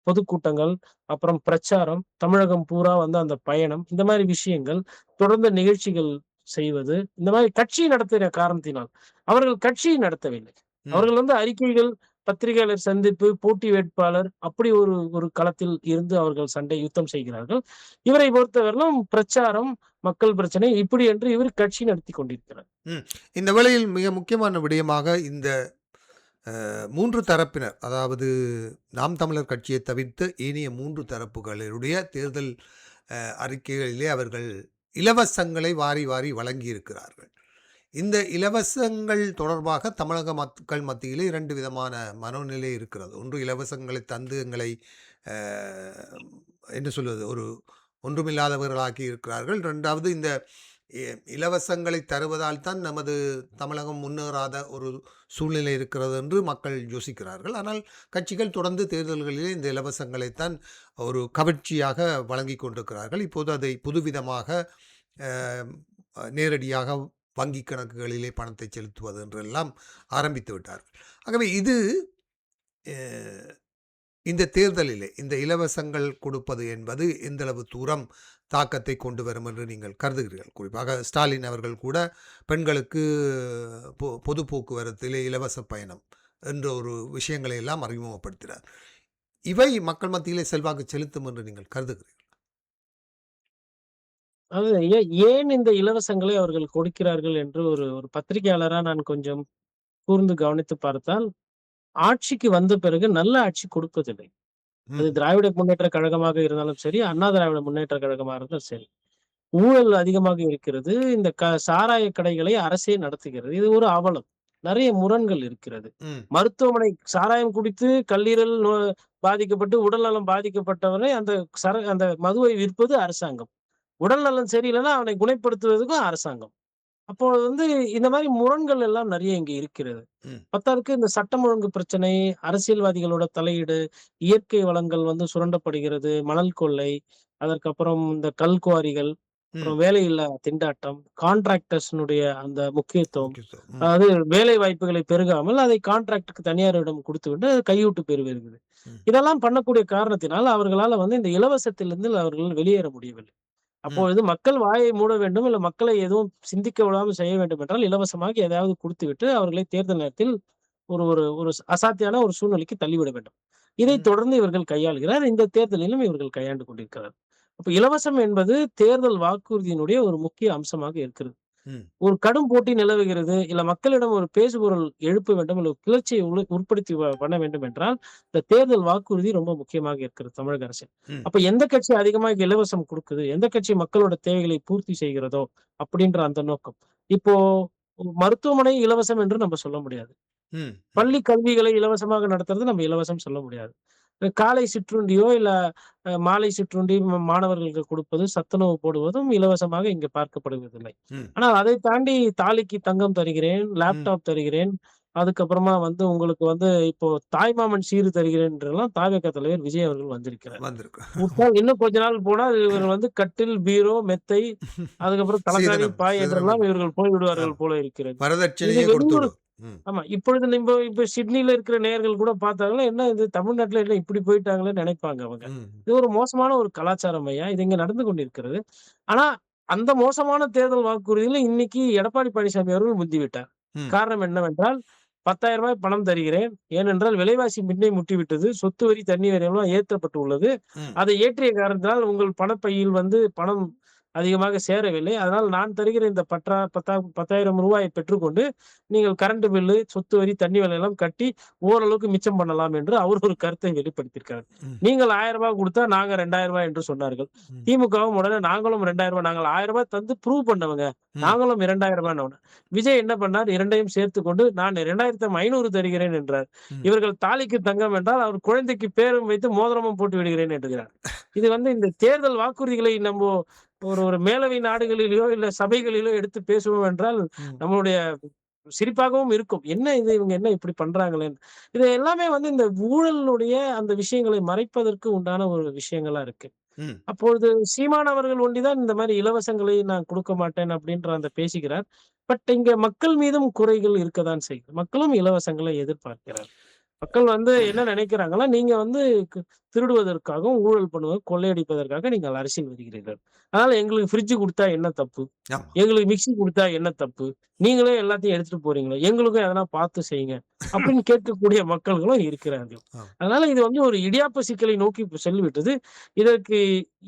பொதுக்கூட்டங்கள், அப்புறம் பிரச்சாரம், தமிழகம் பூரா வந்து அந்த பயணம், இந்த மாரி விஷயங்கள், தொடர்ந்து நிகழ்ச்சிகள் செய்வது, இந்த மாரி கட்சி நடத்துகிற காரணத்தினால். அவர்கள் கட்சி நடத்தவில்லை. ம். அவர்கள் வந்து அறிக்கைகள், பத்திரிகையாளர் சந்திப்பு, போட்டி வேட்பாளர் அப்படி ஒரு ஒரு களத்தில் இருந்து அவர்கள் சண்டை யுத்தம் செய்கிறார்கள். இவரை பொறுத்தவரையிலும் பிரச்சாரம், மக்கள் பிரச்சனை இப்படி என்று இவர் கட்சி நடத்திக் கொண்டிருக்கிறார். ம். இந்த வேளையில் மிக முக்கியமான விடயமாக இந்த 3 தரப்பினர், அதாவது நாம் தமிழர் கட்சியை தவிர்த்து ஏனைய 3 தரப்புகளுடைய தேர்தல் அறிக்கைகளிலே அவர்கள் இலவசங்களை வாரி வாரி வழங்கியிருக்கிறார்கள். இந்த இலவசங்கள் தொடர்பாக தமிழக மக்கள் மத்தியிலே 2 விதமான மனோநிலை இருக்கிறது. ஒன்று இலவசங்களை தந்து எங்களை அ என்ன சொல்வது ஒரு ஒன்றுமில்லாதவர்களாக்கி இருக்கிறார்கள். 2வது இந்த இலவசங்களை தருவதால் தான் நமது தமிழகம் முன்னேறாத ஒரு சூழ்நிலை இருக்கிறது என்று மக்கள் யோசிக்கிறார்கள். ஆனால் கட்சிகள் தொடர்ந்து தேர்தல்களிலே இந்த இலவசங்களைத்தான் ஒரு கவர்ச்சியாக வழங்கிக் கொண்டிருக்கிறார்கள். இப்போது அதை புதுவிதமாக அ நேரடியாக வங்கி கணக்குகளிலே பணத்தை செலுத்துவது என்றெல்லாம் ஆரம்பித்து விட்டார்கள். ஆகவே இது அ இந்த தேர்தலிலே இந்த இலவசங்கள் கொடுப்பது என்பது எந்தளவு தூரம் தாக்கத்தை கொண்டு வரும் என்று நீங்கள் கருதுகிறீர்கள்? குறிப்பாக ஸ்டாலின் அவர்கள் கூட பெண்களுக்கு பொது போக்குவரத்திலே இலவச பயணம் என்ற ஒரு விஷயங்களை எல்லாம் அறிமுகப்படுத்தினார். இவை மக்கள் மத்தியிலே செல்வாக்கு செலுத்தும் என்று நீங்கள் கருதுகிறீர்கள்? அது ஏன் இந்த இலவசங்களை அவர்கள் கொடுக்கிறார்கள் என்று ஒரு ஒரு பத்திரிகையாளரா நான் கொஞ்சம் கூர்ந்து கவனித்து பார்த்தால், ஆட்சிக்கு வந்த பிறகு நல்ல ஆட்சி கொடுப்பதில்லை. அது ம். திராவிட முன்னேற்ற கழகமாக இருந்தாலும் சரி, அண்ணா திராவிட முன்னேற்ற கழகமாக இருந்தாலும் சரி. ஊழல் அதிகமாக இருக்கிறது. இந்த சாராய கடைகளை அரசே நடத்துகிறது. இது ஒரு அவலம். நெறைய முரண்கள் இருக்கிறது. ம். மருத்துவமனை சாராயம் குடித்து கல்லீரல் பாதிக்கப்பட்டு, உடல்நலம் பாதிக்கப்பட்டவரை அந்த மதுவை விற்பது அரசாங்கம். உடல்நலம் சரியில்லைன்னா அவனை குணப்படுத்துவதற்கும் அரசாங்கம். அப்போ இந்த மாரி முரண்கள் எல்லாம் நெறைய இங்க இருக்கிறது. ம். பத்தாததுக்கு இந்த சட்டம் ஒழுங்கு பிரச்சனை, அரசியல்வாதிகளோட தலையீடு, இயற்கை வளங்கள் சுரண்டப்படுகிறது, மணல் கொள்ளை, அதற்கப்புறம் இந்த கல்குவாரிகள், ம். அப்புறம் வேலையில்லா திண்டாட்டம், கான்ட்ராக்டர்ஸ்னுடைய அந்த முக்கியத்துவம். முக்கியத்துவம். ம். அதாவது வேலை வாய்ப்புகளை பெருகாமல் அதை கான்ட்ராக்ட்க்கு தனியாரிடம் குடுத்துவிட்டு கையூட்டு பெறுகிறது. ம். இதெல்லாம் பண்ணக்கூடிய காரணத்தினால் அவர்களால இந்த இலவசத்திலிருந்து அவர்கள் வெளியேற முடியவில்லை. ம். அப்பொழுது மக்கள் வாயை மூட வேண்டும், இல்ல மக்களை எதுவும் சிந்திக்க விடாமல் செய்ய வேண்டும் என்றால், இலவசமாக எதையாவது குடுத்துவிட்டு அவர்களை தேர்தல் நேரத்தில் ஒரு ஒரு ஒரு அசாத்தியான ஒரு சூழ்நிலைக்கு தள்ளிவிட வேண்டும். இதைத் ம். தொடர்ந்து இவர்கள் கையாளுகிறார். இந்த தேர்தலிலும் இவர்கள் கையாண்டு கொண்டிருக்கிறார். அப்ப இலவசம் என்பது தேர்தல் வாக்குறுதியினுடைய ஒரு முக்கிய அம்சமாக இருக்கிறது. ம். ஒரு கடும் போட்டி நிலவுகிறது. இல்ல மக்களிடம் ஒரு பேசுபொருள் எழுப்ப வேண்டும். இல்ல கிளர்ச்சியை உற்பத்தி பண்ண வேண்டும் என்றால், இந்த தேர்தல் வாக்குறுதி ரொம்ப முக்கியமாக இருக்கிறது தமிழக அரசில். ம். அப்ப எந்த கட்சி அதிகமாக இலவசம் குடுக்குது, எந்த கட்சி மக்களோட தேவைகளை பூர்த்தி செய்கிறதோ, அப்படின்ற அந்த நோக்கம். இப்போ மருத்துவமனை இலவசம் என்று நம்ம சொல்ல முடியாது. ம். ம். பள்ளி கல்விகளை இலவசமாக நடத்துறது நம்ம இலவசம் சொல்ல முடியாது. காலை சிற்றுண்டியோ, இல்ல மாலை சிற்றுண்டி மாணவர்களுக்கு கொடுப்பது, சத்துணவு போடுவதும் இலவசமாக இங்கு பார்க்கப்படுவதில்லை. ம். ஆனால் அதை தாண்டி தாலிக்கு தங்கம் தருகிறேன், ம். லேப்டாப் தருகிறேன். அதுக்கப்புறமா உங்களுக்கு இப்போ தாய்மாமன் சீரு தருகிறேன் என்றெல்லாம் தாவேகா தலைவர் விஜய் அவர்கள் வந்திருக்கிறார். வந்திருக்கு. விட்டால் இன்னும் கொஞ்ச நாள் போனால் இவர் கட்டில், பீரோ, மெத்தை, அதுக்கப்புறம் தலகாணி, சீதனம் பாய் சீதனம் என்றெல்லாம் இவர்கள் போய்விடுவார்கள் ஆம். போல இருக்கிறது. இது வரதட்சணையே கொடுத்து வெளியூர் விடும். ம். ஆமா. இப்பொழுது இப்ப சிட்னில இருக்கிற நேயர்கள் கூட பார்த்தாங்கன்னா, என்ன இது தமிழ்நாட்டுல என்ன இப்படி போயிட்டாங்களேன்னு நெனைப்பாங்க அவங்க. ம். இது ஒரு மோசமான ஒரு கலாச்சாரம் ஐயா. இது இங்க நடந்து கொண்டிருக்கிறது. ஆனா, அந்த மோசமான தேர்தல் வாக்குறுதியில இன்னைக்கு எடப்பாடி பழனிசாமி அவர்கள் முந்திவிட்டார். ம். காரணம் என்னவென்றால், ரூ. 10,000 பணம் தருகிறேன். ஏனென்றால் விலைவாசி முன்னே முட்டிவிட்டது. சொத்து வரி, தண்ணி வரி எல்லாம் ஏற்றப்பட்டு உள்ளது. ம். அதை ஏற்றிய காரணத்தினால் உங்கள் பணப்பையில் பணம் அதிகமாக சேரவில்லை. அதனால் நான் தருகிற இந்த 10,000 ரூபாயை பெற்றுக்கொண்டு, நீங்கள் கரண்ட் பில்லு, சொத்து வரி, தண்ணி விலை எல்லாம் கட்டி ஓரளவுக்கு மிச்சம் பண்ணலாம் என்று அவர் ஒரு கருத்தை வெளிப்படுத்தியிருக்கார். ம். நீங்கள் ரூ. 1000 குடுத்தா நாங்க ரூ. 2,000 என்று சொன்னார்கள். ம். திமுகவும் உடனே நாங்களும் ரூ. 2,000 நாங்கள் ரூ. 1,000 தந்து ப்ரூவ் பண்ணவங்க. ம். நாங்களும் ரூ. 2,000 விஜய் என்ன பண்ணார்? 2யும் சேர்த்துக் கொண்டு நான் 2,500 தருகிறேன் என்றார். ம். இவர்கள் தாலிக்கு தங்கம் என்றால் அவர் குழந்தைக்கு பேரும் வைத்து மோதிரமும் போட்டு விடுகிறேன் என்கிறார். இது இந்த தேர்தல் வாக்குறுதிகளை ஒரு ஒரு மேலவை நாடுகளிலோ, இல்ல சபைகளிலோ எடுத்து பேசுவோம் என்றால், ம். நம்மளுடைய சிரிப்பாகவும் இருக்கும். என்ன இது இவங்க என்ன இப்படி பண்றாங்களேன்னு. இது எல்லாமே இந்த ஊழலுடைய அந்த விஷயங்களை மறைப்பதற்கு உண்டான ஒரு விஷயங்களா இருக்கு. ம். அப்பொழுது சீமான் அவர்கள் ஒண்டிதான் இந்த மாரி இலவசங்களை நான் குடுக்க மாட்டேன் அப்படின்ற பேசுகிறார். பட் இங்க மக்கள் மீதும் குறைகள் இருக்கத்தான் செய்யுது. மக்களும் இலவசங்களை எதிர்பார்க்கிறார். மக்கள் என்ன நினைக்கிறாங்கன்னா, நீங்க திருடுவதற்காகவும், ஊழல் கொள்ளையடிப்பதற்காக நீங்கள் அரசியல் வருகிறீர்கள். அதனால எங்களுக்கு ஃப்ரிட்ஜ் குடுத்தா என்ன தப்பு? ஆமா. எங்களுக்கு மிக்ஸி குடுத்தா என்ன தப்பு? நீங்களே எல்லாத்தையும் எடுத்துட்டு போறீங்களே! எங்களுக்கும் எதனா பார்த்து செய்யுங்க. அப்படின்னு கேட்கக்கூடிய மக்கள்களும் இருக்கிறார்கள். ஆம். அதனால இது ஒரு இடியாப்ப சிக்கலை நோக்கி இப்ப செல்லுவிட்டது. இதற்கு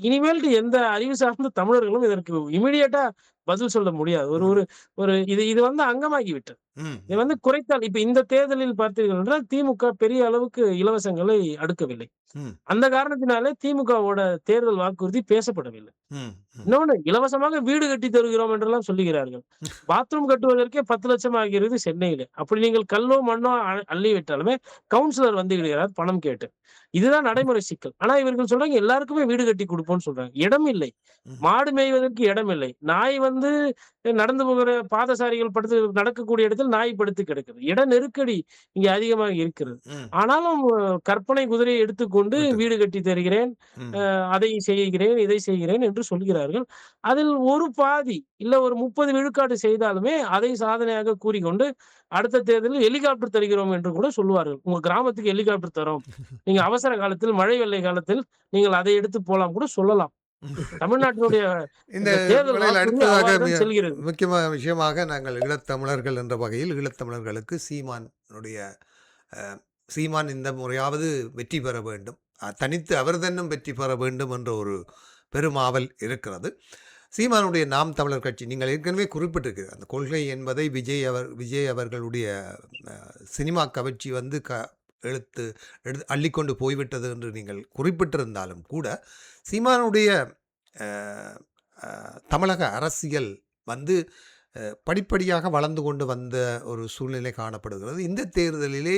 இனிமேல்ட்டு எந்த அறிவு சார்ந்த தமிழர்களும் இதற்கு இமிடியேட்டா பதில் சொல்ல முடியாது. ஒரு ம். ஒரு ஒரு இது இது வந்து அங்கமாகி விட்டது. ம். இது வந்து குறைத்தால் இப்ப இந்த தேர்தலில் பார்த்தீர்கள் என்றால் திமுக பெரிய அளவுக்கு இலவசங்களை அடுக்கவில்லை. ம். அந்த காரணத்தினாலே திமுகவோட தேர்தல் வாக்குறுதி பேசப்படவில்லை. ம். ம். இன்னொன்னு இலவசமாக வீடு கட்டி தருகிறோம் என்றெல்லாம் சொல்லுகிறார்கள். பாத்ரூம் கட்டுவதற்கே 10,00,000 ஆகிறது சென்னையில. அப்படி நீங்கள் கல்லோ, மண்ணோ அள்ளி விட்டாலுமே கவுன்சிலர் வந்து விடுகிறார் பணம் கேட்டு. இதுதான் நடைமுறை சிக்கல். ஆனா இவர்கள் சொல்றாங்க எல்லாருக்குமே வீடு கட்டி குடுப்போம்ன்னு சொல்றாங்க. இடம் இல்லை. ம். மாடு மேய்வதற்கு இடம் இல்லை. நாய் வந்து நடந்து போகிற பாதசாரிகள் படுத்து நடக்கக்கூடிய இடத்தில் நாய் படுத்து கிடக்குது. இட நெருக்கடி இங்க அதிகமாக இருக்கிறது. ம். ஆனாலும் கற்பனை குதிரையை எடுத்துக்கொண்டு விட்டு. வீடு கட்டி தருகிறேன். ம். அதை செய்கிறேன், இதை செய்கிறேன் என்று சொல்கிறார்கள். அதில் ஒரு பாதி இல்ல ஒரு 30 விழுக்காடு செய்தாலுமே அதை சாதனையாக கூறிக்கொண்டு அடுத்த தேர்தலில் ஹெலிகாப்டர் தருகிறோம் என்று கூட சொல்லுவார்கள். உங்க கிராமத்துக்கு ஹெலிகாப்டர் தரோம். நீங்க அவசர காலத்தில் மழை வெள்ளை காலத்தில் நீங்கள் அதை எடுத்து போலாம் கூட சொல்லலாம். தமிழ்நாட்டினுடைய இந்த இந்த தேர்தல் வேளையில் வாக்குறுதி அடுத்ததாக அவ்வாறு தான் செல்கிறது. முக்கியமான விஷயமாக நாங்கள் ஈழத்தமிழர்கள் என்ற வகையில் ஈழத்தமிழர்களுக்கு சீமான் இந்த முறையாவது வெற்றி பெற வேண்டும். தனித்து அவர் தன்னும் வெற்றி பெற வேண்டும் என்ற ஒரு பெருமாவல் இருக்கிறது. சீமானுடைய நாம் தமிழர் கட்சி நீங்கள் ஏற்கனவே குறிப்பிட்டிருக்கு அந்த கொள்கை என்பதை விஜய் அவர்களுடைய சினிமா கவர்ச்சி வந்து எடுத்து அள்ளிக்கொண்டு போய்விட்டது என்று நீங்கள் குறிப்பிட்டிருந்தாலும் கூட சீமானுடைய தமிழக அரசியல் வந்து படிப்படியாக வளர்ந்து கொண்டு வந்த ஒரு சூழ்நிலை காணப்படுகிறது. இந்த தேர்தலிலே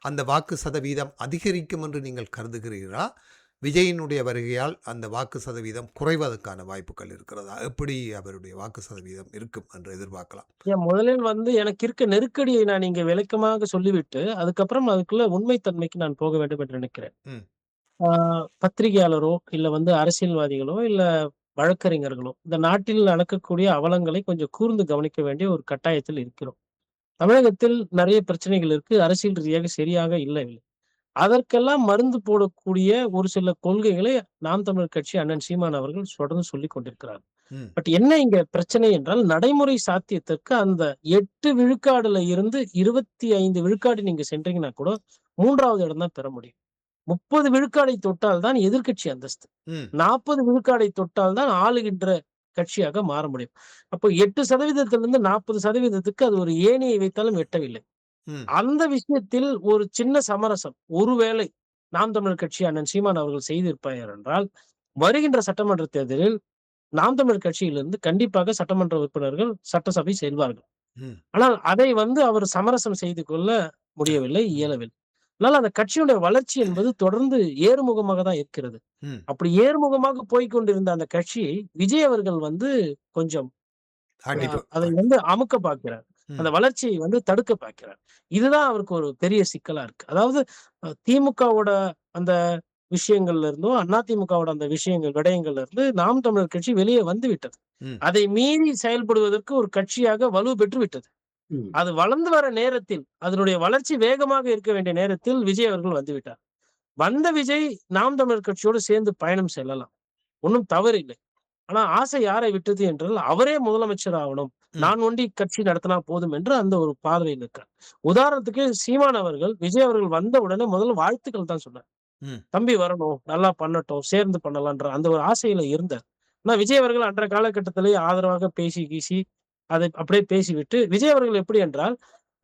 அந்த வாக்கு சதவீதம் அதிகரிக்கும் என்று நீங்கள் கருதுகிறீர்களா? விஜயினுடைய வருகையால் அந்த வாக்கு சதவீதம் குறைவதற்கான வாய்ப்புகள் இருக்கிறதா? எப்படி அவருடைய வாக்கு சதவீதம் இருக்கும் என்று எதிர்பார்க்கலாம்? முதலில் வந்து எனக்கு இருக்க நெருக்கடியை நான் இங்க விளக்கமாக சொல்லிவிட்டு, அதுக்கப்புறம் அதுக்குள்ள உண்மைத்தன்மைக்கு நான் போக வேண்டும் என்று நினைக்கிறேன். ம். ஆ பத்திரிகையாளரோ, இல்ல வந்து அரசியல்வாதிகளோ, இல்ல வழக்கறிஞர்களோ, இந்த நாட்டில் நடக்கக்கூடிய அவலங்களை கொஞ்சம் கூர்ந்து கவனிக்க வேண்டிய ஒரு கட்டாயத்தில் இருக்கிறோம். தமிழகத்தில் நெறைய பிரச்சனைகள் இருக்கு. அரசியல் ரீதியாக சரியாக இல்லை. அதற்கெல்லாம் மருந்து போடக்கூடிய ஒரு சில கொள்கைகளை நாம் தமிழர் கட்சி அண்ணன் சீமான் அவர்கள் தொடர்ந்து சொல்லிக் கொண்டிருக்கிறார். ம். பட் என்ன இங்க பிரச்சனை என்றால், நடைமுறை சாத்தியத்திற்கு அந்த 8 விழுக்காடுல இருந்து 25 விழுக்காடு நீங்க சென்றீங்கன்னா கூட 3வது இடம் தான் பெற முடியும். 30 விழுக்காடை தொட்டால் தான் எதிர்க்கட்சி அந்தஸ்து. ம். 40 விழுக்காடை தொட்டால் தான் ஆளுகின்ற கட்சியாக மாற முடியும். அப்போ 8% 40%க்கு அது ஒரு ஏணியை வைத்தாலும் எட்டவில்லை. ம். அந்த விஷயத்தில் ஒரு சின்ன சமரசம் ஒருவேளை நாம் தமிழர் கட்சி அண்ணன் சீமான் அவர்கள் செய்திருப்பார் என்றால், வருகின்ற சட்டமன்ற தேர்தலில் நாம் தமிழர் கட்சியிலிருந்து கண்டிப்பாக சட்டமன்ற உறுப்பினர்கள் சட்டசபை செல்வார்கள். ம். ஆனால் அதை வந்து அவர் சமரசம் செய்து கொள்ள முடியவில்லை, இயலவில்லை. அதனால அந்த கட்சியுடைய வளர்ச்சி என்பது தொடர்ந்து ஏறுமுகமாக தான் இருக்கிறது. ம். அப்படி ஏறுமுகமாக போய்க் கொண்டிருந்த அந்த கட்சியை விஜய் அவர்கள் வந்து கொஞ்சம் அதை வந்து அமுக்க பார்க்கிறார். அந்த வளர்ச்சியை வந்து தடுக்க பார்க்கிறார். இதுதான் அவருக்கு ஒரு பெரிய சிக்கலா இருக்கு. அதாவது திமுகவோட அந்த விஷயங்கள்ல இருந்தும், அதிமுகவோட அந்த விடயங்கள்ல இருந்து நாம் தமிழர் கட்சி வெளியே வந்து விட்டது. ம். அதை மீறி செயல்படுவதற்கு ஒரு கட்சியாக வலு பெற்று விட்டது. ம். அது வளர்ந்து வர நேரத்தில், அதனுடைய வளர்ச்சி வேகமாக இருக்க வேண்டிய நேரத்தில் விஜய் அவர்கள் வந்துவிட்டார். வந்த விஜய் நாம் தமிழர் கட்சியோடு சேர்ந்து பயணம் செல்லலாம். ஒண்ணும் தவறு இல்லை. ஆனா ஆசை யாரை விட்டது என்றால், அவரே முதலமைச்சர் ஆகணும். ம். நான் ஒண்டி கட்சி நடத்தினா போதும் என்று அந்த ஒரு பார்வையில் இருக்கார். உதாரணத்துக்கு சீமான் அவர்கள், விஜய் அவர்கள் வந்த உடனே முதல்ல வாழ்த்துக்கள் தான் சொன்னார். ம். தம்பி வரணும், நல்லா பண்ணட்டும், சேர்ந்து பண்ணலான்ற அந்த ஒரு ஆசையில இருந்தார். ஆனா விஜய் அவர்கள் அன்றைய காலகட்டத்திலேயே ஆதரவாக பேசி கீசி அதை அப்படியே பேசிவிட்டு, விஜய் அவர்கள் எப்படி என்றால்,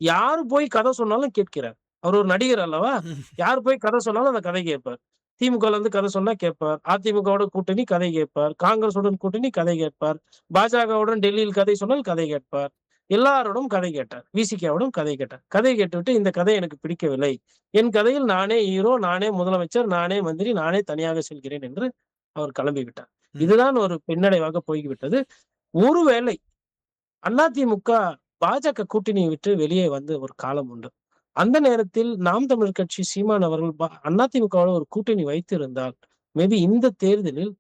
யாரு போய் கதை சொன்னாலும் கேட்கிறார். அவர் ஒரு நடிகர் அல்லவா? யார் போய் கதை சொன்னாலும் அந்த கதை கேட்பார். திமுகல இருந்து கதை சொன்னா கேட்பார். அதிமுகவோட கூட்டணி கதை கேட்பார். காங்கிரஸுடன் கூட்டணி கதை கேட்பார். பாஜகவுடன் டெல்லியில் கதை சொன்னால் கதை கேட்பார். எல்லாரோடும் கதை கேட்டார். விசிகாவோடும் கதை கேட்டார். கதை கேட்டுவிட்டு இந்த கதை எனக்கு பிடிக்கவில்லை. என் கதையில் நானே ஹீரோ, நானே முதலமைச்சர், நானே மந்திரி, நானே தனியாக செல்கிறேன் என்று அவர் கிளம்பி விட்டார். ம். இதுதான் ஒரு பின்னடைவாக போய்விட்டது. ஒருவேளை அதிமுக பாஜக கூட்டணியை விட்டு வெளியே வந்து ஒரு காலம் உண்டு. அந்த நேரத்தில் நாம் தமிழர் கட்சி சீமான் அவர்கள் அதிமுகவோட ஒரு கூட்டணி வைத்திருந்தால், மேபி இந்த தேர்தலில்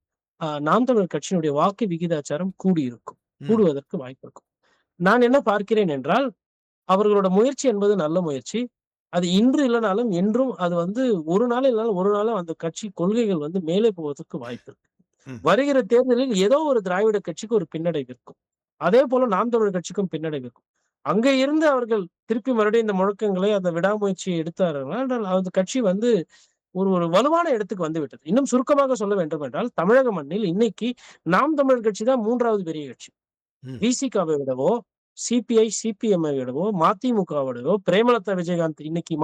நாம் தமிழர் கட்சியினுடைய வாக்கு விகிதாச்சாரம் கூடியிருக்கும். ம். கூடுவதற்கு வாய்ப்பு இருக்கும். நான் என்ன பார்க்கிறேன் என்றால், அவர்களோட முயற்சி என்பது நல்ல முயற்சி. அது இன்று இல்லனாலும் என்றும் அது வந்து ஒரு நாள் இல்லனாலும் ஒரு நாளும் அந்த கட்சி கொள்கைகள் வந்து மேலே போவதற்கு வாய்ப்பு இருக்கு. ம். வருகிற தேர்தலில் ஏதோ ஒரு திராவிட கட்சிக்கு ஒரு பின்னடைவு இருக்கும். அதே போல நாம் தமிழர் கட்சிக்கும் பின்னடைவு இருக்கும். அங்க இருந்து அவர்கள் திருப்பி மறுபடியும் இந்த முழக்கங்களை, அந்த விடாமுயற்சியை எடுத்தார்கள் என்றால், அந்த கட்சி வந்து ஒரு ஒரு வலுவான இடத்துக்கு வந்து விட்டது. இன்னும் சுருக்கமாக சொல்ல வேண்டும் என்றால், தமிழக மண்ணில் இன்னைக்கு நாம் தமிழர் கட்சி தான் 3வது பெரிய கட்சி. ம். விசிகாவை விடவோ, சிபிஐ, சிபிஎம்ஐ விடவோ, மதிமுகவிடவோ, பிரேமலதா விஜயகாந்த் இன்னைக்கு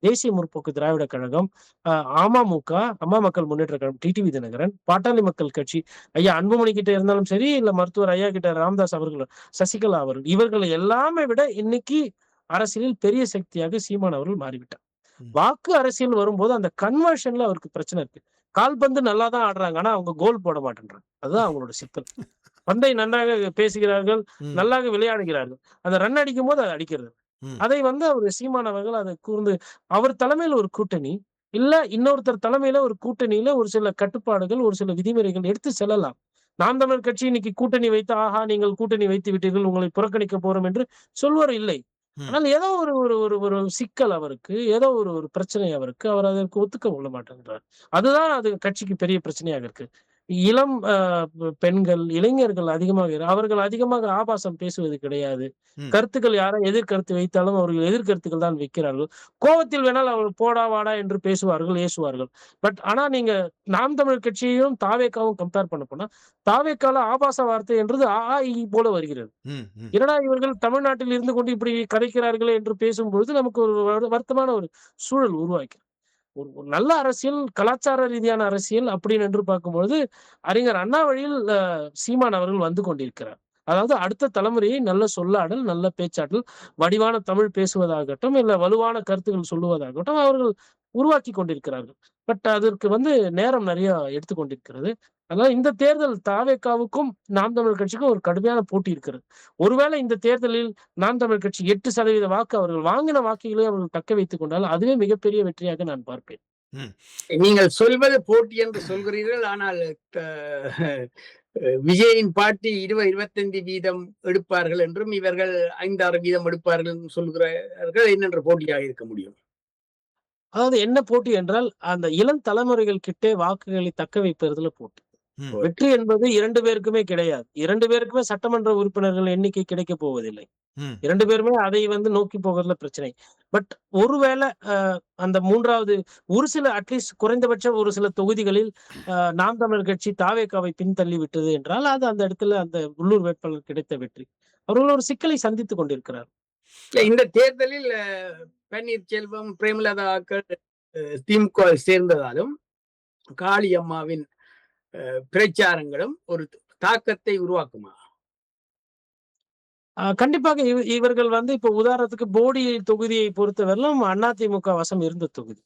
தேசிய முற்போக்கு திராவிட கழகம், அ அமமுக, அம்மா மக்கள் முன்னேற்ற கழகம், டிடிவி தினகரன், பாட்டாளி மக்கள் கட்சி, ஐயா அன்புமணி கிட்ட இருந்தாலும் சரி, இல்ல மருத்துவர் ஐயா கிட்ட ராமதாஸ் அவர்கள், சசிகலா அவர்கள், இவர்கள் எல்லாமே விட இன்னைக்கு அரசியலில் பெரிய சக்தியாக சீமான் அவர்கள் மாறிவிட்டார். ம். வாக்கு அரசியல் வரும்போது அந்த கன்வர்ஷன்ல அவருக்கு பிரச்சனை இருக்கு. கால்பந்து நல்லா தான் ஆடுறாங்க. ஆனா அவங்க கோல் போட மாட்டேன்றாங்க. அதுதான் அவங்களோட சிக்கல். பந்தை நன்றாக பேசுகிறார்கள், ம். நல்லாக விளையாடுகிறார்கள். அந்த ரன் அடிக்கும்போது அத அடிக்கிறது. ம். அதை வந்து அவரு சீமான் அவர்கள் அத கூர்ந்து அவர் தலைமையில ஒரு கூட்டணி, இல்ல இன்னொருத்தர் தலைமையில ஒரு கூட்டணியில ஒரு சில கட்டுப்பாடுகள், ஒரு சில விதிமுறைகள் எடுத்து செல்லலாம். நாம் தமிழர் கட்சி இன்னைக்கு கூட்டணி வைத்து, ஆஹா! நீங்கள் கூட்டணி வைத்து விட்டீர்கள், உங்களை புறக்கணிக்க போறோம் என்று சொல்வர் இல்லை. ம். ஆனால் ஏதோ ஒரு ஒரு ஒரு ஒரு சிக்கல் அவருக்கு, ஏதோ ஒரு ஒரு பிரச்சனை அவருக்கு. அவர் அதற்கு ஒத்துக்க கொள்ள மாட்டேன்றார். அதுதான் அது கட்சிக்கு பெரிய பிரச்சனையாக இருக்கு. இளம் பெண்கள், இளைஞர்கள் அதிகமாக அவர்கள் அதிகமாக ஆபாசம் பேசுவது கிடையாது. ம். கருத்துக்கள் யாரோ எதிர்கருத்து வைத்தாலும் அவர்கள் எதிர்கருத்துக்கள் தான் வைக்கிறார்கள். கோவத்தில் வேணால் அவர்கள் போடா, வாடா என்று பேசுவார்கள், ஏசுவார்கள். ஆனா நீங்க நாம் தமிழர் கட்சியையும் தாவேக்காவும் கம்பேர் பண்ண போனா, தாவேக்கால ஆபாச வார்த்தை என்றது ஆ, ஆ, இ போல வருகிறது. ம். ம். என்னடா இவர்கள் தமிழ்நாட்டில் இருந்து கொண்டு இப்படி கதைக்கிறார்களே என்று பேசும்பொழுது நமக்கு ஒரு வருத்தமான ஒரு சூழல் உருவாக்கி ஒரு ஒரு நல்ல அரசியல், கலாச்சார ரீதியான அரசியல் அப்படின்னு என்று பார்க்கும்பொழுது, அறிஞர் அண்ணா வழியில் சீமான் அவர்கள் வந்து கொண்டிருக்கிறார். அதாவது அடுத்த தலைமுறையை நல்ல சொல்லாடல், நல்ல பேச்சாற்றல், வடிவான தமிழ் பேசுவதாகட்டும், இல்ல வலுவான கருத்துக்கள் சொல்லுவதாகட்டும், அவர்கள் உருவாக்கி கொண்டிருக்கிறார்கள். அதற்கு வந்து நேரம் நிறைய எடுத்துக் கொண்டிருக்கிறது. அதனால இந்த தேர்தல் தாவேகாவுக்கும், நாம் தமிழர் கட்சிக்கும் ஒரு கடுமையான போட்டி இருக்கிறது. ஒருவேளை இந்த தேர்தலில் நாம் தமிழர் கட்சி 8% வாக்கு அவர்கள் வாங்கின வாக்குகளை அவர்கள் தக்க வைத்துக் கொண்டால், அதுவே மிகப்பெரிய வெற்றியாக நான் பார்ப்பேன். ம். நீங்கள் சொல்வது போட்டி என்று சொல்கிறீர்கள். ஆனால் விஜயின் பாட்டி 20, 25% எடுப்பார்கள் என்றும், இவர்கள் 5, 6% எடுப்பார்கள் என்றும் சொல்கிறார்கள். என்னென்ற போட்டியாக இருக்க முடியும்? அதாவது என்ன போட்டி என்றால், அந்த இளம் தலைமுறைகள் கிட்டே வாக்குகளை தக்க வைப்பதில போட்டி. ம். வெற்றி என்பது 2 பேருக்குமே கிடையாது. 2 பேருக்குமே சட்டமன்ற உறுப்பினர்கள் எண்ணிக்கை கிடைக்கப் போவதில்லை. ம். 2 பேருமே அதை வந்து நோக்கி போகறதுல பிரச்சனை. ஒருவேளை அந்த 3வது ஒரு சில அட்லீஸ்ட் குறைந்தபட்சம் ஒரு சில தொகுதிகளில் நாம் தமிழர் கட்சி தாவேகாவை பின்தள்ளி விட்டது என்றால், அது அந்த இடத்துல அந்த உள்ளூர் வேட்பாளர் கிடைத்த வெற்றி. அவர்கள் ஒரு சிக்கலை சந்தித்துக் கொண்டிருக்கிறார். இந்த தேர்தலில் பன்னீர்செல்வம், பிரேமலதாக்கள் திமுக சேர்ந்ததாலும், காளியம்மாவின் பிரச்சாரங்களும் ஒரு தாக்கத்தை உருவாக்குமா? கண்டிப்பாக இவர்கள் வந்து இப்ப உதாரணத்துக்கு போடி தொகுதியை பொறுத்தவரையிலும் அதிமுக வசம் இருந்த தொகுதி.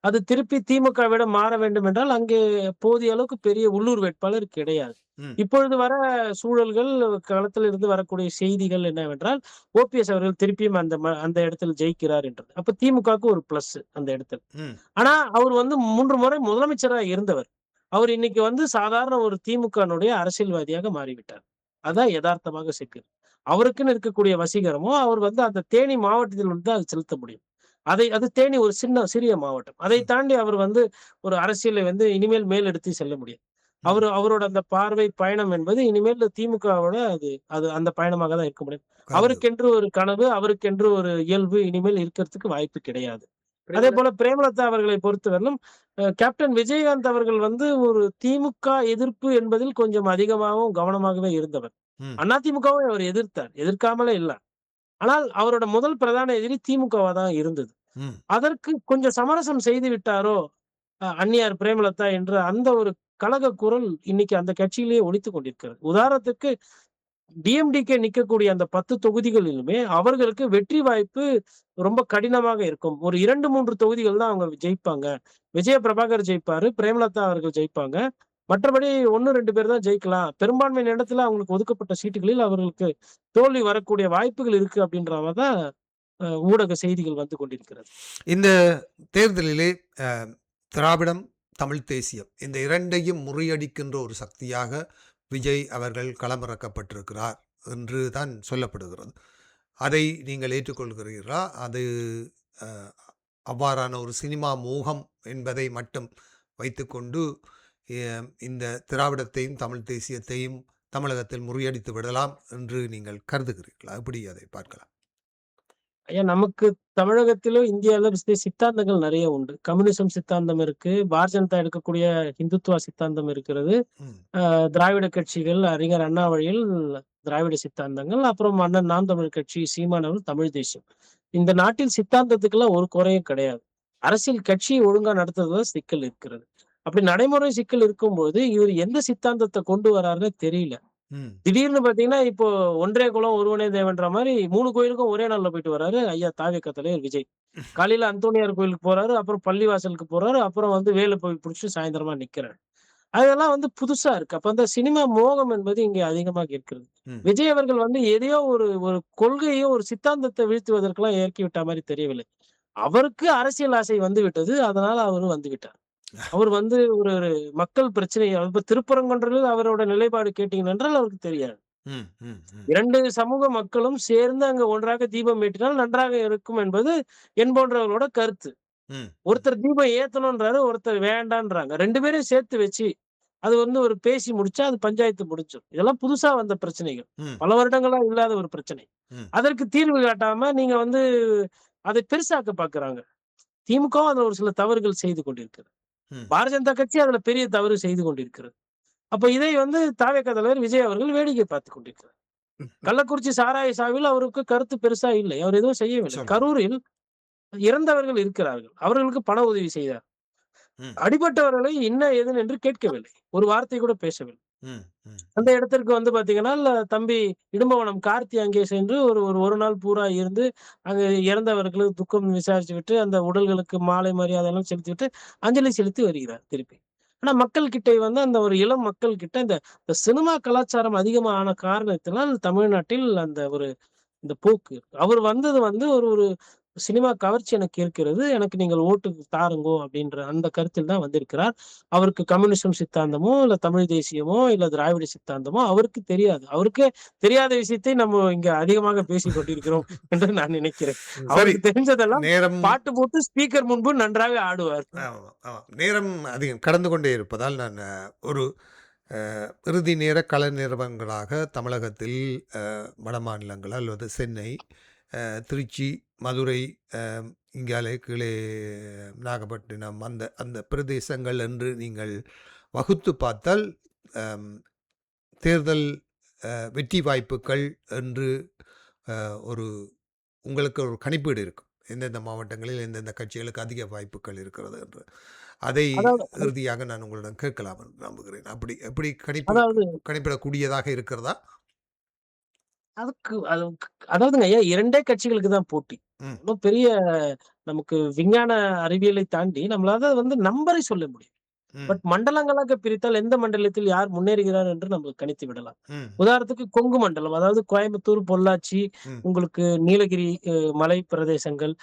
அது திருப்பி திமுகவிட மாற வேண்டும் என்றால், அங்கே போதிய அளவுக்கு பெரிய உள்ளூர் வேட்பாளர் கிடையாது. ம். இப்பொழுது வர சூழல்கள், களத்தில் இருந்து வரக்கூடிய செய்திகள் என்னவென்றால், ஓபிஎஸ் அவர்கள் திருப்பியும் அந்த இடத்தில் ஜெயிக்கிறார் என்றது. அப்ப திமுகவுக்கு ஒரு பிளஸ் அந்த இடத்துல. ம். ஆனா, அவர் வந்து 3 முறை முதலமைச்சரா இருந்தவர். அவர் இன்னைக்கு வந்து சாதாரண ஒரு திமுகனுடைய அரசியல்வாதியாக மாறிவிட்டார். அதான் எதார்த்தமாக சிக்கல். அவருக்குன்னு இருக்கக்கூடிய வசீகரமோ, அவர் வந்து அந்த தேனி மாவட்டத்தில் வந்து அது செலுத்த முடியும். அது தேனி ஒரு சிறிய மாவட்டம். அதை ம். தாண்டி அவர் வந்து ஒரு அரசியலை வந்து இனிமேல் மேலெடுத்து செல்ல முடியாது. ம். அவரோட அந்த பார்வை, பயணம் என்பது இனிமேல் திமுகவோட அது அது அந்த பயணமாக தான் இருக்க முடியும். கருத்து. அவருக்கென்று ஒரு கனவு, அவருக்கென்று ஒரு இயல்பு இனிமேல் இருக்கிறதுக்கு வாய்ப்பு கிடையாது. பிரேமலதா அதேபோல பிரேமலதா அவர்களை பொறுத்தவரையிலும், கேப்டன் விஜயகாந்த் அவர்கள் வந்து ஒரு திமுக எதிர்ப்பு என்பதில் கொஞ்சம் அதிகமாகவும், கவனமாகவே இருந்தவர். ம். அதிமுகவை அவர் எதிர்த்தார். எதிர்க்காமலே இல்ல. ஆனால் அவரோட முதல் பிரதான எதிரி திமுகவா தான் இருந்தது. ம். அதற்கு கொஞ்சம் சமரசம் செய்து விட்டாரோ, அந்நியார் பிரேமலதா என்ற அந்த ஒரு கலக குரல் இன்னைக்கு அந்த கட்சியிலேயே ஒலித்துக் கொண்டிருக்கிறது. உதாரணத்துக்கு டிஎம்டிகே நிக்கக்கூடிய அந்த 10 தொகுதிகளிலுமே அவர்களுக்கு வெற்றி வாய்ப்பு ரொம்ப கடினமாக இருக்கும். ஒரு 2, 3 தொகுதிகள் தான் அவங்க ஜெயிப்பாங்க. விஜய பிரபாகர் ஜெயிப்பாரு. பிரேமலதா அவர்கள் ஜெயிப்பாங்க. மற்றபடி 1, 2 பேர் தான் ஜெயிக்கலாம். பெரும்பான்மை இடத்துல அவங்களுக்கு ஒதுக்கப்பட்ட சீட்டுகளில் அவர்களுக்கு தோல்வி வரக்கூடிய வாய்ப்புகள் இருக்கு அப்படின்ற மாரி தான் ஊடக செய்திகள் வந்து கொண்டிருக்கிறது. இந்த தேர்தலிலே அ திராவிடம், தமிழ் தேசியம் இந்த 2யும் முறியடிக்கின்ற ஒரு சக்தியாக விஜய் அவர்கள் களமிறக்கப்பட்டிருக்கிறார் என்று தான் சொல்லப்படுகிறது. அதை நீங்கள் ஏற்றுக்கொள்கிறீர்களா? அது அ அவ்வாறான ஒரு சினிமா மோகம் என்பதை மட்டும் வைத்துக்கொண்டு இந்த திராவிடத்தையும், தமிழ் தேசியத்தையும் தமிழகத்தில் முறியடித்து விடலாம் என்று நீங்கள் கருதுகிறீர்களா? எப்படி அதை பார்க்கலாம்? ஐயா நமக்கு தமிழகத்திலும், இந்தியாவிலும் சித்தாந்தங்கள் நெறைய உண்டு. கம்யூனிசம் சித்தாந்தம் இருக்கு. பாரதிய ஜனதா எடுக்கக்கூடிய ஹிந்துத்துவா சித்தாந்தம் இருக்கிறது. ம். திராவிட கட்சிகள் அறிஞர் அண்ணா வழியில் திராவிட சித்தாந்தங்கள், அப்புறம் அண்ணன் நாம் தமிழர் கட்சி, சீமான் அவர்கள் தமிழ் தேசியம். இந்த நாட்டில் சித்தாந்தத்துக்கெல்லாம் ஒரு குறையும் கிடையாது. அரசியல் கட்சியை ஒழுங்கா நடத்துறதுல சிக்கல் இருக்கிறது. அப்படி நடைமுறை சிக்கல் இருக்கும்போது, இவர் எந்த சித்தாந்தத்த கொண்டு வராருன்னு தெரியல. ம். திடீர்னு பார்த்தீங்கன்னா, இப்போ ஒன்றே குலம் ஒருவனே தேவன்ற மாரி 3 கோயிலுக்கும் ஒரே நாள்ல போயிட்டு வராரு ஐயா தாவேகா தலைவர் விஜய். காலையில அந்தோணியார் கோயிலுக்கு போறாரு, அப்புறம் பள்ளிவாசலுக்கு போறாரு, அப்புறம் வந்து வேல போய் புடிச்சுட்டு சாயந்தரமா நிக்கிறாரு. அதெல்லாம் வந்து புதுசா இருக்கு. அப்ப அந்த சினிமா மோகம் என்பது இங்கே அதிகமாக இருக்கிறது. ம். விஜய் அவர்கள் வந்து எதையோ ஒரு ஒரு கொள்கையோ, ஒரு சித்தாந்தத்த வீழ்த்துவதற்கெல்லாம் இறக்கி விட்டா மாரி தெரியவில்லை. அவருக்கு அரசியல் ஆசை வந்து விட்டது. அதனால அவரு வந்து விட்டார். அவர் வந்து ஒரு ஒரு மக்கள் பிரச்சனை இப்ப திருப்பரங்குன்றத்தில் அவரோட நிலைப்பாடு கேட்டீர்கள் என்றால் அவருக்கு தெரியாது. ம். ம். ம். 2 சமூக மக்களும் சேர்ந்து அங்க ஒன்றாக தீபம் ஏற்றினால் நன்றாக இருக்கும் என்பது என் போன்றவர்களோட கருத்து. ம். ம். ஒருத்தர் தீபம் ஏத்தணுன்றாரு, ஒருத்தர் வேண்டான்றாங்க. 2 பேரையும் சேர்த்து வச்சு, அது வந்து ஒரு பேசி முடிச்சா அது பஞ்சாயத்து முடிஞ்சிரும். இதெல்லாம் புதுசா வந்த பிரச்சனைகள். ம். பல வருடங்களா இல்லாத ஒரு பிரச்சனை. ம். அதற்கு தீர்வு காட்டாம நீங்க வந்து அதை பெருசாக்க பார்க்குறாங்க. திமுகவும் அதுல ஒரு சில தவறுகள் செய்து கொண்டிருக்கிறது. ம். பாரதிய ஜனதா கட்சி அதுல பெரிய தவறு செய்து கொண்டிருக்கிறது. அப்ப இதை வந்து தாவேகா தலைவர் விஜய் அவர்கள் வேடிக்கை பார்த்துக் கொண்டிருக்கிறார். கள்ளக்குறிச்சி சாராய சாவில் அவருக்கு கருத்து பெருசா இல்லை. அவர் எதுவும் செய்யவில்லை. சொல்லுங்க. கரூரில் இறந்தவர்கள் இருக்கிறார்கள். அவர்களுக்கு பண உதவி செய்தார். ம். அடிபட்டவர்களை என்ன ஏதுன்னு என்று கேட்கவில்லை. ஒரு வார்த்தை கூட பேசவில்லை. ம். ம். அந்த இடத்திற்கு வந்து பார்த்தீங்கன்னா, தம்பி இடும்பவனம் கார்த்தி அங்கே சென்று ஒரு ஒரு 1 நாள் பூரா இருந்து, அங்க இறந்தவர்களுக்கு துக்கம் விசாரிச்சுவிட்டு, அந்த உடல்களுக்கு மாலை மரியாதை எல்லாம் செலுத்திவிட்டு, அஞ்சலி செலுத்தி வருகிறார் திருப்பி. ஆனா மக்கள் கிட்ட வந்து அந்த ஒரு இளம் மக்கள் கிட்ட இந்த இந்த சினிமா கலாச்சாரம் அதிகமான காரணத்தினால் தமிழ்நாட்டில் அந்த ஒரு இந்த போக்கு. அவர் வந்தது வந்து ஒரு ஒரு சினிமா கவர்ச்சி எனக்கு இருக்கிறது. எனக்கு நீங்கள் ஓட்டு தாருங்கோ அப்படின்ற அந்த கருத்தில் தான் வந்திருக்கிறார். அவருக்கு கம்யூனிசம் சித்தாந்தமோ, இல்ல தமிழ் தேசியமோ, இல்ல திராவிட சித்தாந்தமோ அவருக்கு தெரியாது. அவருக்கே தெரியாத விஷயத்தை நம்ம இங்க அதிகமாக பேசிக் கொண்டிருக்கிறோம் என்று நான் நினைக்கிறேன். சரி. அவருக்கு தெரிஞ்சதெல்லாம் நேரம் பாட்டு போட்டு ஸ்பீக்கர் முன்பு நன்றாக ஆடுவார். ஆமா, ஆமா. நேரம் அதிகம் கடந்து கொண்டே இருப்பதால் நான் ஒரு இறுதி நேர கலை நிறுவனங்களாக தமிழகத்தில் வட மாநிலங்கள் அல்லது சென்னை, திருச்சி, மதுரை, இங்காலே கீழே நாகப்பட்டினம் அந்த அந்த பிரதேசங்கள் என்று நீங்கள் வகுத்து பார்த்தால் அம், தேர்தல் வெற்றி வாய்ப்புகள் என்று ஒரு உங்களுக்கு ஒரு கணிப்பீடு இருக்கும். எந்தெந்த மாவட்டங்களில் எந்தெந்த கட்சிகளுக்கு அதிக வாய்ப்புகள் இருக்கிறது என்று. அதை அதாவது இறுதியாக நான் உங்களிடம் கேட்கலாம் என்று நம்புகிறேன். அப்படி எப்படி அதாவது கணிப்பிடக்கூடியதாக இருக்கிறதா? அதுக்கு அதாவதுங்க ஐயா 2 கட்சிகளுக்கு தான் போட்டி. ம். ஒண்ணும் பெரிய நமக்கு விஞ்ஞான அறிவியலை தாண்டி நம்மளால வந்து நம்பரை சொல்ல முடியும். ம். பட் மண்டலங்களாக பிரித்தால் எந்த மண்டலத்தில் யார் முன்னேறுகிறார் என்று நம்ம கணித்து விடலாம். ம். உதாரணத்துக்கு கொங்கு மண்டலம், அதாவது கோயம்புத்தூர், பொள்ளாச்சி, ம். உங்களுக்கு நீலகிரி மலை பிரதேசங்கள்,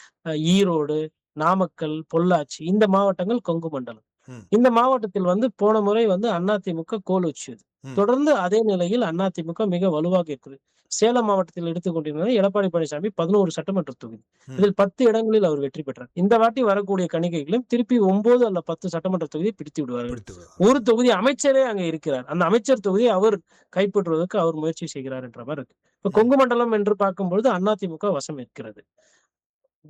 ஈரோடு, நாமக்கல், பொள்ளாச்சி இந்த மாவட்டங்கள் கொங்கு மண்டலம். ம். இந்த மாவட்டத்தில் வந்து போன முறை வந்து அதிமுக கோல் வச்சது. ம். தொடர்ந்து அதே நிலையில் அதிமுக மிக வலுவாக இருக்குது. சேலம் மாவட்டத்தில் எடுத்துக்கொண்டிருந்தது எடப்பாடி பழனிசாமி 11 சட்டமன்ற தொகுதி. ம். இதில் 10 இடங்களில் அவர் வெற்றி பெற்றார். இந்த வாட்டி வரக்கூடிய கணிகைகளும் திருப்பி 9 அல்ல 10 சட்டமன்ற தொகுதியை பிடித்து விடுவார்கள். பிடித்து விடுவார். ஒரு தொகுதி அமைச்சரே அங்க இருக்கிறார். அந்த அமைச்சர் தொகுதியை அவர் கைப்பற்றுவதற்கு அவர் முயற்சி செய்கிறார் என்ற மாரி இருக்கு. இப்ப ம். கொங்கு மண்டலம் என்று பார்க்கும்பொழுது அதிமுக வசம் இருக்கிறது.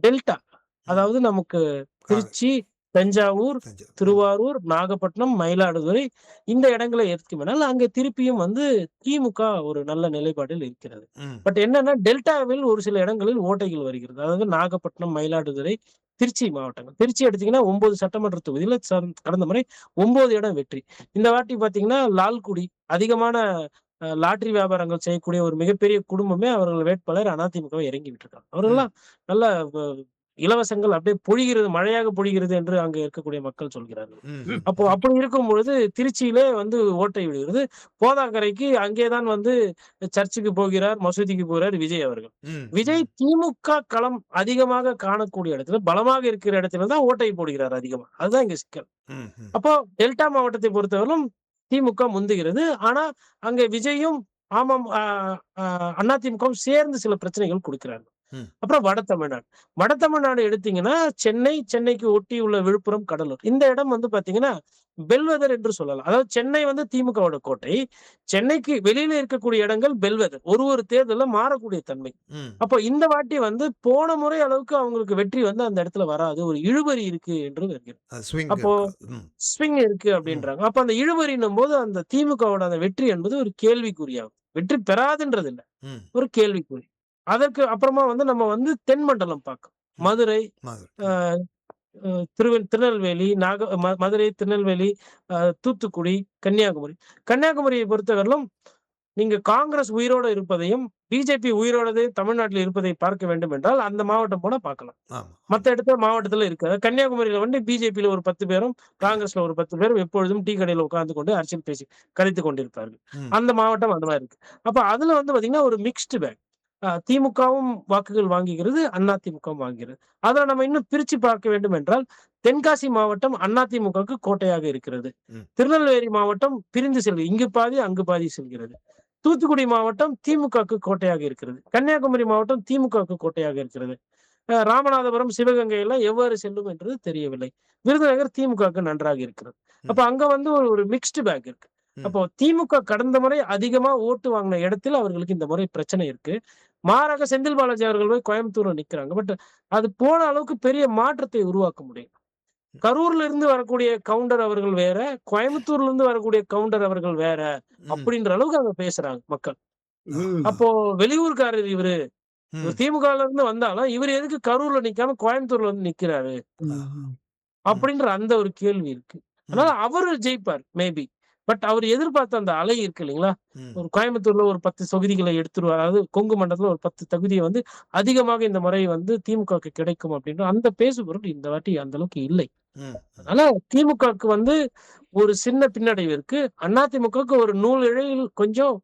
டெல்டா ம். அதாவது நமக்கு ஆ, திருச்சி, தஞ்சாவூர், தஞ்சை. ம். திருவாரூர், நாகப்பட்டினம், மயிலாடுதுறை இந்த இடங்களை எடுத்துக்கினால் அங்க திருப்பியும் வந்து திமுக ஒரு நல்ல நிலைப்பாட்டில் இருக்கிறது. ம். பட் என்னன்னா டெல்டாவில் ஒரு சில இடங்களில் ஓட்டைகள் வருகிறது. அதாவது நாகப்பட்டினம், மயிலாடுதுறை, திருச்சி மாவட்டங்கள். திருச்சி எடுத்தீங்கன்னா 9 சட்டமன்ற தொகுதியில கடந்த முறை 9 இடம் வெற்றி. இந்த வாட்டி பார்த்தீங்கன்னா லால்குடி அதிகமான லாட்டரி வியாபாரங்கள் செய்யக்கூடிய ஒரு மிகப்பெரிய குடும்பமே அவர்கள் வேட்பாளர் அதிமுகவை இறங்கி விட்டுருக்காங்க. ம். அவர்கள்லாம் நல்ல இலவசங்கள் அப்படியே பொழிகிறது, மழையாக பொழிகிறது என்று அங்க இருக்கக்கூடிய மக்கள் சொல்கிறார்கள். ம். அப்போ அப்படி இருக்கும் பொழுது திருச்சியிலே வந்து ஓட்டை விழுகிறது. போதாக்கரைக்கு அங்கேதான் வந்து சர்ச்சுக்கு போகிறார், மசூதிக்கு போகிறார் விஜய் அவர்கள். ம். விஜய் ம். திமுக களம் அதிகமாக காணக்கூடிய இடத்துல, பலமாக இருக்கிற இடத்துல தான் ஓட்டை போடுகிறார் அதிகமா. அதுதான் இங்க சிக்கல். ம். ம். அப்போ டெல்டா மாவட்டத்தை பொறுத்தவரையிலும் திமுக முந்துகிறது. ஆனா அங்க விஜயும் ஆமாம் அதிமுகவும் சேர்ந்து சில பிரச்சனைகள் கொடுக்கிறார்கள். ம். அப்புறம் வட தமிழ்நாடு. வட தமிழ்நாடு எடுத்தீங்கன்னா, சென்னை, சென்னைக்கு ஒட்டியுள்ள விழுப்புரம், கடலூர். இந்த இடம் வந்து பார்த்தீங்கன்னா, பெல்வெதர் என்று சொல்லலாம். அதாவது சென்னை வந்து திமுகவோட கோட்டை. சென்னைக்கு வெளியில இருக்கக்கூடிய இடங்கள் பெல்வெதர். ஒரு தேர்தல்ல மாறக்கூடிய தன்மை. ம். அப்போ இந்த வாட்டி வந்து போன முறை அளவுக்கு அவங்களுக்கு வெற்றி வந்து அந்த இடத்துல வராது. ஒரு இழுபறி இருக்கு என்று வருகிறது. ஸ்விங் அப்போ இருக்கு. ம். ஸ்விங் இருக்கு ம். அப்படின்றாங்க. அப்ப அந்த இழுபறின்னும் போது அந்த திமுகவோட அந்த வெற்றி என்பது ஒரு கேள்விக்குறியாகும். வெற்றி பெறாதுன்றது இல்ல. ம். ஒரு கேள்விக்குறி. அதற்கு அப்புறமா வந்து நம்ம வந்து தென் மண்டலம் பார்க்கணும். ம். மதுரை, மதுரை. அ அ திருநெல்வேலி, மதுரை, திருநெல்வேலி, தூத்துக்குடி, கன்னியாகுமரி. கன்னியாகுமரியை பொறுத்தவரையிலும் நீங்க காங்கிரஸ் உயிரோட இருப்பதையும், பிஜேபி உயிரோடவே தமிழ்நாட்டில் இருப்பதை பார்க்க வேண்டும் என்றால், அந்த மாவட்டம் போனா பார்க்கலாம். ஆமா. மத்த மாவட்டத்துல இருக்காது. கன்னியாகுமரியில வந்து பிஜேபியில ஒரு 10 பேரும், காங்கிரஸ்ல ஒரு 10 பேரும் எப்பொழுதும் டீ கடையில உட்கார்ந்து கொண்டு அரசியல் கதைத்துக் கொண்டிருப்பார்கள். ம். அந்த மாவட்டம் அந்த மாரி இருக்கு. அப்ப அதுல வந்து பார்த்தீங்கன்னா, ஒரு மிக்ஸ்டு பேக். திமுகவும் வாக்குகள் வாங்குகிறது, அதிமுகவும் வாங்குகிறது. அத நம்ம இன்னும் பிரிச்சு பார்க்க வேண்டும் என்றால், தென்காசி மாவட்டம் அதிமுகவுக்கு கோட்டையாக இருக்கிறது. ம். திருநெல்வேலி மாவட்டம் பிரிந்து செல்கிறது. இங்கு பாதி, அங்கு பாதி செல்கிறது. தூத்துக்குடி மாவட்டம் திமுகவுக்கு கோட்டையாக இருக்கிறது. கன்னியாகுமரி மாவட்டம் திமுகவுக்கு கோட்டையாக இருக்கிறது. ராமநாதபுரம், சிவகங்கை எல்லாம் எவ்வாறு செல்லும் என்றது தெரியவில்லை. விருதுநகர் திமுகவுக்கு நன்றாக இருக்கிறது. ம். அப்ப அங்க வந்து ஒரு மிக்ஸ்டு பேக் இருக்கு. ம். அப்போ திமுக கடந்த முறை அதிகமா ஓட்டு வாங்கின இடத்தில் அவர்களுக்கு இந்த முறை பிரச்சனை இருக்கு. மாறாக செந்தில் பாலாஜி அவர்கள் போய் கோயம்புத்தூர்ல நிக்கிறாங்க. பட் அது போன அளவுக்கு பெரிய மாற்றத்தை உருவாக்க முடியும். கரூர்ல இருந்து வரக்கூடிய கவுண்டர் அவர்கள் வேற, கோயம்புத்தூர்ல இருந்து வரக்கூடிய கவுண்டர் அவர்கள் வேற, ம். அப்படின்ற அளவுக்கு அங்க பேசுறாங்க மக்கள். ம். அப்போ வெளியூர்க்காரர் இவரு. ம். இவர் திமுகல இருந்து வந்தாலும், இவரு எதுக்கு கரூர்ல நிக்காம கோயம்புத்தூர்ல வந்து நிக்கிறாரு? ம். அப்படின்ற அந்த ஒரு கேள்வி இருக்கு. அதனால ம். அவரு ஜெயிப்பார் மேபி. பட் அவர் எதிர்பார்த்த அந்த அலை இருக்கு இல்லைங்களா? ம். ஒரு கோயம்புத்தூர்ல ஒரு 10 தொகுதிகளை எடுத்துருவார். அதாவது கொங்கு மண்டலத்துல ஒரு 10 தொகுதிய வந்து அதிகமாக இந்த முறை வந்து திமுகவுக்கு கிடைக்கும் அப்படின்ற அந்த பேசுபொருள் இந்த வாட்டி அந்த அளவுக்கு இல்லை. ம். அதனால திமுகவுக்கு வந்து ஒரு சின்ன பின்னடைவு இருக்கு. அதிமுகவுக்கு ஒரு நூல் இழையில் கொஞ்சம்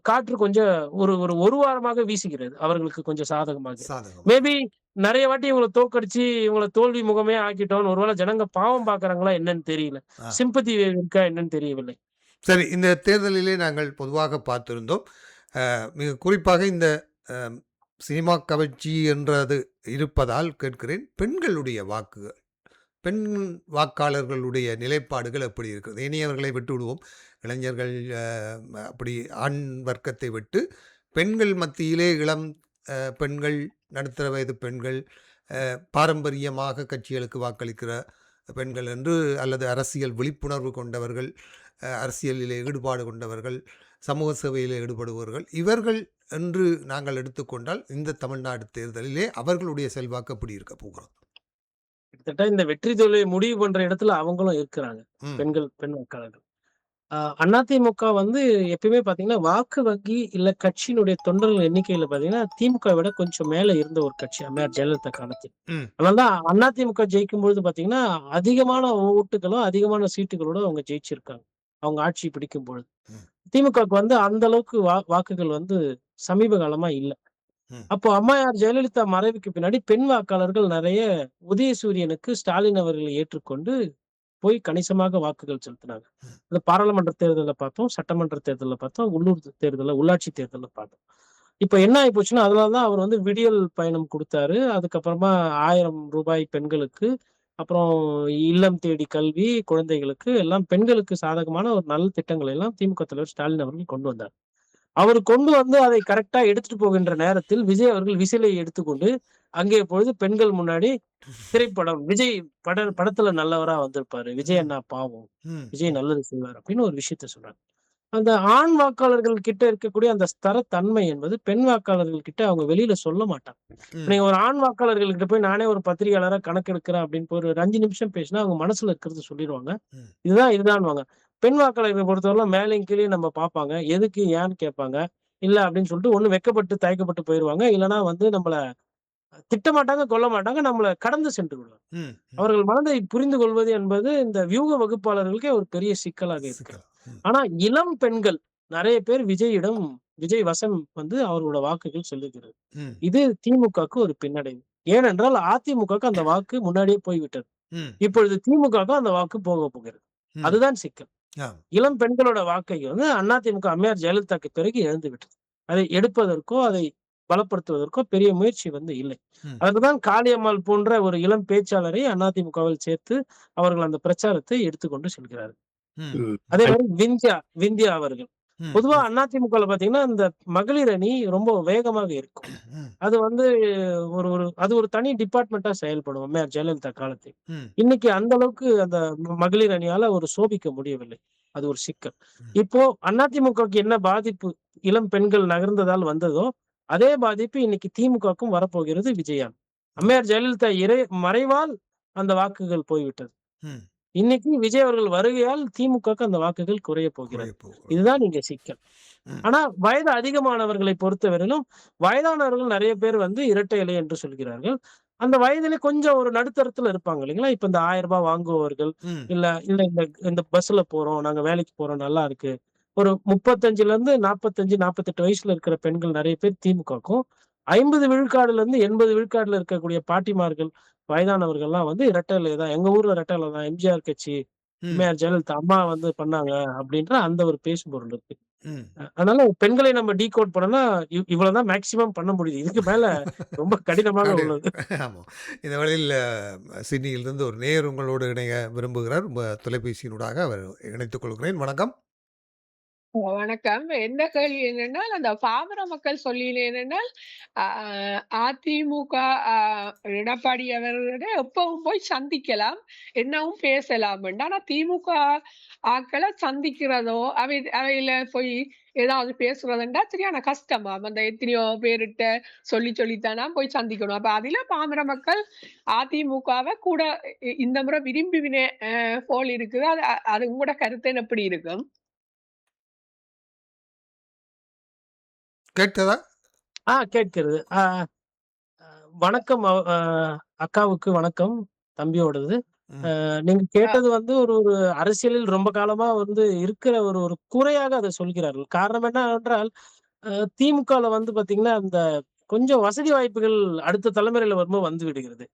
காற்று கொஞ்சம் ஒரு ஒரு 1 வாரமாக வீசுகிறது. அவர்களுக்கு கொஞ்சம் சாதகமாக. சாதகம். மேபி நெறைய வாட்டி இவங்கள தோற்கடிச்சு, இவங்கள தோல்வி முகமே ஆக்கிட்டோம்னு ஒருவேளை ஜனங்க பாவம் பார்க்கறாங்களா என்னன்னு தெரியல. ஆ. சிம்பத்தி இருக்கா என்னன்னு தெரியவில்லை. சரி, இந்த தேர்தலிலே நாங்கள் பொதுவாக பார்த்திருந்தோம். மிக குறிப்பாக இந்த அ சினிமா கவர்ச்சி என்றது இருப்பதால் கேட்கிறேன். பெண்களுடைய வாக்குகள், பெண் வாக்காளர்களுடைய நிலைப்பாடுகள் எப்படி இருக்கிறது? இனியவர்களை விட்டுவிடுவோம். இளைஞர்கள் அப்படி ஆண் வர்க்கத்தை விட்டு பெண்கள் மத்தியிலே இளம் பெண்கள், நடுத்தர வயது பெண்கள், பாரம்பரியமாக கட்சிகளுக்கு வாக்களிக்கிற பெண்கள் என்று அல்லது அரசியல் விழிப்புணர்வு கொண்டவர்கள், அரசியலிலே ஈடுபாடு கொண்டவர்கள், சமூக சேவையிலே ஈடுபடுபவர்கள், இவர்கள் என்று நாங்கள் எடுத்துக்கொண்டால் இந்த தமிழ்நாடு தேர்தலிலே அவர்களுடைய செல்வாக்கு எப்படி இருக்க போகிறது? கிட்டத்தட்ட இந்த வெற்றி தோல்வியை முடிவு பண்ற இடத்துல அவங்களும் இருக்கிறாங்க. ம். பெண் வாக்காளர்கள். அதிமுக வந்து எப்பயுமே பார்த்தீங்கன்னா, வாக்கு வங்கி இல்ல கட்சியினுடைய தொண்டர்கள் எண்ணிக்கையில பார்த்தீங்கன்னா, திமுக விட கொஞ்சம் மேல இருந்த ஒரு கட்சி அம்மையார் ஜெயலலிதா காலத்தில். ம். அதனால தான் அதிமுக ஜெயிக்கும்பொழுது பார்த்தீங்கன்னா, அதிகமான ஓட்டுகளும், அதிகமான சீட்டுகளோட அவங்க ஜெயிச்சிருக்காங்க. அவங்க ஆட்சி பிடிக்கும் பொழுது. ம். திமுகவுக்கு வந்து அந்த அளவுக்கு வாக்குகள் வந்து சமீப காலமா இல்ல. ம். அப்போ அம்மையார் ஜெயலலிதா மறைவுக்கு பின்னாடி பெண் வாக்காளர்கள் நெறைய உதயசூரியனுக்கு ஸ்டாலின் அவர்களை ஏற்றுக்கொண்டு போய் கணிசமாக வாக்குகள் செலுத்தினாங்க. ம். அது பாராளுமன்ற தேர்தல்ல பார்த்தோம், சட்டமன்ற தேர்தல்ல பார்த்தோம், உள்ளூர் தேர்தல்ல, உள்ளாட்சி தேர்தல்ல பார்த்தோம். இப்ப என்ன ஆயி போச்சுன்னா, அதனால தான் அவர் வந்து விடியல் பயணம் குடுத்தாரு. அதுக்கப்புறமா ரூ. 1000 பெண்களுக்கு, அப்புறம் இல்லம் தேடி கல்வி, குழந்தைகளுக்கு எல்லாம் பெண்களுக்கு சாதகமான ஒரு நல்ல திட்டங்களை எல்லாம் திமுக தலைவர் ஸ்டாலின் அவர்கள் கொண்டு வந்தார். அவரு கொண்டு வந்து அதை கரெக்ட்டா எடுத்துட்டு போகின்ற நேரத்தில், விஜய் அவர்கள் விசிலை எடுத்துக்கொண்டு, அங்கே பொழுது பெண்கள் முன்னாடி திரைப்படம் விஜய் படத்துல நல்லவரா வந்திருப்பாரு. விஜய் ம். அண்ணா பாவம். ம். விஜய் நல்லது செய்வார் அப்படின்னு ஒரு விஷயத்த சொன்னாங்க. அந்த ஆண் வாக்காளர்கள் கிட்ட இருக்கக்கூடிய அந்த ஸ்தரத்தன்மை என்பது பெண் வாக்காளர்கள் கிட்ட அவங்க வெளியில சொல்ல மாட்டாங்க. ம். நீங்க ஒரு ஆண் வாக்காளர்கள் கிட்ட போய் நானே ஒரு பத்திரிகையாளரா கணக்கெடுக்கிறேன் அப்படின்னு போய் ஒரு 5 நிமிஷம் பேசினா அவங்க மனசுல இருக்கிறத சொல்லிருவாங்க. ம். இதுதான்வாங்க. பெண் வாக்காளர்களை பொறுத்தவரையிலும் மேலயும் கீழயும் நம்ம பார்ப்பாங்க. எதுக்கு ஏன்னு கேட்பாங்க. இல்ல அப்படின்னு சொல்லிட்டு ஒண்ணு வெட்கப்பட்டு, தயக்கப்பட்டு போயிருவாங்க. இல்லன்னா வந்து நம்மள திட்ட மாட்டாங்க, கொல்ல மாட்டாங்க. நம்மள கடந்து சென்று விடுவாங்க. ம். ம். அவர்கள் மனதை புரிந்து கொள்வது என்பது இந்த வியூக வகுப்பாளர்களுக்கே ஒரு பெரிய சிக்கலாக இருக்கிறது. சிக்கல். ம். ஆனா இளம் பெண்கள் நெறைய பேர் விஜய் வசம் வந்து அவர்களோட வாக்குகள் செல்லுகிறது. ம். இது திமுகவுக்கு ஒரு பின்னடைவு. ஏனென்றால் அதிமுகவுக்கு அந்த வாக்கு முன்னாடியே போய்விட்டது. ம். இப்பொழுது திமுகவுக்கு அந்த வாக்கு போகப் போகிறது. ம். அதுதான் சிக்கல். ஆம். இளம் பெண்களோட வாக்கை வந்து அதிமுக அம்மையார் ஜெயலலிதாக்கு பிறகு இழந்து விட்டது. அதை எடுப்பதற்கோ, அதை பலப்படுத்துவதற்கோ பெரிய முயற்சி வந்து இல்லை. ம். அதுக்குதான் காளியம்மாள் போன்ற ஒரு இளம் பேச்சாளரை அதிமுகவில் சேர்த்து அவர்கள் அந்த பிரச்சாரத்தை எடுத்துக்கொண்டு செல்கிறார்கள். ம். ம். அதே மாரி விந்தியா அவர்கள். ம். பொதுவா அதிமுகல பார்த்தீங்கன்னா, இந்த மகளிர் அணி ரொம்ப வேகமாக இருக்கும். ம். அது வந்து ஒரு ஒரு அது ஒரு தனி டிபார்ட்மென்ட்டா செயல்படும் அம்மையார் ஜெயலலிதா காலத்தில். ம். இன்னைக்கு அந்த அளவுக்கு அந்த மகளிர் அணியால ஒரு சோபிக்க முடியவில்லை. அது ஒரு சிக்கல். ம். இப்போ அதிமுகவுக்கு என்ன பாதிப்பு இளம் பெண்கள் நகர்ந்ததால் வந்ததோ, அதே பாதிப்பு இன்னைக்கு திமுகவுக்கும் வரப்போகிறது விஜயால். ம். அம்மையார் ஜெயலலிதா மறைவால் அந்த வாக்குகள் போய்விட்டது. ம். இன்னைக்கு விஜய் அவர்கள் வருகையால் திமுகவுக்கு அந்த வாக்குகள் குறையப் போகிறது. குறைய போகிறது. இதுதான் இங்க சிக்கல். ம். ஆனா வயது அதிகமானவர்களை பொறுத்தவரையிலும் வயதானவர்கள் நிறைய பேர் வந்து இரட்டை இலை என்று சொல்கிறார்கள். அந்த வயதிலே கொஞ்சம் ஒரு நடுத்தரத்துல இருப்பாங்க இல்லைங்களா? இப்ப இந்த ரூ. 1000 வாங்குபவர்கள், ம். இல்ல இல்ல இந்த இந்த பஸ்ல போறோம், நாங்க வேலைக்கு போறோம் நல்லா இருக்கு. ஒரு 35ல இருந்து 45, 48 வயசுல இருக்கிற பெண்கள் நிறைய பேர் திமுகவுக்கும், 50 விழுக்காடுல இருந்து 80 விழுக்காடுல இருக்கக்கூடிய பாட்டிமார்கள், வயதானவர்கள்லாம் வந்து இரட்டை இலை தான். எங்க ஊர்ல இரட்டை இலை தான். எம்ஜிஆர் கட்சி, ம். அம்மையார் ஜெயலலிதா அம்மா வந்து பண்ணாங்க அப்படின்ற அந்த ஒரு பேசுபொருள் இருக்கு. ம். அதனால பெண்களை நம்ம டீகோட் பண்ணோம்னா, இவ்வளவுதான் மேக்ஸிமம் பண்ண முடியுது. இதுக்கு மேல ரொம்ப கடினமாக கடினம். உள்ளது. ஆமா. இந்த வேளையில் சிட்னியிலிருந்து ஒரு நேயர் உங்களோடு இணைய விரும்புகிறார். தொலைபேசியினூடாக அவர் இணைத்துக் கொள்கிறேன். வணக்கம். வணக்கம். என்ன கேள்வி என்னென்றால், அந்த பாமர மக்கள் சொல்லியது என்னென்றால், அ அதிமுக அ எடப்பாடி அவர்கள எப்பவும் போய் சந்திக்கலாம், என்னவும் பேசலாம். ஆனா திமுக ஆக்கள சந்திக்கிறதோ, அவையில போய் ஏதாவது பேசுறதுண்டா சரியான கஷ்டமாம். அந்த எத்தனையோ பேருட்ட சொல்லித்தானாம் போய் சந்திக்கணும். அப்ப அதில பாமர மக்கள் அதிமுகவ கூட இந்த முறை விரும்பிவின போல் இருக்குது. அது உங்களோட கருத்து எப்படி இருக்கும்? கேட்கிறதா? கேட்கிறது. வணக்கம். அக்காவுக்கு வணக்கம். தம்பியோடது. ம். நீங்க அ கேட்டது வந்து ஒரு ஒரு அரசியலில் ரொம்ப காலமா வந்து இருக்கிற ஒரு ஒரு குறையாக அத சொல்கிறார்கள். காரணம் என்னவென்றால், திமுகல வந்து பாத்தீங்கன்னா, அந்த கொஞ்சம் வசதி வாய்ப்புகள் அடுத்த தலைமுறையில வரும்போது வந்து விடுகிறது.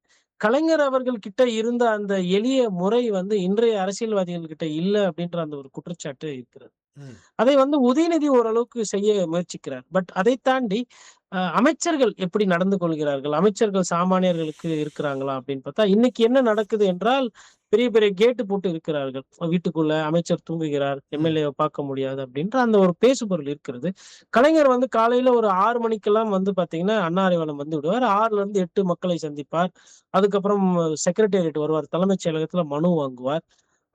கலைஞர் அவர்கள் கிட்ட இருந்த அந்த எளிய முறை வந்து இன்றைய அரசியல்வாதிகள் கிட்ட இல்ல அப்படின்ற அந்த ஒரு குற்றச்சாட்டு இருக்கிறது. ம். அதை வந்து உதயநிதி ஓரளவுக்கு செய்ய முயற்சிக்கிறார். பட் அதைத் தாண்டி அமைச்சர்கள் எப்படி நடந்து கொள்கிறார்கள்? அமைச்சர்கள் சாமானியர்களுக்கு இருக்கிறாங்களா? அப்படின்னு பார்த்தா, இன்னைக்கு என்ன நடக்குது என்றால், பெரிய பெரிய கேட் போட்டு இருக்கிறார்கள். வீட்டுக்குள்ள அமைச்சர் தூங்குகிறார், ம். எம்எல்ஏவ பார்க்க முடியாது அப்படின்ற அந்த ஒரு பேசுபொருள் இருக்கிறது. கலைஞர் வந்து காலையில ஒரு 6 மணிக்கெல்லாம் வந்து பார்த்தீங்கன்னா, அண்ணா அறிவாலயம் வந்து விடுவார். 6லிருந்து 8 மக்களை சந்திப்பார். அதுக்கப்புறம் செக்ரட்டேரியட் வருவார். தலைமைச் செயலகத்துல மனு வாங்குவார்.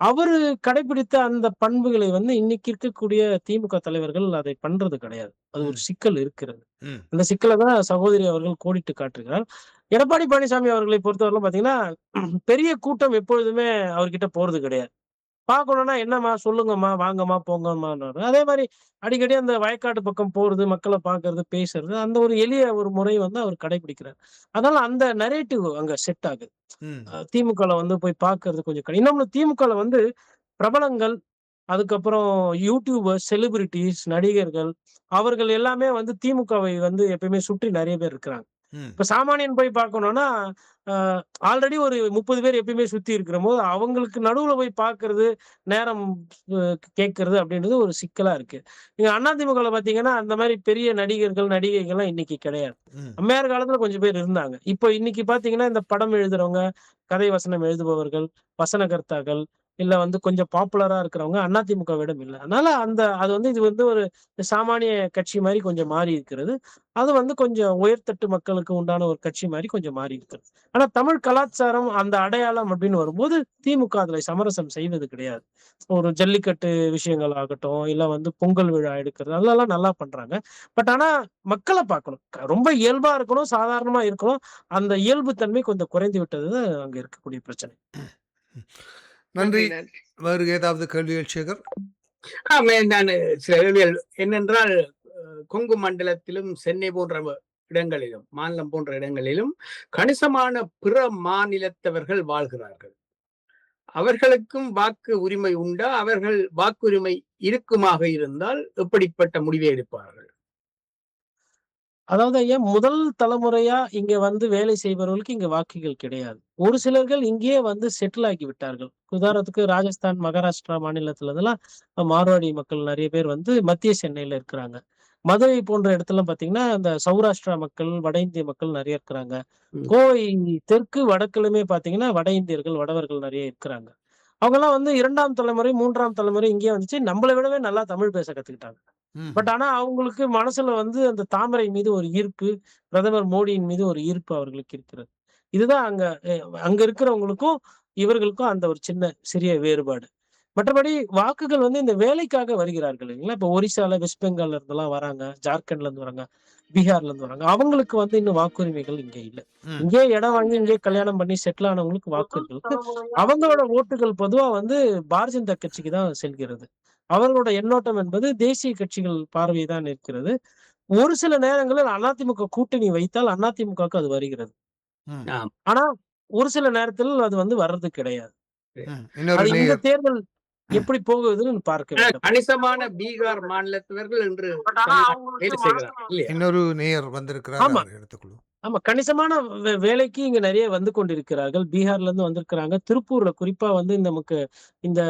அவரு கடைபிடித்த அந்த பண்புகளை வந்து இன்னைக்கு இருக்கக்கூடிய திமுக தலைவர்கள் அதை பண்றது கிடையாது. அது ஒரு ம். சிக்கல் இருக்கிறது. ம். அந்த சிக்கல தான் சகோதரி அவர்கள் கோடிட்டு காட்டுகிறார். எடப்பாடி பழனிசாமி அவர்களை பொறுத்தவரையிலும் பார்த்தீங்கன்னா, பெரிய கூட்டம் எப்பொழுதுமே அவர்கிட்ட போறது கிடையாது. பார்க்கணும்னா, "என்னம்மா? சொல்லுங்கம்மா, வாங்கம்மா, போங்கம்மான்னுவாரு." அதே மாரி அடிக்கடி அந்த வயக்காட்டு பக்கம் போறது, மக்கள பார்க்கறது, பேசுறது, அந்த ஒரு எளிய ஒரு முறை வந்து அவர் கடைபிடிக்கிறார். அதனால அந்த நரேட்டிவ் அங்க செட் ஆகுது. ம். திமுகல வந்து போய் பார்க்கறது கொஞ்சம் இன்னொன்னு திமுகல வந்து பிரபலங்கள், அதுக்கப்புறம் யூடியூபர்ஸ், செலிபிரிட்டீஸ், நடிகர்கள் அவர்கள் எல்லாமே வந்து திமுகவை வந்து எப்பயுமே சுற்றி நெறைய பேர் இருக்கிறாங்க. ம். இப்ப சாமானியன் போய் பார்க்கணும்னா, அ ஆல்ரெடி ஒரு 30 பேர் எப்பயுமே சுத்தி இருக்கிறபோது, அவங்களுக்கு நடுவுல போய் பார்க்கறது, நேரம் அ கேட்கறது அப்படின்றது ஒரு சிக்கலா இருக்கு. நீங்க அதிமுகல பார்த்தீங்கன்னா, அந்த மாரி பெரிய நடிகர்கள், நடிகைகள்லாம் இன்னைக்கு கிடையாது. ம். அம்மையார் காலத்துல கொஞ்சம் பேர் இருந்தாங்க. இப்போ இன்னைக்கு பார்த்தீங்கன்னா, இந்த படம் எழுதுறவங்க, கதை வசனம் எழுதுபவர்கள், வசனகர்த்தாக்கள், இல்ல வந்து கொஞ்சம் பாப்புலரா இருக்கிறவங்க அதிமுகவிடம் இல்ல. அதனால அது வந்து இது வந்து ஒரு சாமானிய கட்சி மாரி கொஞ்சம் மாறி இருக்கிறது. அது வந்து கொஞ்சம் உயர்தட்டு மக்களுக்கு உண்டான ஒரு கட்சி மாரி கொஞ்சம் மாறி இருக்கிறது. ஆனா தமிழ் கலாச்சாரம், அந்த அடையாளம் அப்படின்னு வரும்போது, திமுக அதுல சமரசம் செய்வது கிடையாது. ஒரு ஜல்லிக்கட்டு விஷயங்கள் ஆகட்டும், இல்ல வந்து பொங்கல் விழா எடுக்கிறது, அதெல்லாம் நல்லா பண்றாங்க. பட் ஆனா மக்கள பார்க்கணும். ரொம்ப இயல்பா இருக்கணும், சாதாரணமா இருக்கணும். அந்த இயல்பு தன்மை கொஞ்சம் குறைந்து விட்டது தான் அங்க இருக்கக்கூடிய பிரச்சனை. நன்றி. நன்றி, நன்றி. வேறு ஏதாவது கேள்விகள் சேகர்? நானு சில கேள்விகள் என்னென்றால், கொங்கு மண்டலத்திலும், சென்னை போன்ற இடங்களிலும், மாநிலம் போன்ற இடங்களிலும் கணிசமான பிற மாநிலத்தவர்கள் வாழ்கிறார்கள். அவர்களுக்கும் வாக்கு உரிமை உண்டா? அவர்கள் வாக்குரிமை இருக்குமாக இருந்தால் எப்படிப்பட்ட முடிவை எடுப்பார்கள்? அதாவது ஐயா, முதல் தலைமுறையா இங்க வந்து வேலை செய்பவர்களுக்கு இங்க வாக்குகள் கிடையாது. ஒரு சிலர்கள் இங்கேயே வந்து செட்டில் ஆகி விட்டார்கள். உதாரணத்துக்கு ராஜஸ்தான், மகாராஷ்டிரா மாநிலத்துலலாம் மார்வாடி மக்கள் நெறைய பேர் வந்து மத்திய சென்னையில இருக்கிறாங்க. மதுரை போன்ற இடத்துலலாம் பார்த்தீங்கன்னா, இந்த சௌராஷ்டிரா மக்கள், வட இந்திய மக்கள் நெறைய இருக்கிறாங்க. ம். கோவை தெற்கு, வடக்குலயுமே பார்த்தீங்கன்னா, வட இந்தியர்கள், வடவர்கள் நெறைய இருக்கிறாங்க. அவங்கலாம் வந்து 2ஆம் தலைமுறை, 3ஆம் தலைமுறை இங்கேயே வந்துச்சு. நம்மள விடவே நல்லா தமிழ் பேச கத்துக்கிட்டாங்க. ம்ஹ்ம். பட் ஆனா அவங்களுக்கு மனசுல வந்து அந்த தாமரை மீது ஒரு ஈர்ப்பு, பிரதமர் மோடியின் மீது ஒரு ஈர்ப்பு அவர்களுக்கு இருக்கிறது. இதுதான் அங்க இருக்கிறவங்களுக்கும், இவர்களுக்கும் அந்த ஒரு சின்ன சிறிய வேறுபாடு. மற்றபடி வாக்குகள் வந்து இந்த வேலைக்காக வருகிறார்கள் இல்லைங்களா? இப்ப ஒரிசால, வெஸ்ட் பெங்கால்ல இருந்தெல்லாம் வராங்க, ஜார்க்கண்ட்ல இருந்து வராங்க, பீகார்ல இருந்து வராங்க. அவங்களுக்கு வந்து இன்னும் வாக்குரிமைகள் இங்க இல்ல. ம். இங்கேயே இடம் வாங்கி, இங்கேயே கல்யாணம் பண்ணி செட்டில் ஆனவங்களுக்கு வாக்குகள் இருக்கு. அவங்களோட ஓட்டுகள் பொதுவா வந்து பாரதிய ஜனதா கட்சிக்கு தான் செல்கிறது. அவர்களோட எண்ணோட்டம் என்பது தேசிய கட்சிகள் பார்வை தான் இருக்கிறது. ஒரு சில நேரங்களில் அதிமுக கூட்டணி வைத்தால் அதிமுகவுக்கு அது வருகிறது. ம். ஆம். ஆனா, ஒரு சில நேரத்தில் அது வந்து வர்றது கிடையாது. இன்னொரு அது இந்த நேயர் தேர்தல் எப்படி போகுதுன்னு பார்க்க வேண்டும். கணிசமான பீகார் மாநிலத்தவர்கள் இன்று தமிழ்நாட்டில் வேலை செய்கிறார்கள் இல்லையா? இன்னொரு நேயர் வந்திருக்கிறார், ஆமா. அவர் எடுத்துக்கொள்வோம். ஆமா. கணிசமான வேலைக்கு இங்க நெறைய வந்து கொண்டிருக்கிறார்கள். பீகார்ல இருந்து வந்திருக்கிறாங்க. திருப்பூர்ல குறிப்பா வந்து நமக்கு இந்த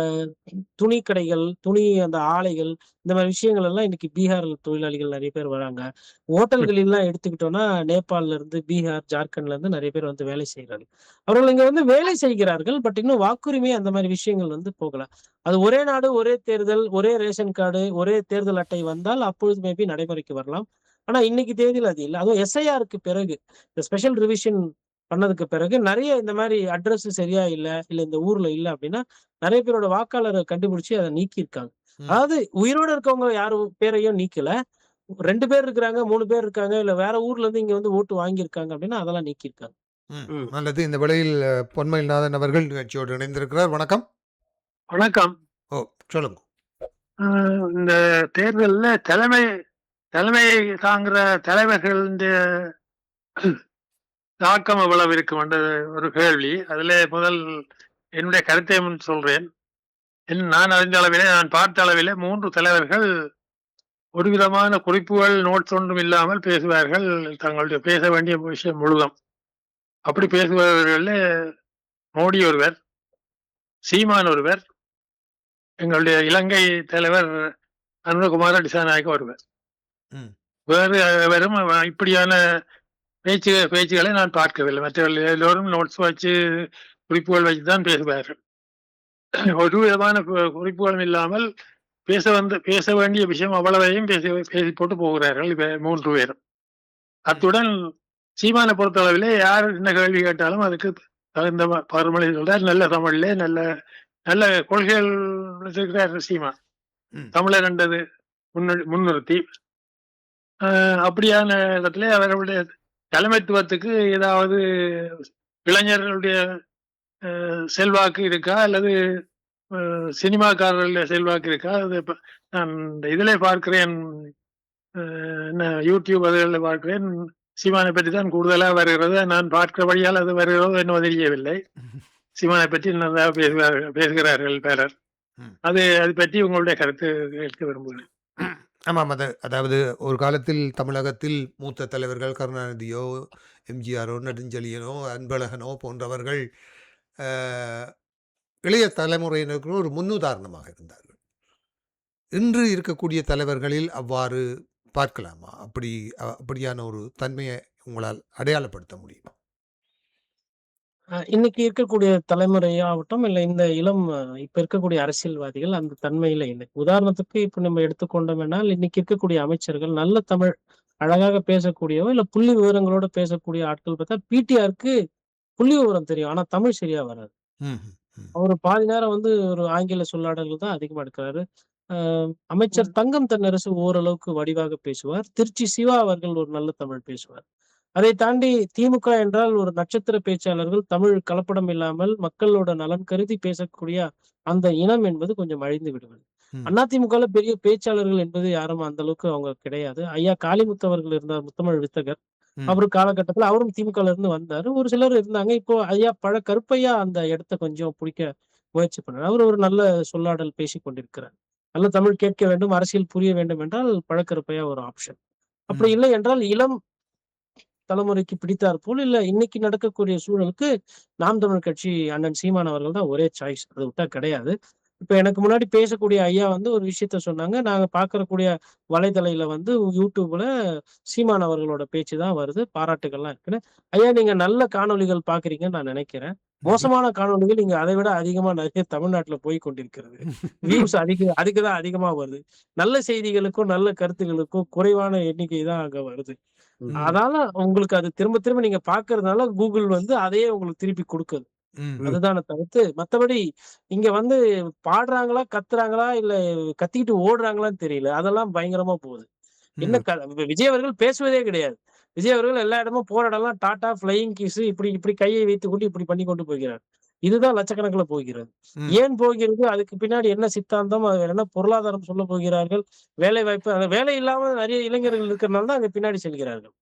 துணி கடைகள், துணி அந்த ஆலைகள், இந்த மாரி விஷயங்கள் எல்லாம் இன்னைக்கு பீகார் தொழிலாளிகள் நெறைய பேர் வராங்க. ஹோட்டல்களெல்லாம் எடுத்துக்கிட்டோம்னா, நேபாள்ல இருந்து, பீகார், ஜார்க்கண்ட்ல இருந்து நெறைய பேர் வந்து வேலை செய்கிறார்கள். அவர்கள் இங்க வந்து வேலை செய்கிறார்கள். பட் இன்னும் வாக்குரிமை அந்த மாரி விஷயங்கள் வந்து போகல. அது ஒரே நாடு, ஒரே தேர்தல், ஒரே ரேஷன் கார்டு, ஒரே தேர்தல் அட்டை வந்தால் அப்பொழுது மேபி நடைமுறைக்கு வரலாம். ஆனா இன்னைக்கு தேதியில அது இல்ல. அதுவும் எஸ்ஐஆருக்கு பிறகு, இந்த ஸ்பெஷல் ரிவிஷன் பண்ணதுக்கு பிறகு நெறைய இந்த மாரி அட்ரஸ் சரியா இல்ல, இல்ல இந்த ஊர்ல இல்ல அப்டின்னா, நெறைய பேரோட வாக்காளர கண்டுபிடிச்சு அத நீக்கியிருக்காங்க. ம். அதாவது உயிரோட இருக்கவங்க யாரு பேரையும் நீக்கல. 2 பேர் இருக்கிறாங்க, 3 பேர் இருக்காங்க, இல்ல வேற ஊர்ல இருந்து இங்க வந்து ஓட்டு வாங்கியிருக்காங்க அப்டின்னா, அதெல்லாம் நீக்கியிருக்காங்க. ம். நல்லது. இந்த வேளையில் பொன்மயில்நாதன் அவர்கள் நிகழ்ச்சியோடு இணைந்திருக்கிறார். வணக்கம். வணக்கம். ஓ, சொல்லுங்க. இந்த தேர்தல்ல தலைமை தாங்குற தலைவர்கள் தாக்கம் எவ்வளவு இருக்கும் என்ற ஒரு கேள்வி. அதுல முதல் என்னுடைய கருத்தை சொல்றேன். நான் அறிந்த அளவிலே, நான் பார்த்த அளவிலே 3 தலைவர்கள் ஒரு விதமான குறிப்புகள், நோட்ஸ் ஒன்றும் இல்லாமல் பேசுவார்கள். தங்களுடைய பேச வேண்டிய விஷயம் முழுதும். அப்படி பேசுபவர்கள்ல மோடி ஒருவர், சீமான் ஒருவர், எங்களுடைய இலங்கை தலைவர் அனுரகுமார திசாநாயக்க ஒருவர். ம். வேறு வெறும் இப்படியான பேச்சுகளை நான் பார்க்கவில்லை. மற்றவர்கள் எல்லோரும் நோட்ஸ் வச்சு, குறிப்புகள் வச்சு தான் பேசுவார்கள். ஒரு விதமான குறிப்புகளும் இல்லாமல் பேச வேண்டிய விஷயம் அவ்வளவையும் பேசி போட்டு போகிறார்கள் 3 பேரும். அத்துடன் சீமானை பொறுத்தளவிலே யார் என்ன கேள்வி கேட்டாலும் அதுக்கு தகுந்த மறுமொழி சொல்றார். நல்ல தமிழிலே நல்ல நல்ல கொள்கைகள் வச்சிருக்கிறார் சீமான். ம். தமிழர் என்றது முன்னிறுத்தி அப்படியான இடத்துல அவர்களுடைய தலைமைத்துவத்துக்கு ஏதாவது இளைஞர்களுடைய செல்வாக்கு இருக்கா, அல்லது சினிமாக்காரர்களுடைய செல்வாக்கு இருக்கா? அது நான் இதிலே பார்க்கிறேன், யூடியூப் அதுகளில் பார்க்கிறேன். சீமானை பற்றி தான் கூடுதலாக வருகிறது. நான் பார்க்கிறபடியால் அது வருகிறதோ என்னவோ தெரியவில்லை. சீமானை பற்றி நல்லா பேசுகிறார்கள் பலர். அது பற்றி உங்களுடைய கருத்து கேட்க விரும்புகிறேன். ஆமாம். அதாவது ஒரு காலத்தில் தமிழகத்தில் மூத்த தலைவர்கள் கருணாநிதியோ, எம்ஜிஆரோ, நெடுஞ்செழியனோ, அன்பழகனோ போன்றவர்கள் இளைய தலைமுறையினருக்கு ஒரு முன்னுதாரணமாக இருந்தார்கள். இன்று இருக்கக்கூடிய தலைவர்களில் அவ்வாறு பார்க்கலாமா? அப்படியான ஒரு தன்மையை உங்களால் அடையாளப்படுத்த முடியுமா? இன்னைக்கு இருக்கக்கூடிய தலைமுறையாகட்டும், இல்ல இந்த இளம் இப்ப இருக்கக்கூடிய அரசியல்வாதிகள் அந்த தன்மையில இல்லை. உதாரணத்துக்கு இப்ப நம்ம எடுத்துக்கொண்டோம்னால், இன்னைக்கு இருக்கக்கூடிய அமைச்சர்கள் நல்ல தமிழ் அழகாக பேசக்கூடியவோ, இல்ல புள்ளி விவரங்களோட பேசக்கூடிய ஆட்கள் பார்த்தா, பிடிஆருக்கு புள்ளி விவரம் தெரியும். ஆனா தமிழ் சரியா வராது. ம். ம். அவரு பாதி நேரம் வந்து ஒரு ஆங்கில சொல்லாடல்கள் தான் அதிகமா எடுக்கிறாரு. அமைச்சர் தங்கம் தென்னரசு ஓரளவுக்கு வடிவாக பேசுவார். திருச்சி சிவா அவர்கள் ஒரு நல்ல தமிழ் பேசுவார். அதை தாண்டி திமுக என்றால் ஒரு நட்சத்திர பேச்சாளர்கள், தமிழ் கலப்படம் இல்லாமல் மக்களோட நலன் கருதி பேசக்கூடிய அந்த இனம் என்பது கொஞ்சம் அழிந்து விடுவது. ம். அதிமுகல பெரிய பேச்சாளர்கள் என்பது யாரும் அந்த அளவுக்கு அவங்க கிடையாது. ஐயா காளிமுத்து அவர்கள் இருந்தார், முத்தமிழ் வித்தகர். ம். அவரு காலகட்டத்துல அவரும் திமுகல இருந்து வந்தாரு. ஒரு சிலர் இருந்தாங்க. இப்போ ஐயா கருப்பையா அந்த இடத்த கொஞ்சம் பிடிக்க முயற்சி பண்ணாரு. அவர் ஒரு நல்ல சொல்லாடல் பேசிக் கொண்டிருக்கிறார். நல்ல தமிழ் கேட்க வேண்டும், அரசியல் புரிய வேண்டும் என்றால் பழக்கருப்பையா ஒரு ஆப்ஷன். அப்படி ம். இல்லை என்றால் இளம் தலைமுறைக்கு பிடித்தார் போல், இல்ல இன்னைக்கு நடக்கக்கூடிய சூழலுக்கு நாம் தமிழ் கட்சி அண்ணன் சீமான் அவர்கள் தான் ஒரே சாய்ஸ். அதை விட்டா கிடையாது. இப்ப எனக்கு முன்னாடி பேசக்கூடிய ஐயா வந்து ஒரு விஷயத்த சொன்னாங்க. நாங்க பார்க்கக்கூடிய வலைதளையில வந்து யூடியூப்ல சீமான் அவர்களோட பேச்சு தான் வருது. பாராட்டுகள்லாம் இருக்குன்னு. ஐயா நீங்க நல்ல காணொளிகள் பார்க்குறீங்கன்னு நான் நினைக்கிறேன். மோசமான காணொளிகள் இங்க அதை விட அதிகமா நிறைய தமிழ்நாட்டுல போய் கொண்டிருக்கிறது. வியூஸ் அதுக்கு தான் அதிகமா வருது. நல்ல செய்திகளுக்கும், நல்ல கருத்துகளுக்கும் குறைவான எண்ணிக்கை தான் அங்க வருது. ம். அதனால உங்களுக்கு அது திரும்ப திரும்ப நீங்க பார்க்கறதுனால கூகுள் வந்து அதையே உங்களுக்கு திருப்பி குடுக்குது. ம். அதுதான தவிர்த்து மத்தபடி இங்க வந்து பாடுறாங்களா, கத்துறாங்களா, இல்ல கத்திக்கிட்டு ஓடுறாங்களான்னு தெரியல. அதெல்லாம் பயங்கரமா போகுது. என்ன ம். விஜய் அவர்கள் பேசுவதே கிடையாது. விஜய் அவர்கள் எல்லா இடமும் போற இடம்லாம் டாட்டா, ஃப்ளையிங் கிஸ் இப்படி இப்படி கையை வைத்துக்கொண்டு இப்படி பண்ணி கொண்டு போகிறார். இதுதான் லட்சக்கணக்குல போகிறது. ம். ஏன் போகிறது? அதுக்கு பின்னாடி என்ன சித்தாந்தம்? அது என்ன பொருளாதாரம் சொல்லப் போகிறார்கள்? வேலைவாய்ப்பு அந்த வேலை இல்லாம நெறைய இளைஞர்கள் இருக்கிறனால தான் அங்க பின்னாடி செல்கிறார்கள்.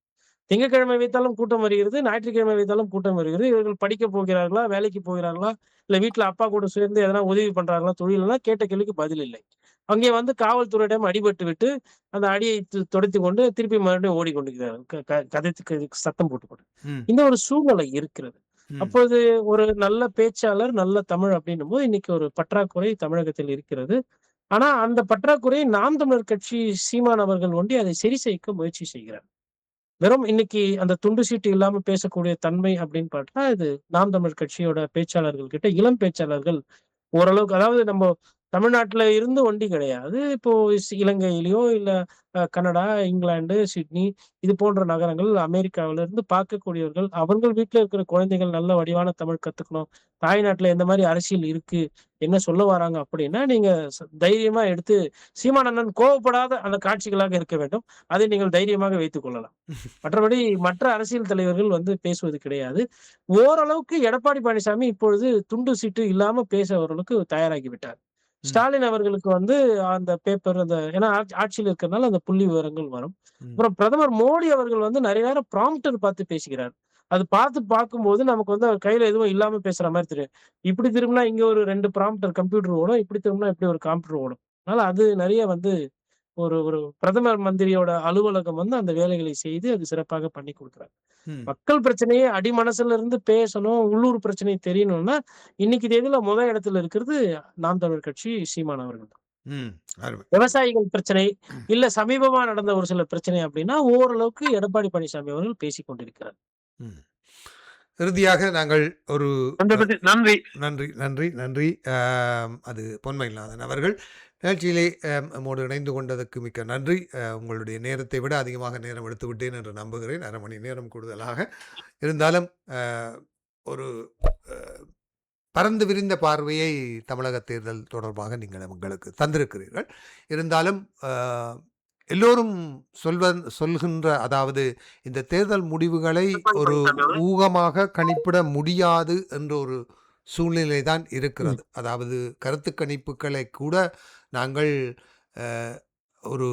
திங்கட்கிழமை வைத்தாலும் கூட்டம் வருகிறது. ஞாயிற்றுக்கிழமை வைத்தாலும் கூட்டம் வருகிறது. இவர்கள் படிக்கப் போகிறார்களா? வேலைக்கு போகிறார்களா? இல்ல வீட்ல அப்பா கூட சேர்ந்து எதனா உதவி பண்றார்களா? தொழில்னா கேட்ட கேள்விக்கு பதில் இல்லை. அங்கே வந்து காவல்துறையிடம் அடிபட்டு விட்டு, அந்த அடியை துடைத்துக் கொண்டு திருப்பி மறுபடியும் ஓடிக்கொண்டிருக்கிறார்கள். க க கதைத்து சத்தம் போட்டுக்கொண்டு. ம். இந்த ஒரு சூழ்நிலை இருக்கிறது. ம். அப்போது ஒரு நல்ல பேச்சாளர், நல்ல தமிழ் அப்படின்னும்போது இன்னைக்கு ஒரு பற்றாக்குறை தமிழகத்தில் இருக்கிறது. ஆனா அந்த பற்றாக்குறையை நாம் தமிழர் கட்சி சீமான் அவர்கள் ஒண்டி அதை சரி செய்ய முயற்சி செய்கிறார். வெறும் இன்னைக்கு அந்த துண்டு சீட்டு இல்லாம பேசக்கூடிய தன்மை அப்படின்னு பார்த்தா, இது நாம் தமிழர் கட்சியோட பேச்சாளர்கள் கிட்ட இளம் பேச்சாளர்கள் ஓரளவுக்கு அதாவது நம்ம தமிழ்நாட்டுல இருந்து ஒண்டி கிடையாது. இப்போ இலங்கையிலயோ இல்ல கனடா, இங்கிலாந்து, சிட்னி இது போன்ற நகரங்கள், அமெரிக்காவில இருந்து பார்க்கக்கூடியவர்கள், அவர்கள் வீட்ல இருக்கிற குழந்தைகள் நல்ல வடிவான தமிழ் கத்துக்கணும். தாய்நாட்டுல எந்த மாரி அரசியல் இருக்கு, என்ன சொல்ல வராங்க அப்படின்னா, நீங்க தைரியமா எடுத்து சீமான் அண்ணன் கோவப்படாத அந்த காட்சிகளாக இருக்க வேண்டும். அதை நீங்கள் தைரியமாக வைத்துக் கொள்ளலாம். மற்றபடி மற்ற அரசியல் தலைவர்கள் வந்து பேசுவது கிடையாது. ஓரளவுக்கு எடப்பாடி பழனிசாமி இப்பொழுது துண்டு சீட்டு இல்லாம பேச ஓரளவுக்கு தயாராகி விட்டார். ம். ஸ்டாலின் அவர்களுக்கு வந்து அந்த பேப்பர் அந்த ஏன்னா ஆட்சியில இருக்கிறனால அந்த புள்ளி விவரங்கள் வரும். ம். அப்புறம் பிரதமர் மோடி அவர்கள் வந்து நெறைய நேரம் ப்ராம்ப்டர் பார்த்து பேசுகிறார். அது பார்க்கும்போது நமக்கு வந்து அவர் கையில எதுவும் இல்லாம பேசுற மாரி தெரியும். இப்படி திரும்புனா இங்க ஒரு 2 ப்ராம்ப்டர் கம்ப்யூட்டர் ஓடும். இப்படி திரும்புனா இப்படி ஒரு கம்ப்யூட்டர் ஓடும். அதனால அது நெறைய வந்து ஒரு ஒரு பிரதமர் மந்திரியோட அலுவலகம் வந்து அந்த வேலைகளை செய்து அது சிறப்பாக பண்ணி குடுக்குறாங்க. ம். மக்கள் பிரச்சனையே அடிமனசுல இருந்து பேசணும், உள்ளூர் பிரச்சனை தெரியணும்னா, இன்னைக்கு தேதியில இடத்துல இருக்கிறது நாம் தமிழர் கட்சி சீமான் அவர்கள் தான். ம். அருமை. விவசாயிகள் பிரச்சனை, இல்ல சமீபமா நடந்த ஒரு சில பிரச்சனை அப்படின்னா, ஓரளவுக்கு எடப்பாடி பழனிசாமி அவர்கள் பேசிக் கொண்டிருக்கிறார். ம். இறுதியாக நாங்கள் ஒரு நன்றி. நன்றி, நன்றி, நன்றி. அது பொன்மைநாதன் அவர்கள். நிகழ்ச்சியிலே நம்மோடு இணைந்து கொண்டதற்கு மிக்க நன்றி. உங்களுடைய நேரத்தை விட அதிகமாக நேரம் எடுத்து விட்டேன் என்று நம்புகிறேன். 1/2 மணி நேரம் கூடுதலாக. இருந்தாலும் ஒரு அ பரந்து விரிந்த பார்வையை தமிழக தேர்தல் தொடர்பாக நீங்கள் எங்களுக்கு தந்திருக்கிறீர்கள். இருந்தாலும் எல்லோரும் சொல்கின்ற அதாவது இந்த தேர்தல் முடிவுகளை ஒரு ஊகமாக கணிப்பிட முடியாது என்ற ஒரு சூழ்நிலை தான் இருக்கிறது. அதாவது கருத்து கணிப்புகளை கூட நாங்கள் ஒரு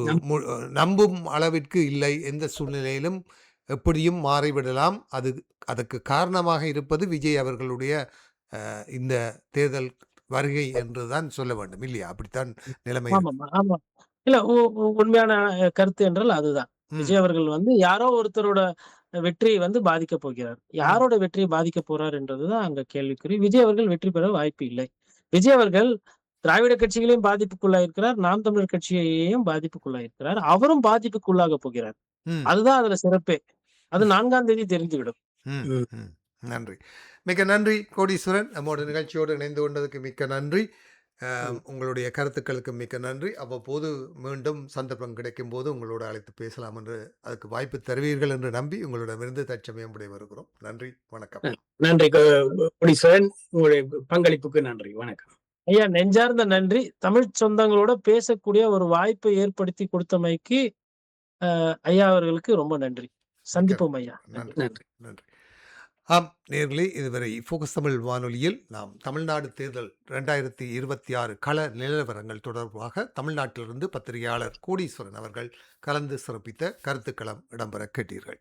நம்பும் அளவிற்கு இல்லை. எந்த சூழ்நிலையிலும் எப்படியும் மாறிவிடலாம். அதுக்கு காரணமாக இருப்பது விஜய் அவர்களுடைய இந்த தேர்தல் வருகை என்றுதான் சொல்ல வேண்டும் இல்லையா? அப்படித்தான் நிலைமை. ஆமாமா, ஆமா. இல்ல உண்மையான கருத்து என்றால் அதுதான். விஜய் அவர்கள் வந்து யாரோ ஒருத்தரோட வெற்றியை வந்து பாதிக்கப் போகிறார். யாரோட வெற்றியை பாதிக்கப் போறார் என்றதுதான் அங்க கேள்விக்குறி. விஜய் அவர்கள் வெற்றி பெற வாய்ப்பு இல்லை. விஜய் அவர்கள் திராவிட கட்சிகளையும் பாதிப்புக்குள்ளாயிருக்கிறார். நாம் தமிழர் கட்சியையும் பாதிப்புக்குள்ளாயிருக்கிறார். அவரும் பாதிப்புக்குள்ளாகப் போகிறார். ம். அதுதான் அதுல சிறப்பே. அது 4ஆம் தேதி தெரிந்துவிடும். ம். ம். நன்றி. மிக்க நன்றி கோடீஸ்வரன். நம்மோட நிகழ்ச்சியோடு இணைந்து கொண்டதுக்கு மிக்க நன்றி. உங்களுடைய கருத்துக்களுக்கு மிக்க நன்றி. அவ்வப்போது மீண்டும் சந்தர்ப்பம் கிடைக்கும் போது உங்களோடு அழைத்து பேசலாம் என்று அதுக்கு வாய்ப்பு தருவீர்கள் என்று நம்பி உங்களிடமிருந்து தற்சமயம் விடைபெறுகிறோம். நன்றி, வணக்கம். நன்றி கோடீஸ்வரன், உங்களுடைய பங்களிப்புக்கு நன்றி, வணக்கம். ஐயா நெஞ்சார்ந்த நன்றி. தமிழ் சொந்தங்களோட பேசக்கூடிய ஒரு வாய்ப்பை ஏற்படுத்தி கொடுத்தமைக்கு ஐயா அவர்களுக்கு ரொம்ப நன்றி. சந்திப்போம் ஐயா. நன்றி, நன்றி. நன்றி. ஆம் நேயர்களே, இதுவரை ஃபோக்கஸ் தமிழ் வானொலியில் நாம் தமிழ்நாடு தேர்தல் 2026 கள நிலவரங்கள் தொடர்பாக தமிழ்நாட்டிலிருந்து பத்திரிகையாளர் கோடீஸ்வரன் அவர்கள் கலந்து சிறப்பித்த கருத்துக்களம் இடம்பெற கேட்டீர்கள்.